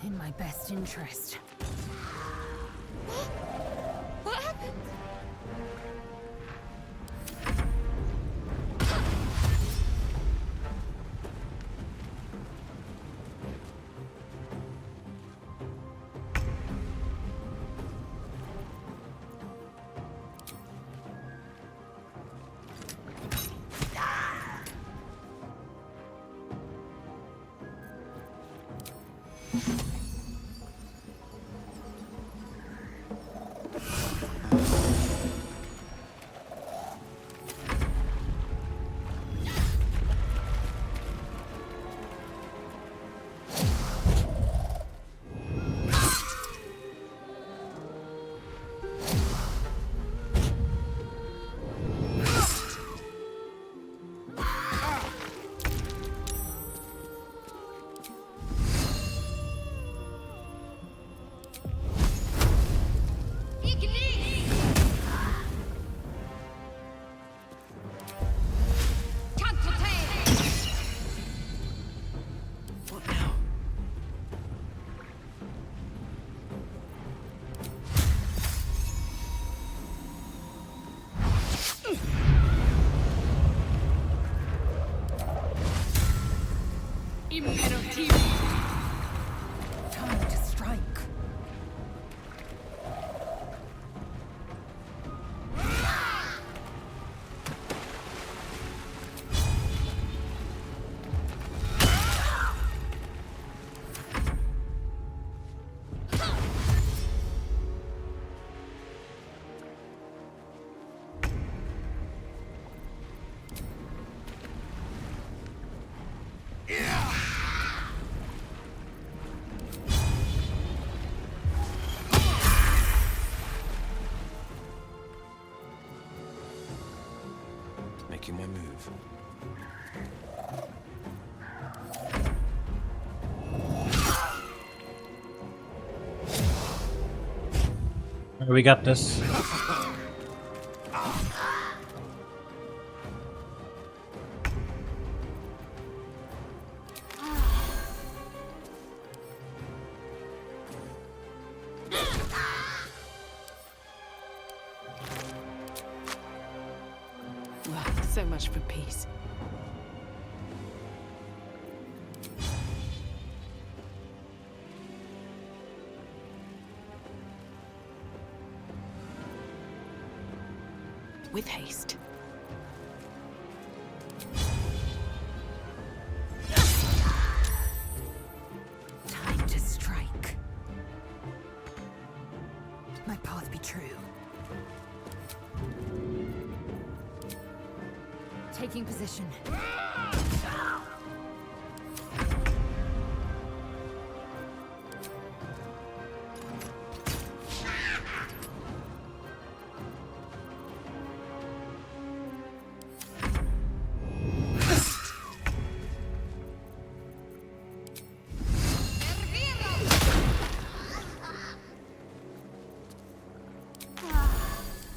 In my best interest. What happened? Time to strike. Making my move. We got this. Well, so much for peace. With haste. Time to strike. My path be true. Taking position.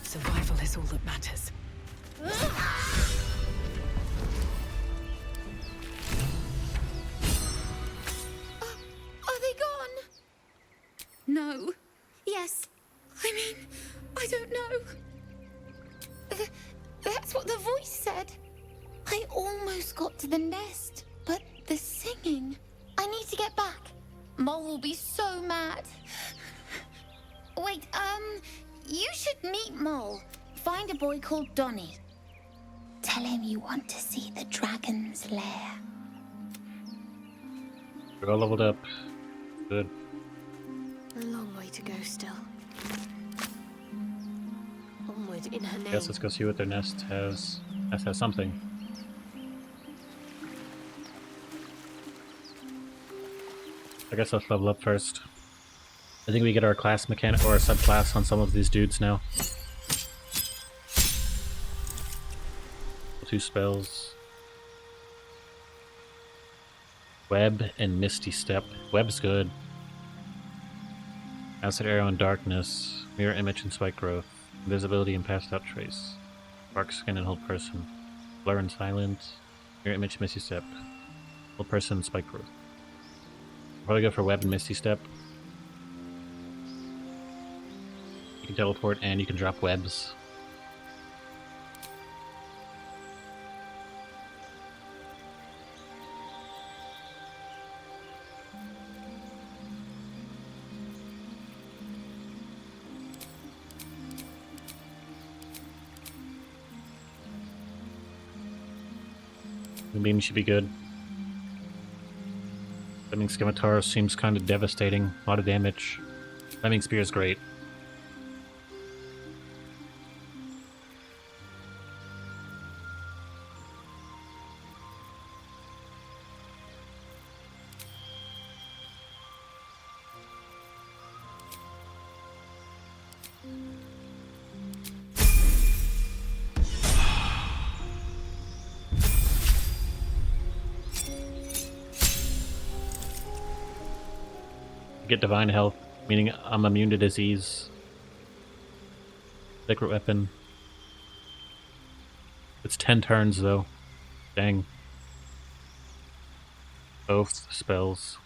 Survival is all that matters. Are they gone? No. Yes. I mean, I don't know. That's what the voice said. I almost got to the nest, but the singing. I need to get back. Mole will be so mad. Wait, you should meet Mole. Find a boy called Donny. Tell him you want to see the dragon's lair. We're all leveled up. Good. A long way to go still. Onward in her name. Guess let's go see what their nest has. Nest has something. I guess let's level up first. I think we get our class mechanic or a subclass on some of these dudes now. 2 spells. Web and Misty Step. Web's good. Acid Arrow and Darkness. Mirror Image and Spike Growth. Invisibility and Passed Out Trace. Dark Skin and Hold Person. Blur and Silence. Mirror Image, Misty Step. Hold Person, Spike Growth. Probably go for Web and Misty Step. You can teleport and you can drop webs. The beam should be good. Flaming Scimitar seems kind of devastating. A lot of damage. Flaming Spear is great. Get Divine Health, meaning I'm immune to disease. Sacred Weapon. It's 10 turns though. Dang. Both spells.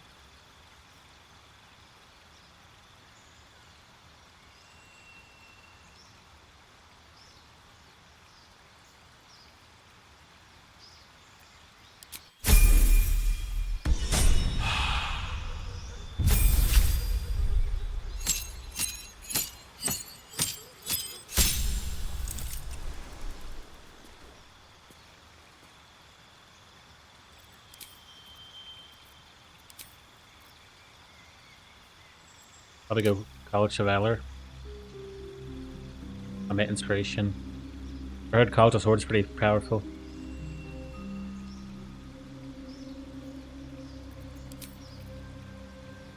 Probably go College of Valor. I met Inspiration. I heard College of Swords is pretty powerful.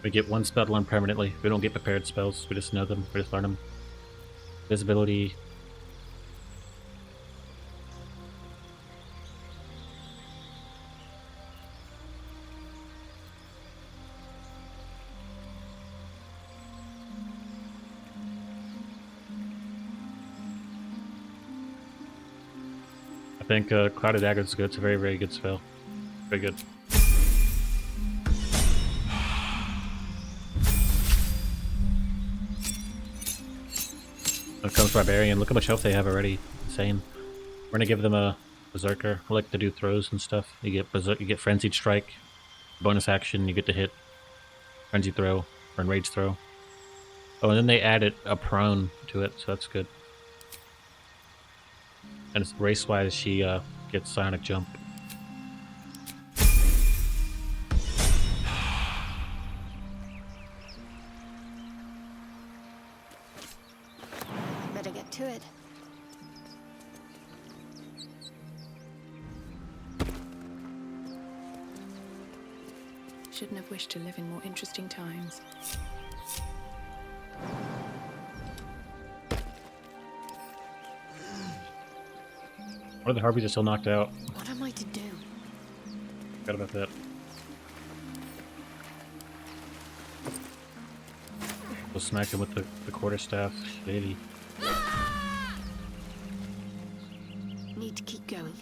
We get 1 spell to learn permanently. We don't get prepared spells, we just know them, we just learn them. Visibility. I think Clouded Dagger is good. It's a very, very good spell. Very good. When it comes to Barbarian, look how much health they have already. Insane. We're gonna give them a Berserker. I like to do throws and stuff. You get Frenzied Strike. Bonus action, you get to hit Frenzied Throw or Enraged Throw. Oh, and then they added a Prone to it, so that's good. And race-wise, she gets Sonic Jump. Better get to it. Shouldn't have wished to live in more interesting times. What are the Harpies are still knocked out? What am I to do? Forgot about that. We'll smack him with the quarterstaff. Shady. Need to keep going.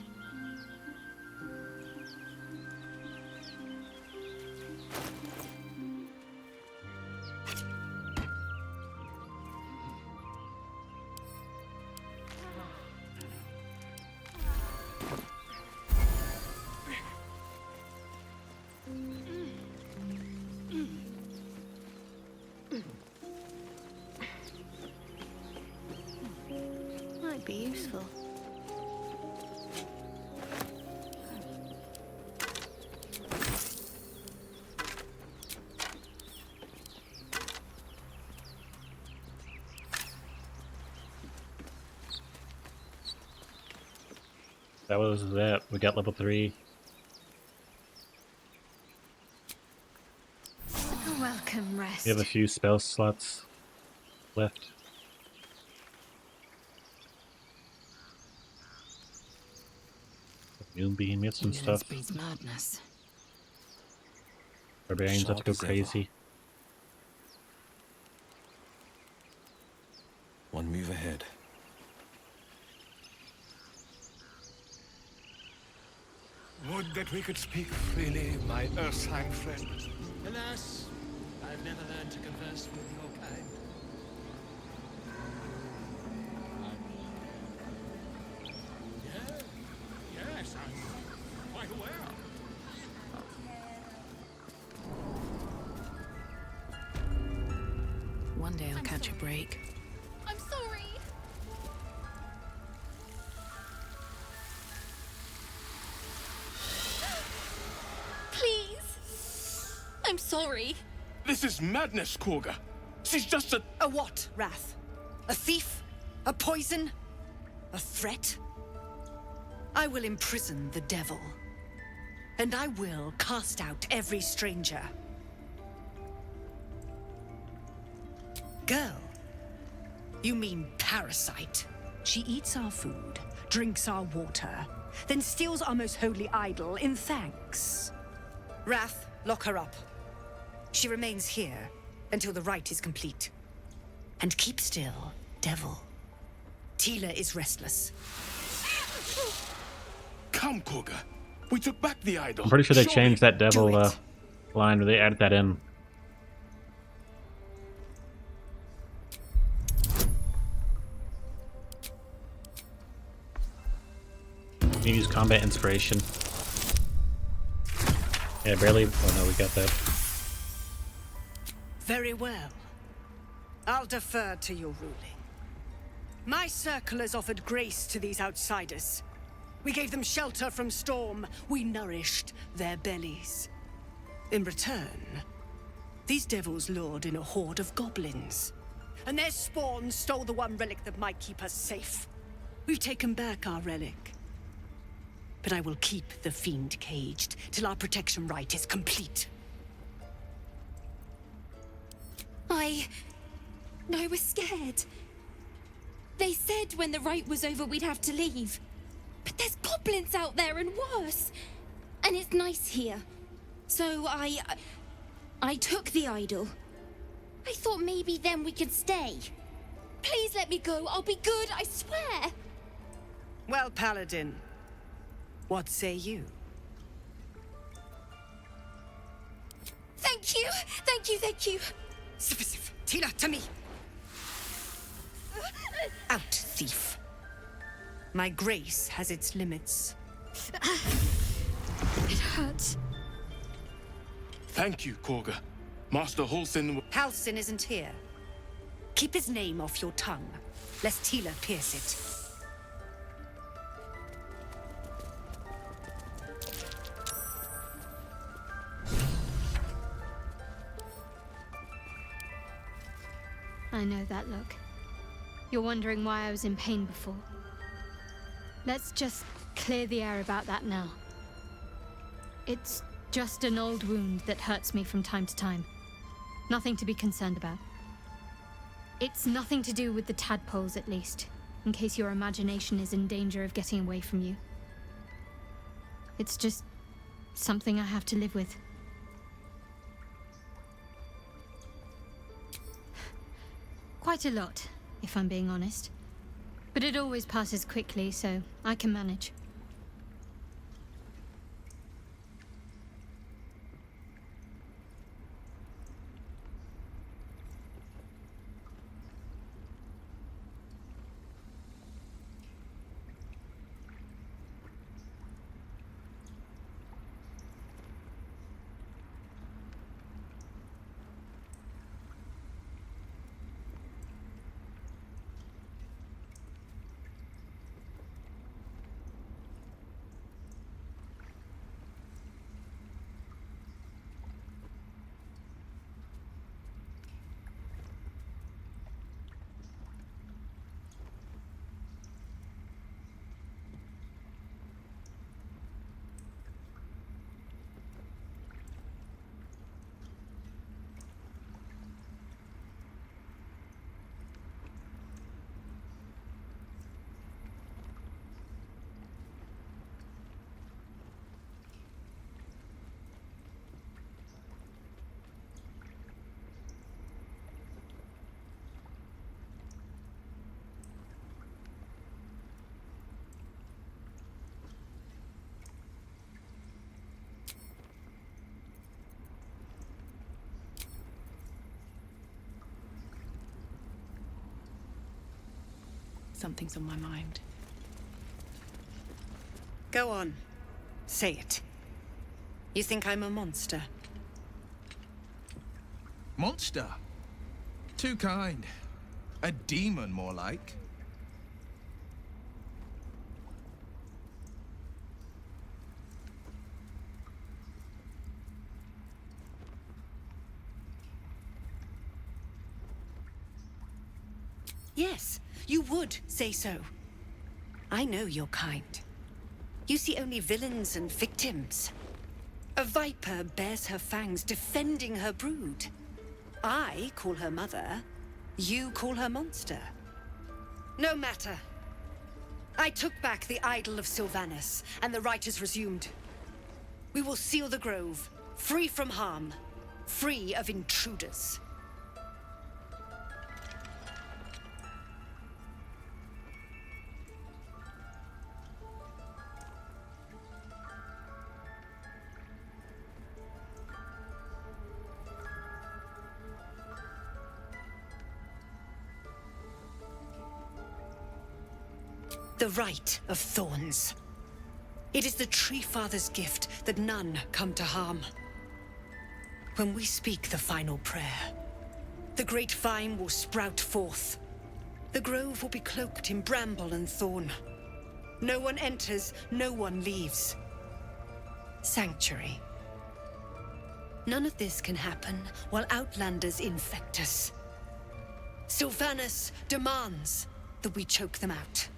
That was it. We got level 3. Welcome, rest. We have a few spell slots left. Moonbeam, we have some Ignorance stuff. breeds madness. Barbarians have to Sharp go as ever. crazy. One move ahead. Would that we could speak freely, my Ursine friend. Alas, I've never learned to converse with your kind. Yes, I'm quite aware. One day I'll catch a break. I'm sorry. Please. I'm sorry. This is madness, Korga. She's just a... A what, Wrath? A thief? A poison? A threat? I will imprison the devil. And I will cast out every stranger. Girl, you mean parasite. She eats our food, drinks our water, then steals our most holy idol in thanks. Wrath, lock her up. She remains here until the rite is complete. And keep still, devil. Tila is restless. Come, Korga. We took back the idol. I'm pretty sure they Surely- changed that devil line where they added that in. You use combat inspiration. Yeah, barely. Oh no, we got that. Very well. I'll defer to your ruling. My circle has offered grace to these outsiders. We gave them shelter from storm. We nourished their bellies. In return, these devils lured in a horde of goblins. And their spawn stole the one relic that might keep us safe. We've taken back our relic. But I will keep the fiend caged till our protection rite is complete. I was scared. They said when the rite was over we'd have to leave. But there's goblins out there and worse. And it's nice here. So I took the idol. I thought maybe then we could stay. Please let me go. I'll be good, I swear. Well, Paladin, what say you? Thank you. Thank you, thank you. Sif, Tila, to me. Out, thief. My grace has its limits. It hurts. Thank you, Korga. Master Halsin... Halsin isn't here. Keep his name off your tongue, lest Tila pierce it. I know that look. You're wondering why I was in pain before. Let's just clear the air about that now. It's just an old wound that hurts me from time to time. Nothing to be concerned about. It's nothing to do with the tadpoles, at least, in case your imagination is in danger of getting away from you. It's just something I have to live with. Quite a lot, if I'm being honest. But it always passes quickly, so I can manage. Something's on my mind. Go on. Say it. You think I'm a monster? Monster? Too kind. A demon, more like. Yes, you would say so. I know your kind. You see only villains and victims. A viper bears her fangs defending her brood. I call her mother. You call her monster. No matter. I took back the idol of Sylvanus, and the rite is resumed. We will seal the grove, free from harm, free of intruders. The Rite of Thorns. It is the Tree Father's gift that none come to harm. When we speak the final prayer, the great vine will sprout forth. The grove will be cloaked in bramble and thorn. No one enters, no one leaves. Sanctuary. None of this can happen while Outlanders infect us. Sylvanus demands that we choke them out.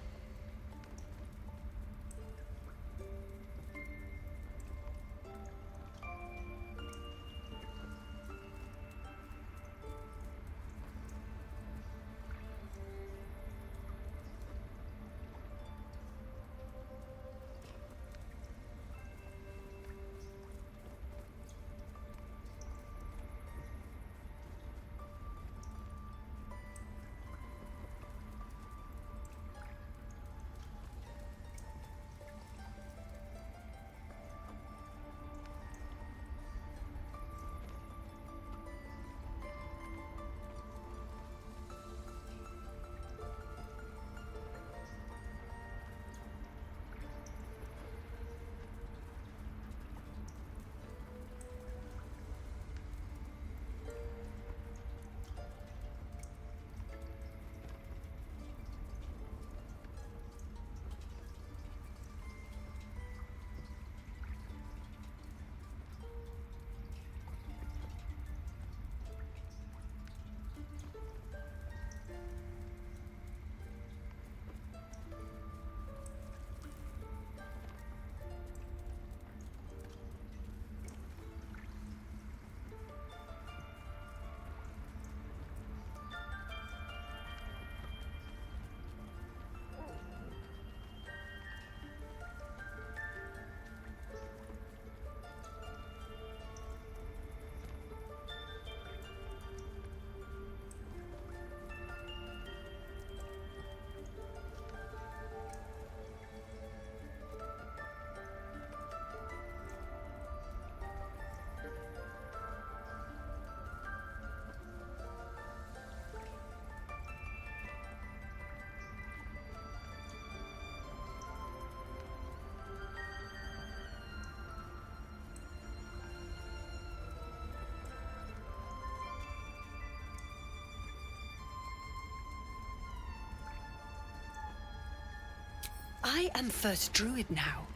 I am First Druid now.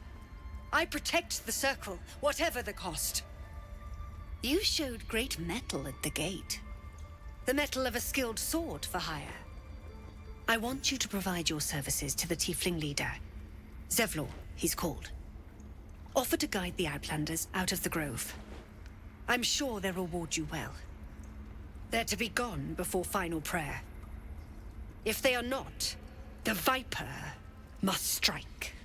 I protect the Circle, whatever the cost. You showed great mettle at the gate. The mettle of a skilled sword for hire. I want you to provide your services to the Tiefling leader. Zevlor, he's called. Offer to guide the Outlanders out of the grove. I'm sure they'll reward you well. They're to be gone before final prayer. If they are not, the Viper must strike.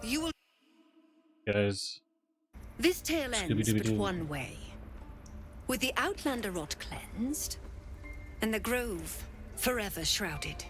You will. Guys. This tale ends but Scooby-Dooby-Doo. one way. With the Outlander rot cleansed, and the grove forever shrouded.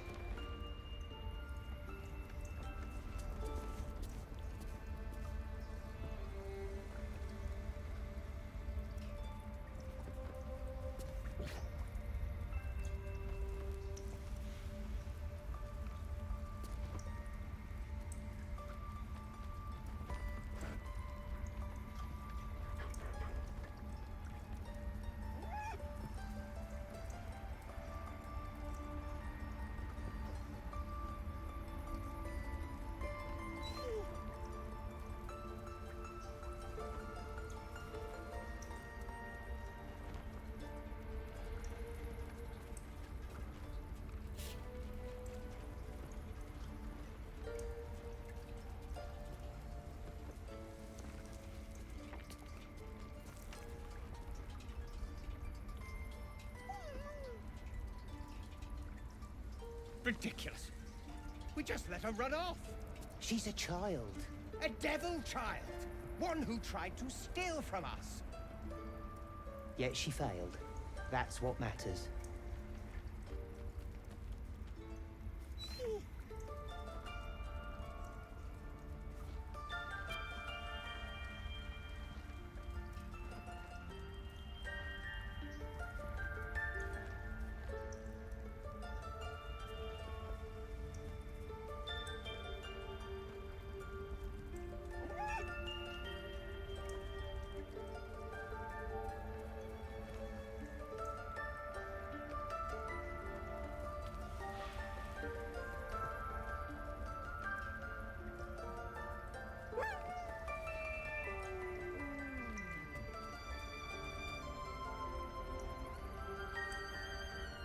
Ridiculous. We just let her run off. She's a child. A devil child. One who tried to steal from us. Yet she failed. That's what matters.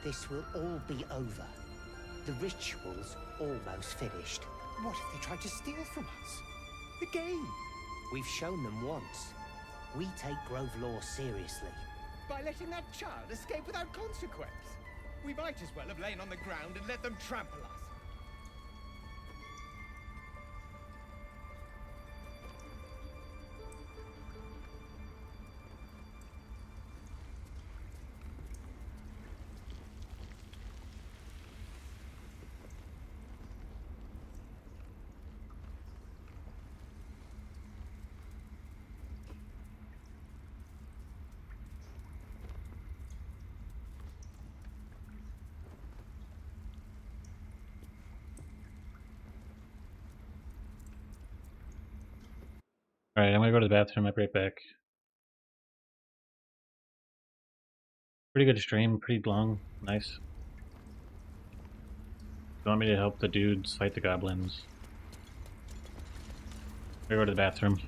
This will all be over. The ritual's almost finished. What if they tried to steal from us? Again? We've shown them once. We take Grove law seriously. By letting that child escape without consequence. We might as well have lain on the ground and let them trample us. Alright, I'm gonna go to the bathroom. I'll be right back. Pretty good stream, pretty long, nice. You want me to help the dudes fight the goblins? I go to the bathroom.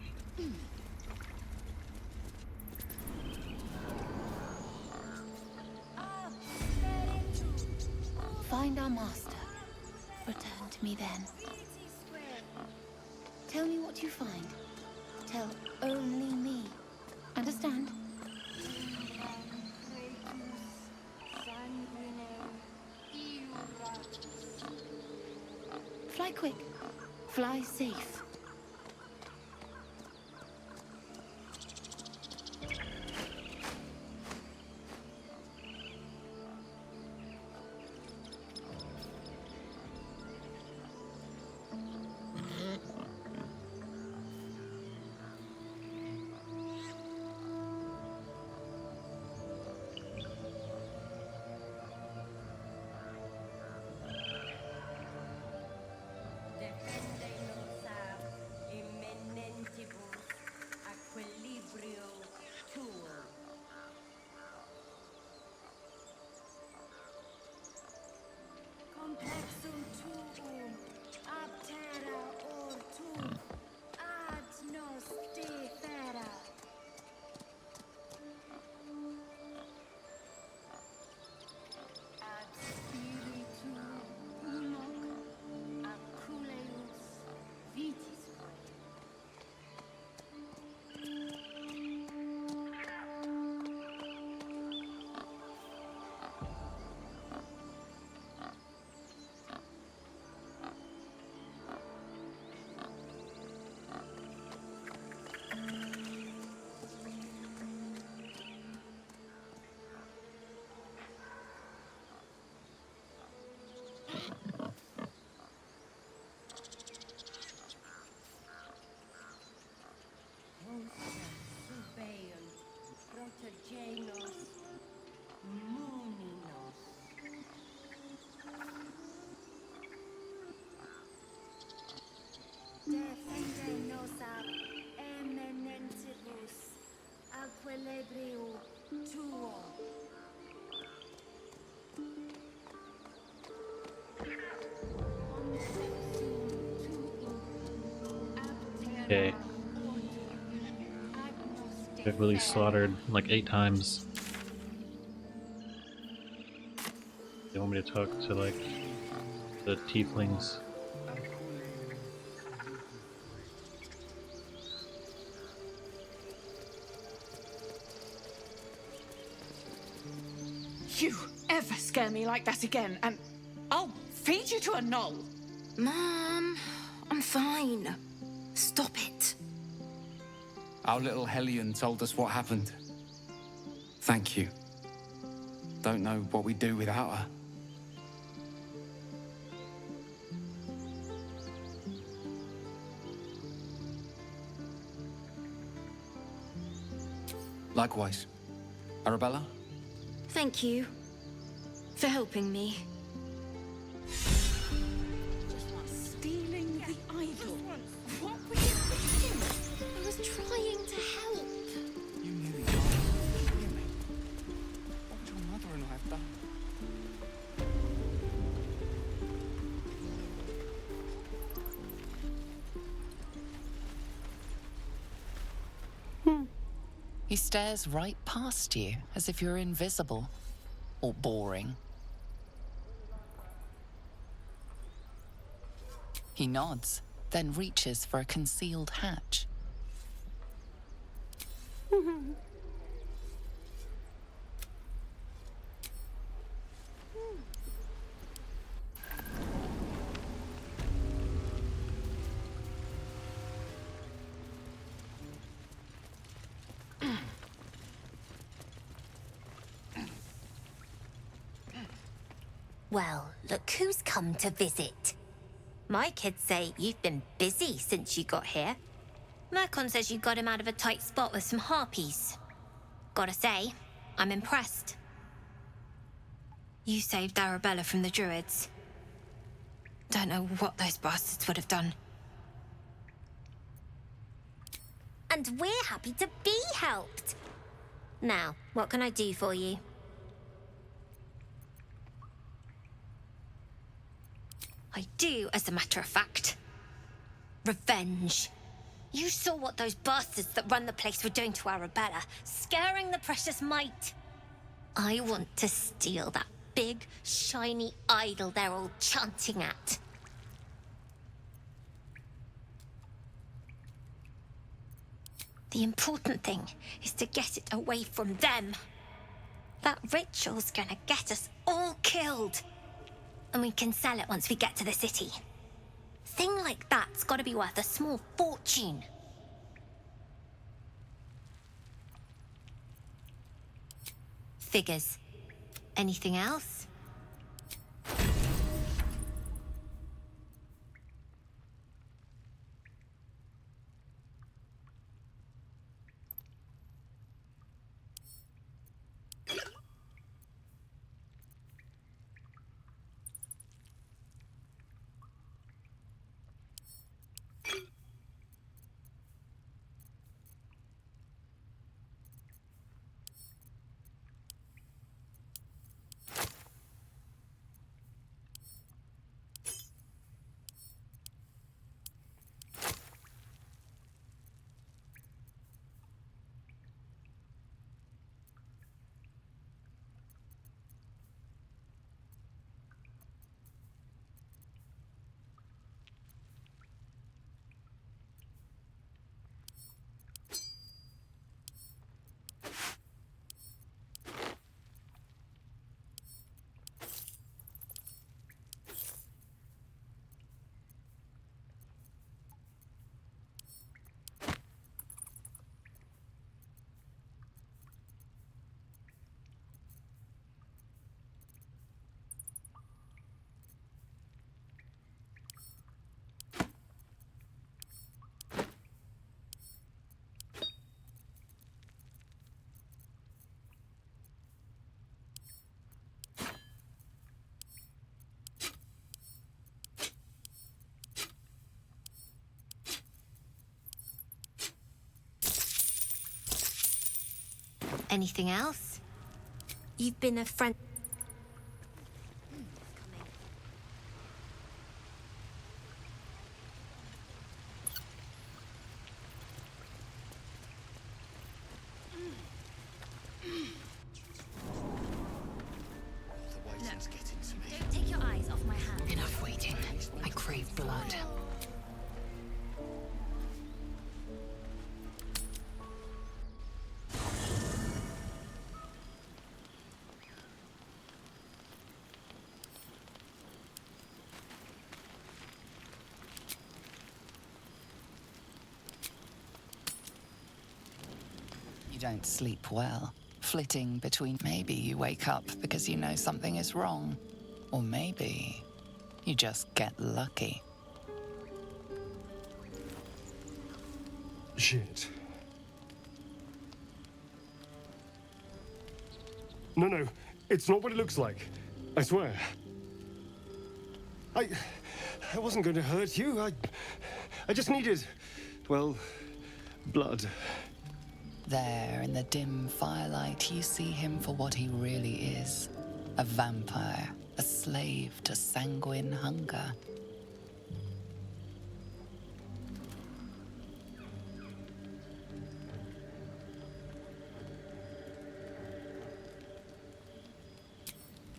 Find our master. Return to me then. Tell me what you find. Tell only me. Understand? Fly quick. Fly safe. Okay. I've really slaughtered like 8 times. They want me to talk to like the tieflings. You ever scare me like that again, and I'll feed you to a knoll. Mom, I'm fine. Stop it. Our little Hellion told us what happened. Thank you. Don't know what we'd do without her. Likewise. Arabella? Thank you for helping me. Stealing the idol. What were you thinking? I was trying to help. You nearly died. Hear me? What would your mother and I have done? He stares right past you, as if you're invisible. Or boring. He nods, then reaches for a concealed hatch. Well, look who's come to visit. My kids say you've been busy since you got here. Mercon says you got him out of a tight spot with some harpies. Gotta say, I'm impressed. You saved Arabella from the druids. Don't know what those bastards would have done. And we're happy to be helped. Now, what can I do for you? I do, as a matter of fact. Revenge. You saw what those bastards that run the place were doing to Arabella, scaring the precious mite. I want to steal that big, shiny idol they're all chanting at. The important thing is to get it away from them. That ritual's gonna get us all killed. And we can sell it once we get to the city. Thing like that's gotta be worth a small fortune. Figures. Anything else? Anything else? You've been a friend. You don't sleep well, flitting between maybe you wake up because you know something is wrong, or maybe you just get lucky. Shit. No, it's not what it looks like. I swear. I wasn't going to hurt you. I just needed, well, blood. There, in the dim firelight, you see him for what he really is. A vampire, a slave to sanguine hunger.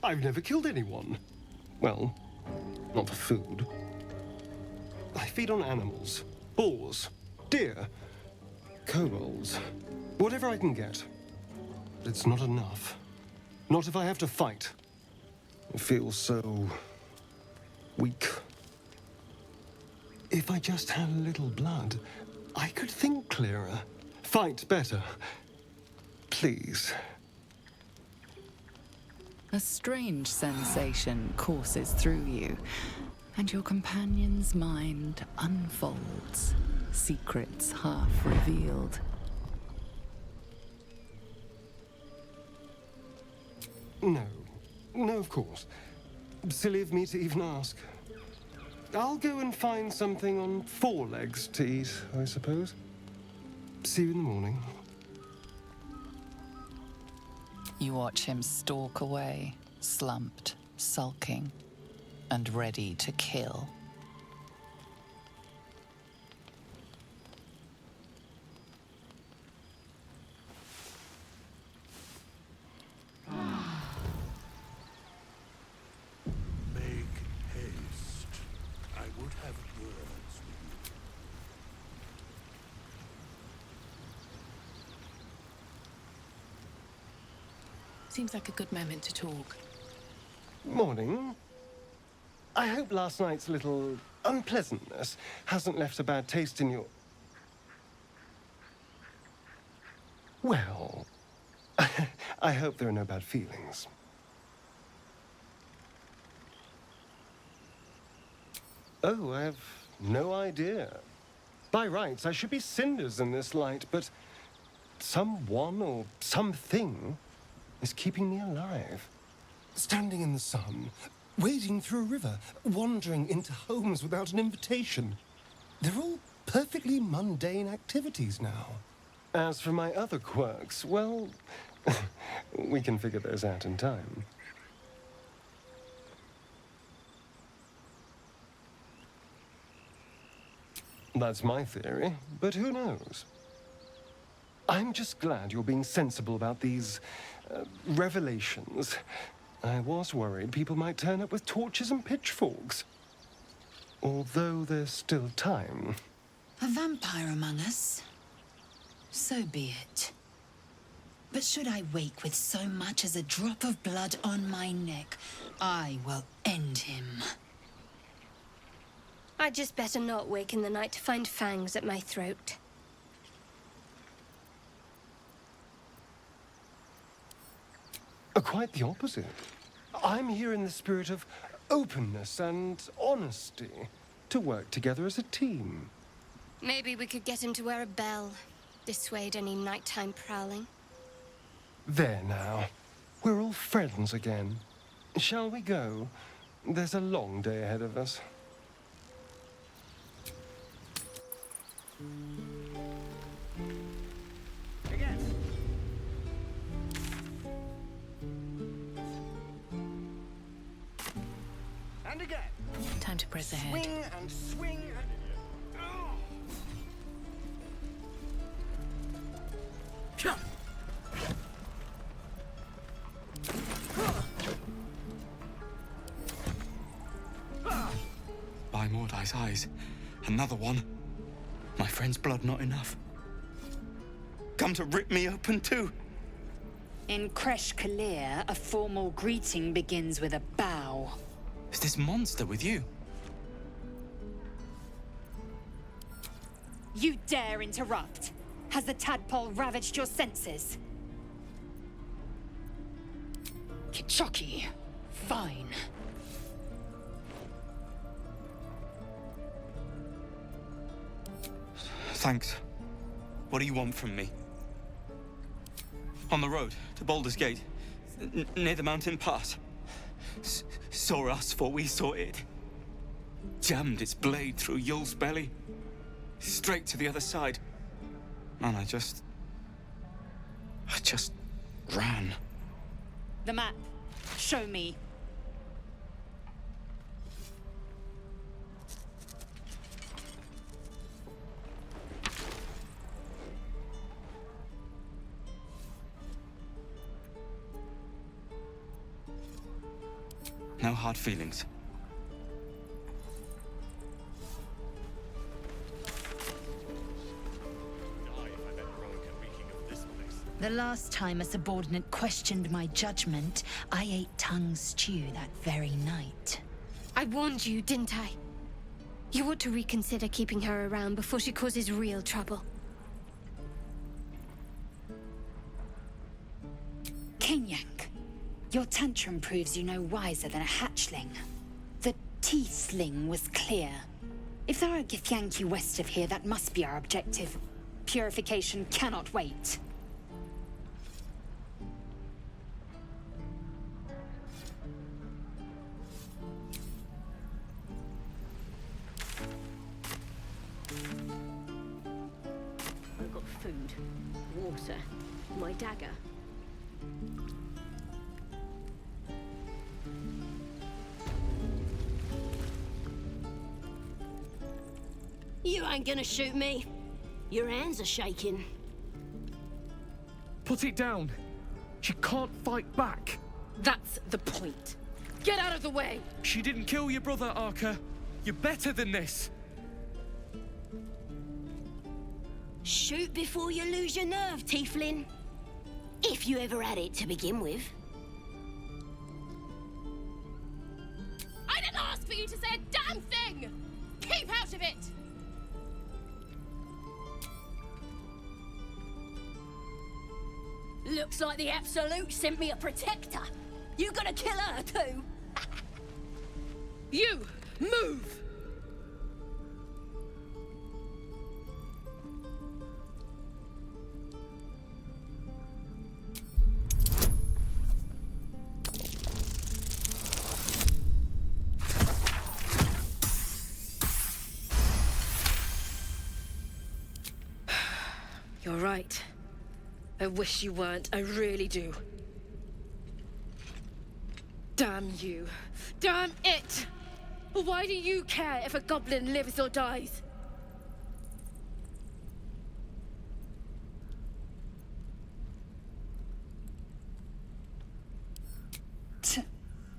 I've never killed anyone. Well, not for food. I feed on animals. Boars. Deer. Kobolds. Whatever I can get. But it's not enough. Not if I have to fight. I feel so... weak. If I just had a little blood, I could think clearer. Fight better. Please. A strange sensation courses through you, and your companion's mind unfolds, secrets half revealed. No, of course. Silly of me to even ask. I'll go and find something on 4 legs to eat, I suppose. See you in the morning. You watch him stalk away, slumped, sulking, and ready to kill. Make haste. I would have words with you. Seems like a good moment to talk. Morning. I hope last night's little unpleasantness hasn't left a bad taste in your... Well, I hope there are no bad feelings. Oh, I have no idea. By rights, I should be cinders in this light, but someone or something is keeping me alive. Standing in the sun, wading through a river, wandering into homes without an invitation. They're all perfectly mundane activities now. As for my other quirks, well, we can figure those out in time. That's my theory, but who knows? I'm just glad you're being sensible about these revelations. I was worried people might turn up with torches and pitchforks. Although there's still time. A vampire among us? So be it. But should I wake with so much as a drop of blood on my neck, I will end him. I'd just better not wake in the night to find fangs at my throat. Quite the opposite. I'm here in the spirit of openness and honesty, to work together as a team. Maybe we could get him to wear a bell. Dissuade any nighttime prowling. There now. We're all friends again. Shall we go? There's a long day ahead of us. Again. And again. Time to press ahead. Swing and swing and... By Mordai's eyes, another one. My friend's blood not enough. Come to rip me open too. In Kresh Kalir, a formal greeting begins with a bow. Is this monster with you? You dare interrupt? Has the tadpole ravaged your senses? Kichoki. Fine. Thanks. What do you want from me? On the road to Baldur's Gate, near the mountain pass, saw us for we saw it. Jammed its blade through Yul's belly, straight to the other side. And I just ran. The map. Show me. No hard feelings. The last time a subordinate questioned my judgment, I ate tongue stew that very night. I warned you, didn't I? You ought to reconsider keeping her around before she causes real trouble. Kinyak, your tantrum proves you no wiser than a hatchling. The tiefling was clear. If there are Githyanki west of here, that must be our objective. Purification cannot wait. I've got food, water, my dagger. You ain't gonna shoot me. Your hands are shaking. Put it down. She can't fight back. That's the point. Get out of the way! She didn't kill your brother, Arka. You're better than this. Shoot before you lose your nerve, Tieflin. If you ever had it to begin with. I didn't ask for you to say a damn thing! Keep out of it! Looks like the Absolute sent me a protector. You gonna kill her too? You! Move! You're right. I wish you weren't. I really do. Damn you. Damn it! Why do you care if a goblin lives or dies?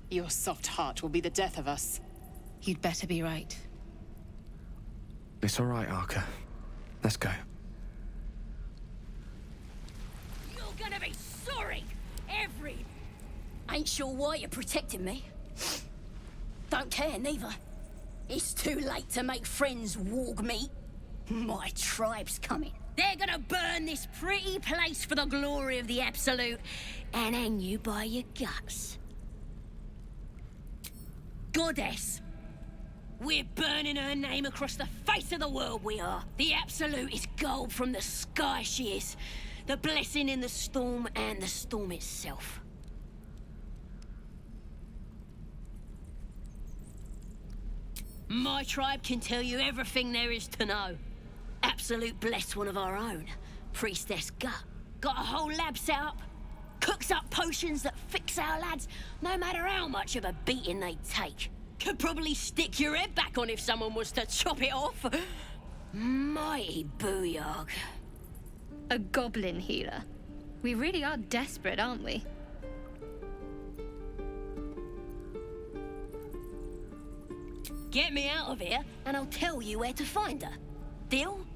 Your soft heart will be the death of us. You'd better be right. It's all right, Arka. Let's go. You're gonna be sorry! Ain't sure why you're protecting me. Don't care, neither. It's too late to make friends, warg meat. My tribe's coming. They're gonna burn this pretty place for the glory of the Absolute and hang you by your guts. Goddess! We're burning her name across the face of the world, we are. The Absolute is gold from the sky, she is. The blessing in the storm and the storm itself. My tribe can tell you everything there is to know. Absolute blessed one of our own. Priestess Gut. Got a whole lab set up. Cooks up potions that fix our lads, no matter how much of a beating they take. Could probably stick your head back on if someone was to chop it off. Mighty booyog. A goblin healer. We really are desperate, aren't we? Get me out of here, and I'll tell you where to find her. Deal?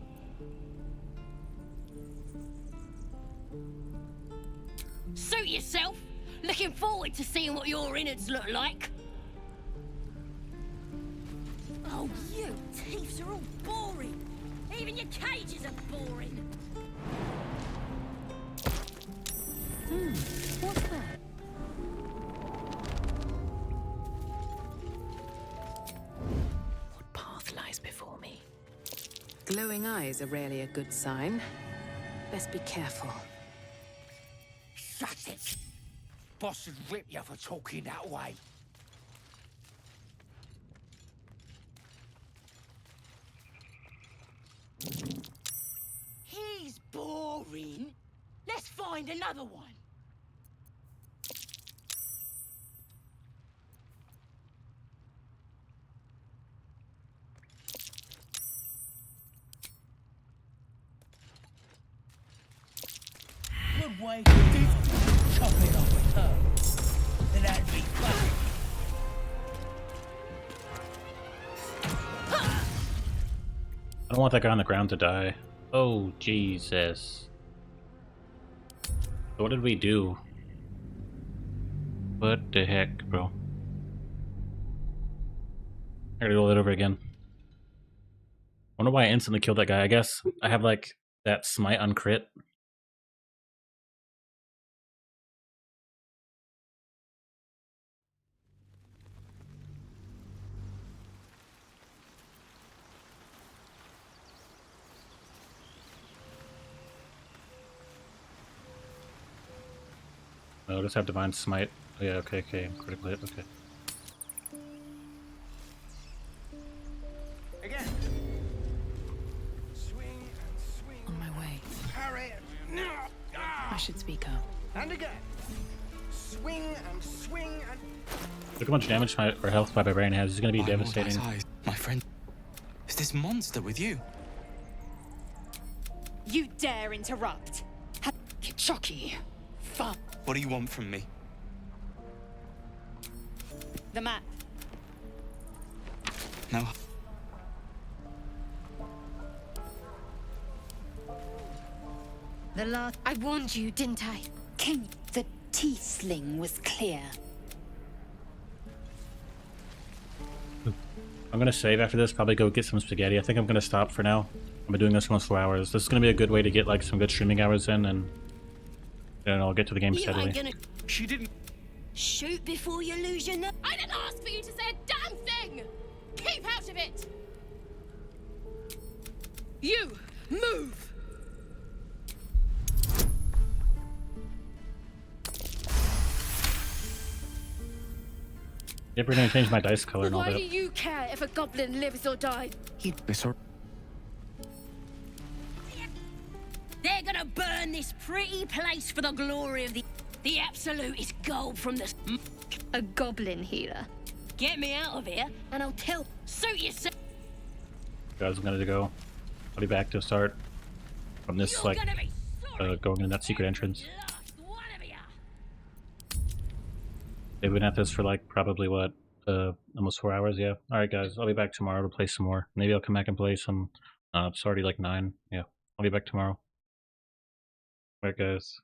Suit yourself. Looking forward to seeing what your innards look like. Oh, you teeths are all boring. Even your cages are boring. What's that? What path lies before me? Glowing eyes are rarely a good sign. Best be careful. Shut it! Boss would rip you for talking that way. He's boring. Let's find another one. Good way to chop it off a toe. Then that'd be fun. I don't want that guy on the ground to die. Oh, Jesus. What did we do? What the heck, bro? I gotta go that over again. I wonder why I instantly killed that guy. I guess I have, like, that smite on crit. Oh, just have divine smite. Oh, yeah, okay, critical hit, okay. Again. Swing and swing. On my way. Parry. I should speak up. And again. Swing and swing and... Look how much damage or health my brain has. It's gonna be devastating. My friend, is this monster with you? You dare interrupt? Chucky, fuck. What do you want from me? The map. No. The last... I warned you, didn't I? King, the tiefling was clear. I'm gonna save after this, probably go get some spaghetti. I think I'm gonna stop for now. I've been doing this almost 4 hours. This is gonna be a good way to get like some good streaming hours in, and then I'll get to the game steadily. She didn't... Shoot before you lose your... I didn't ask for you to say a damn thing! Keep out of it! You, move! Yep, we're gonna change my dice color and all Why that. do you care if a goblin lives or dies? They're gonna burn this pretty place for the glory of the absolute is gold from the... A goblin healer. Get me out of here, and I'll tell... Suit yourself! Guys, I'm gonna go. I'll be back to start from this, like, going in that secret entrance. They've been at this for, like, probably, what, almost 4 hours, yeah. Alright, guys, I'll be back tomorrow to play some more. Maybe I'll come back and play some, it's already, like, 9. Yeah, I'll be back tomorrow. Alright, guys.